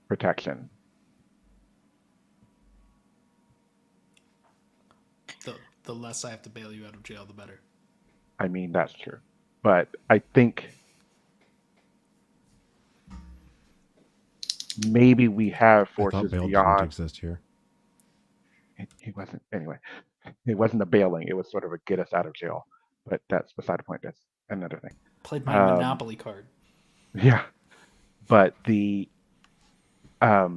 protection. The less I have to bail you out of jail, the better. I mean, that's true. But I think maybe we have I thought forces bail didn't beyond. exist here. It wasn't, anyway, it wasn't a bailing. It was sort of a get us out of jail. But that's beside the point. That's another thing. Played my Monopoly card. Yeah. But the, I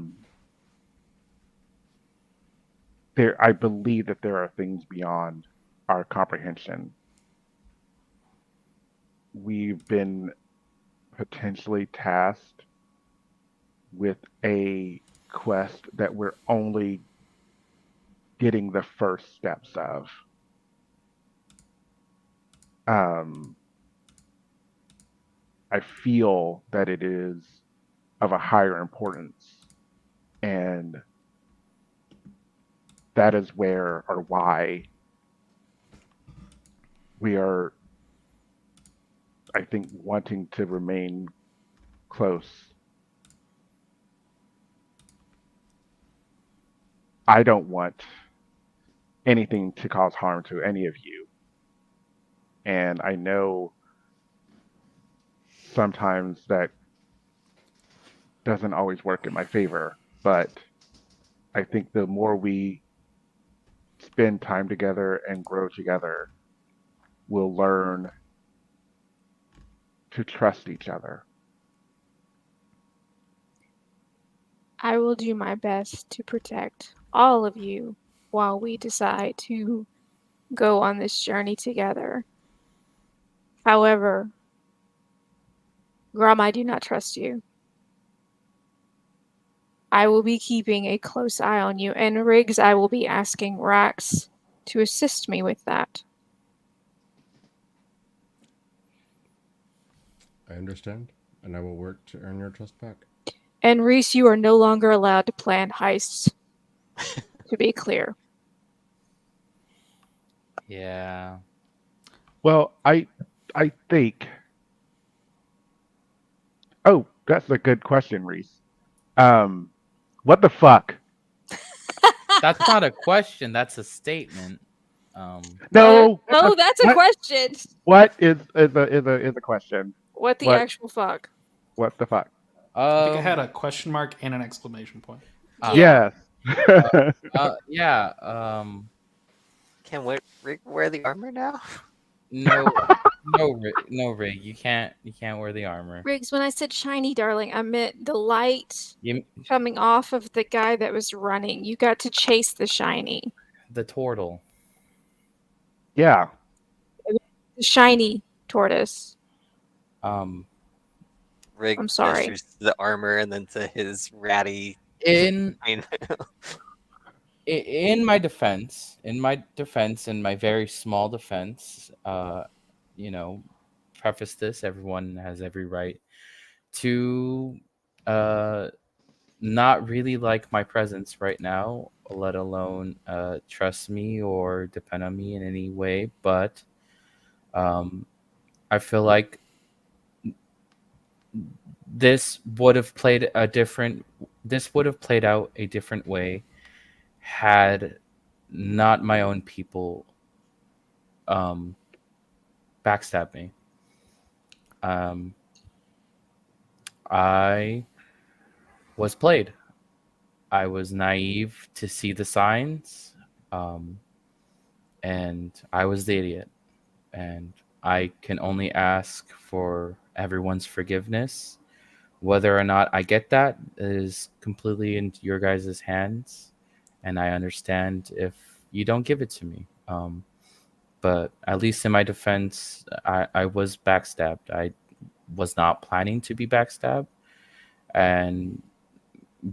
believe that there are things beyond our comprehension. We've been potentially tasked with a quest that we're only getting the first steps of. I feel that it is of a higher importance, and that is where or why we are, I think, wanting to remain close. I don't want anything to cause harm to any of you. And I know sometimes that doesn't always work in my favor, but I think the more we spend time together and grow together, we'll learn to trust each other. I will do my best to protect all of you while we decide to go on this journey together. However, Grom, I do not trust you. I will be keeping a close eye on you, and Riggs, I will be asking Rax to assist me with that. I understand, and I will work to earn your trust back. And Rhys, you are no longer allowed to plan heists. To be clear. Yeah. Well, I think. Oh, that's a good question, Reese. What the fuck? That's not a question. That's a statement. No. No, that's a What? question. What is a question? What the What actual fuck? what the fuck? I think I had a question mark and an exclamation point. Yeah. Yes. Yeah. Can Rick wear the armor now? No, no, Rig. You can't wear the armor. Riggs, when I said shiny, darling, I meant the light You, coming off of the guy that was running. You got to chase the shiny. the turtle. Yeah. The shiny tortoise. Rick I'm sorry. gestures to the armor and then to his ratty. In I in my defense, in my very small defense, preface this: everyone has every right to not really like my presence right now, let alone trust me or depend on me in any way. But I feel like this would have played out a different way had not my own people backstab me. I was played. I was naive to see the signs, and I was the idiot. And I can only ask for everyone's forgiveness. Whether or not I get that is completely in your guys' hands, and I understand if you don't give it to me. But at least in my defense, I was backstabbed. I was not planning to be backstabbed, and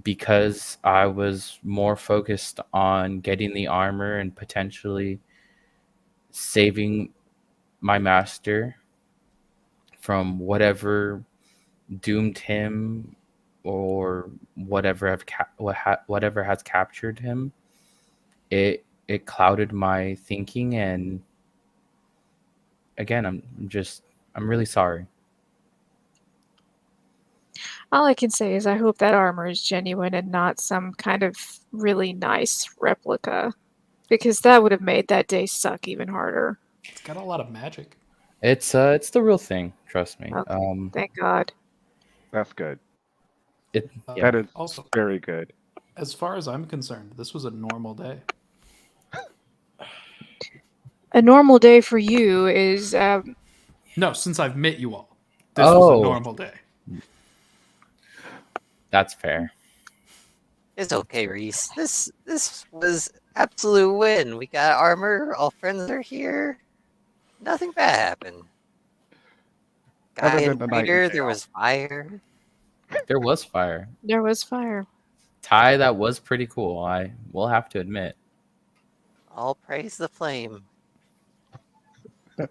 because I was more focused on getting the armor and potentially saving my master from whatever doomed him or whatever has captured him, it clouded my thinking. And again, I'm really sorry. All I can say is I hope that armor is genuine and not some kind of really nice replica, because that would have made that day suck even harder. It's got a lot of magic. It's the real thing, trust me. Okay, thank God. That's good. Yeah. That is Also, very good. as far as I'm concerned, this was a normal day. A normal day for you is No, since I've met you all, this was a Oh. normal day. That's fair. It's okay, Reese. This was absolute win. We got armor. All friends are here. Nothing bad happened. Guy Other in than the night in crater, there jail. was fire. There was fire. there was fire. Ty, that was pretty cool. I will have to admit. All praise the flame. You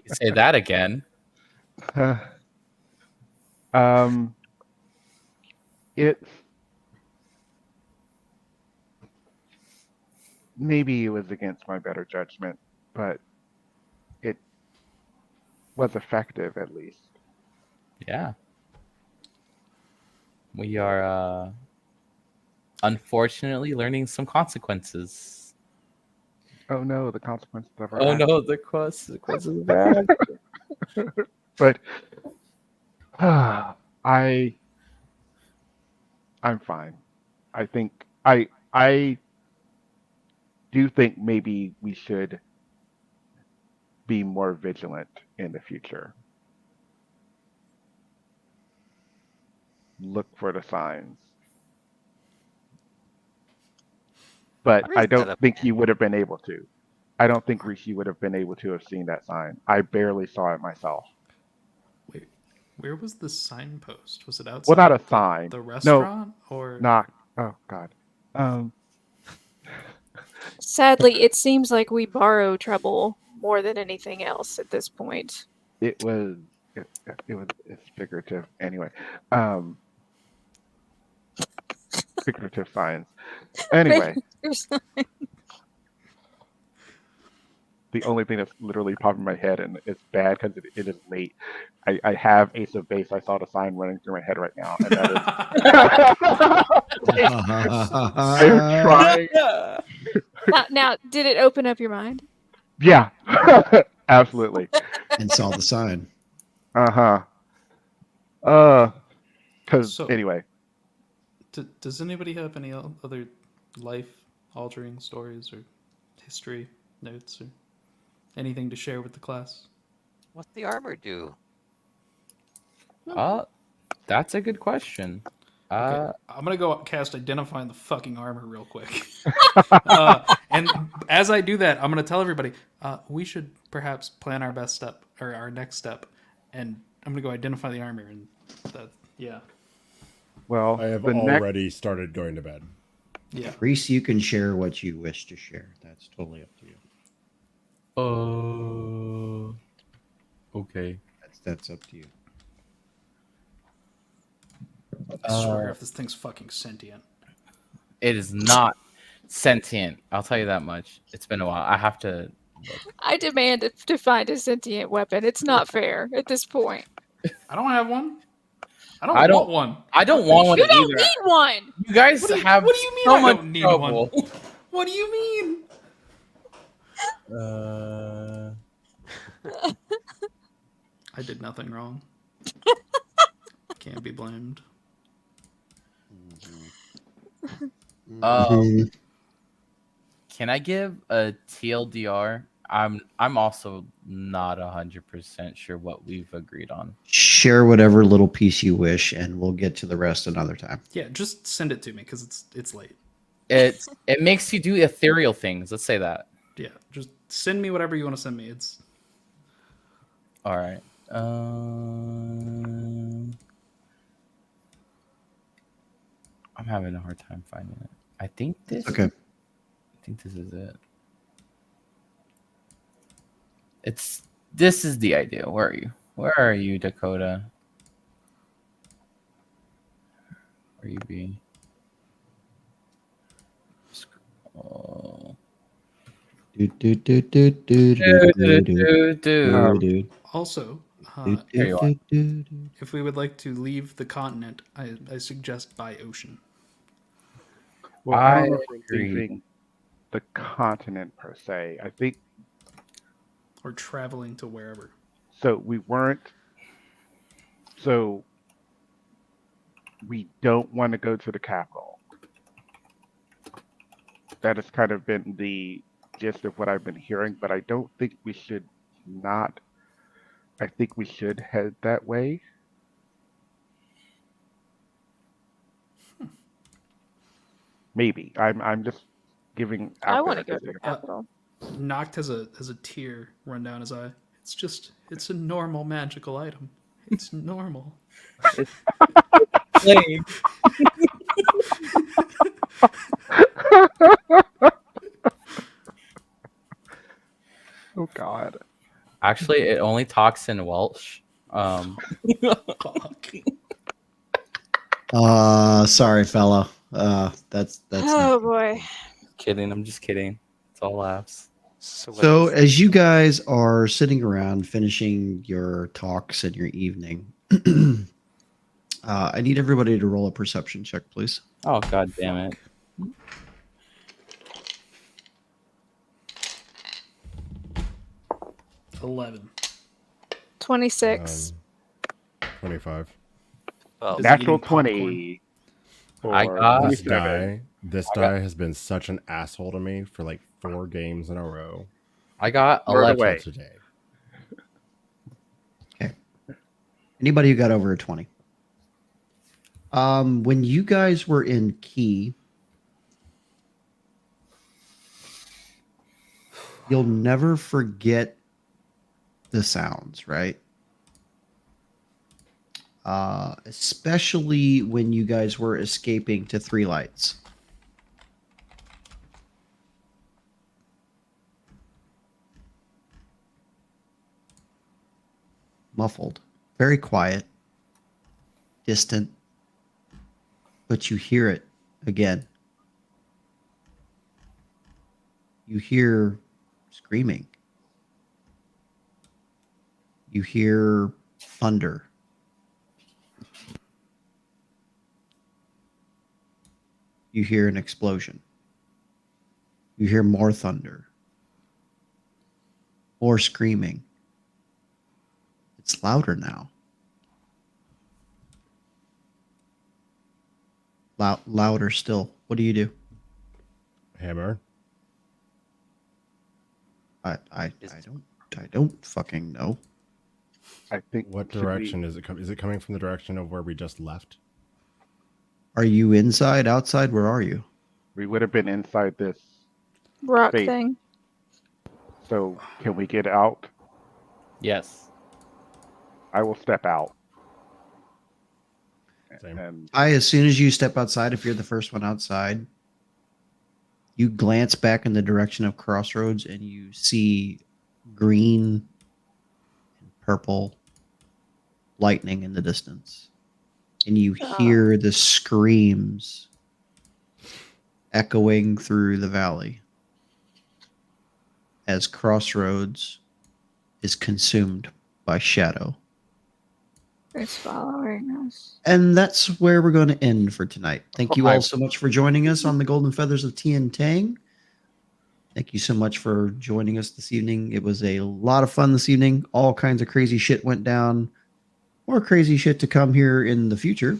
say that again. It's maybe it was against my better judgment, but it was effective at least. Yeah. We are unfortunately learning some consequences. Oh no, the consequences of our Oh actions. no, the consequences of that. But I'm fine. I think I do think maybe we should be more vigilant in the future. Look for the signs. But I Rick don't set up think you would have been able to. I don't think Rishi would have been able to have seen that sign. I barely saw it myself. Wait, Where was the signpost? Was it outside? Well, not a sign. The No, restaurant or not. Oh God. Um, Sadly, it seems like we borrow trouble more than anything else at this point. it was. It's figurative anyway. Um, figurative signs. Anyway, the only thing that's literally popping in my head, and it's bad because it is late. I have Ace of Base. I saw the sign running through my head right now, and that is. I am trying. Now, did it open up your mind? Yeah, absolutely. And saw the sign. Because So- anyway, Does anybody have any other life-altering stories or history notes or anything to share with the class? What's the armor do? That's a good question. Okay, I'm gonna go cast Identifying the fucking armor real quick. And as I do that, I'm gonna tell everybody we should perhaps plan our best step or our next step, and I'm gonna go identify the armor and that. Yeah, well, I have the next. already started going to bed. yeah. Reese, you can share what you wish to share. That's totally up to you. Okay. That's up to you. I swear, if this thing's fucking sentient. It is not sentient. I'll tell you that much. It's been a while. I have to look. I demand to find a sentient weapon. It's not fair at this point. I don't have one. I I don't don't- want one. I don't want one You don't either. need one. You guys What do you, have what do you mean so I much don't need trouble. one? What do you mean? I did nothing wrong. Can't be blamed. Can I give a TLDR? I'm also not 100% sure what we've agreed on. Share whatever little piece you wish, and we'll get to the rest another time. Yeah, just send it to me because it's late. It makes you do ethereal things. Let's say that. Yeah, just send me whatever you want to send me. It's All right. I'm having a hard time finding it. I think this. Okay. I think this is it. This is the idea. Where are you? Where are you, Dakota? Where you be? Scroll. Do. also Here you are. if we would like to leave the continent, I suggest by ocean. Well, I don't I know if we're agree. leaving the continent per se. I think Or traveling to wherever. so. We weren't. So we don't want to go to the capital. That has kind of been the gist of what I've been hearing, but I don't think we should not. I think we should head that way. Maybe. I'm just giving out I want to there go to the as a- capital. Noct has a tear run down his eye. It's a normal magical item. It's normal. Plague. Oh God. Actually, it only talks in Welsh. Sorry, fella. That's Oh boy. Kidding. I'm just kidding. It's all laughs. So, as you guys are sitting around finishing your talks and your evening, I need everybody to roll a perception check, please. Oh, god damn it. 11. 26. 25. Well, Is it Natural eating popcorn? 20. I or got- This 27. die has been such an asshole to me for like 4 games in a row I got Throw it 11. away. till today. Anybody who got over a 20. When you guys were in Key, you'll never forget the sounds, right? especially when you guys were escaping to Three Lights. Muffled, very quiet, distant, but you hear it again. You hear screaming. You hear thunder. You hear an explosion. You hear more thunder. More screaming. It's louder now. Louder still. What do you do? Hammer. I don't fucking know. I think. What should we- direction is it coming? Is it coming from the direction of where we just left? Are you inside, outside? Where are you? We would have been inside this. Rock Space. thing. So can we get out? Yes. I will step out. Same. And As soon as you step outside, if you're the first one outside, you glance back in the direction of Crossroads and you see green and purple lightning in the distance. And you hear the screams echoing through the valley as Crossroads is consumed by shadow. It's following us. And that's where we're going to end for tonight. Thank you all I- so much for joining us on the Golden Feathers of Tian Tang. Thank you so much for joining us this evening. It was a lot of fun this evening. All kinds of crazy shit went down. More crazy shit to come here in the future.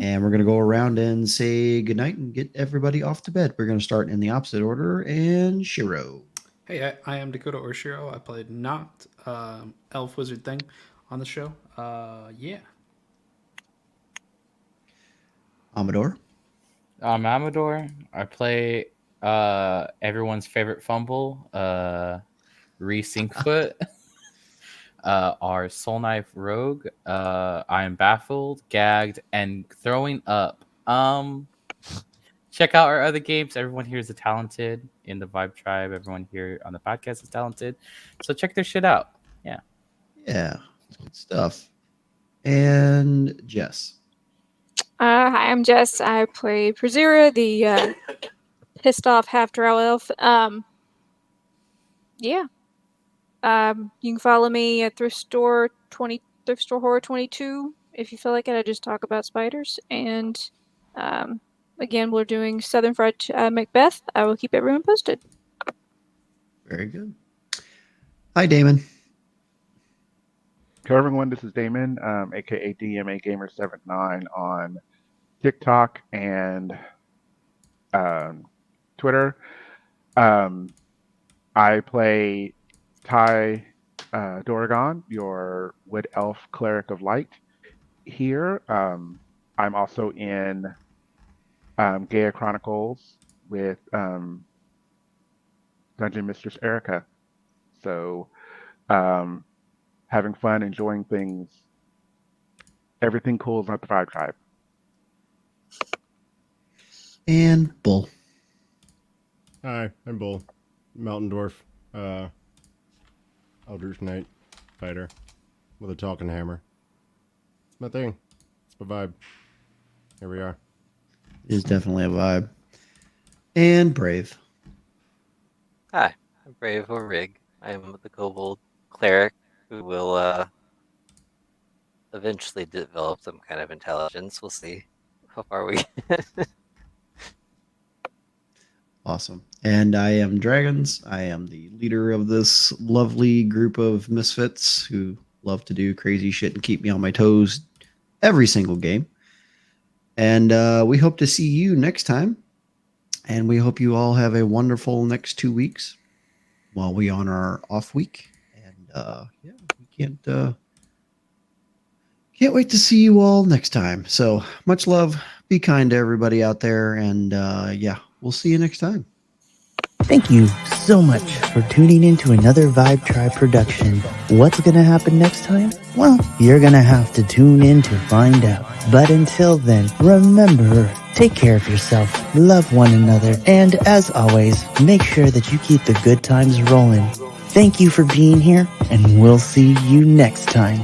And we're going to go around and say goodnight and get everybody off to bed. We're going to start in the opposite order. And Shiro. Hey, I am Dakota Orshiro. I played Noct, elf wizard thing on the show. Yeah. Amador. I'm Amador. I play everyone's favorite fumble, Rhys Inkfoot. Our Soul Knife Rogue. I am baffled, gagged, and throwing up. Check out our other games. Everyone here is talented in the Vibe Tribe. Everyone here on the podcast is talented. So check their shit out. Yeah. Yeah, good stuff. And Jess. Hi, I'm Jess. I play Prezira, the pissed off half drow elf. Yeah. You can follow me at Thrift Store Horror 22 if you feel like it. I just talk about spiders. And again, we're doing Southern Fried Macbeth. I will keep everyone posted. Very good. Hi, Damon. hello everyone, this is Damon, aka DMA Gamer 79 on TikTok and Twitter. I play Ty Doragon, your Wood Elf Cleric of Light. Here, I'm also in Gaia Chronicles with Dungeon Mistress Erica. So, having fun, enjoying things. Everything cool is not the Vibe Tribe. And Bull. Hi, I'm Bull. Mountain Dwarf. Eldritch Knight fighter with a talking hammer. It's my thing. It's my vibe. Here we are. Is definitely a vibe. And Brave. Hi, I'm Brave or Rig. I am the kobold cleric who will eventually develop some kind of intelligence. We'll see how far we get. Awesome. And I am Dragons. I am the leader of this lovely group of misfits who love to do crazy shit and keep me on my toes every single game. And we hope to see you next time. And we hope you all have a wonderful next 2 weeks while we on our off week. And yeah, we can't wait to see you all next time. So much love. Be kind to everybody out there. And yeah, we'll see you next time. Thank you so much for tuning in to another Vibe Tribe production. What's going to happen next time? Well, you're going to have to tune in to find out. But until then, remember, take care of yourself, love one another, and as always, make sure that you keep the good times rolling. Thank you for being here, and we'll see you next time.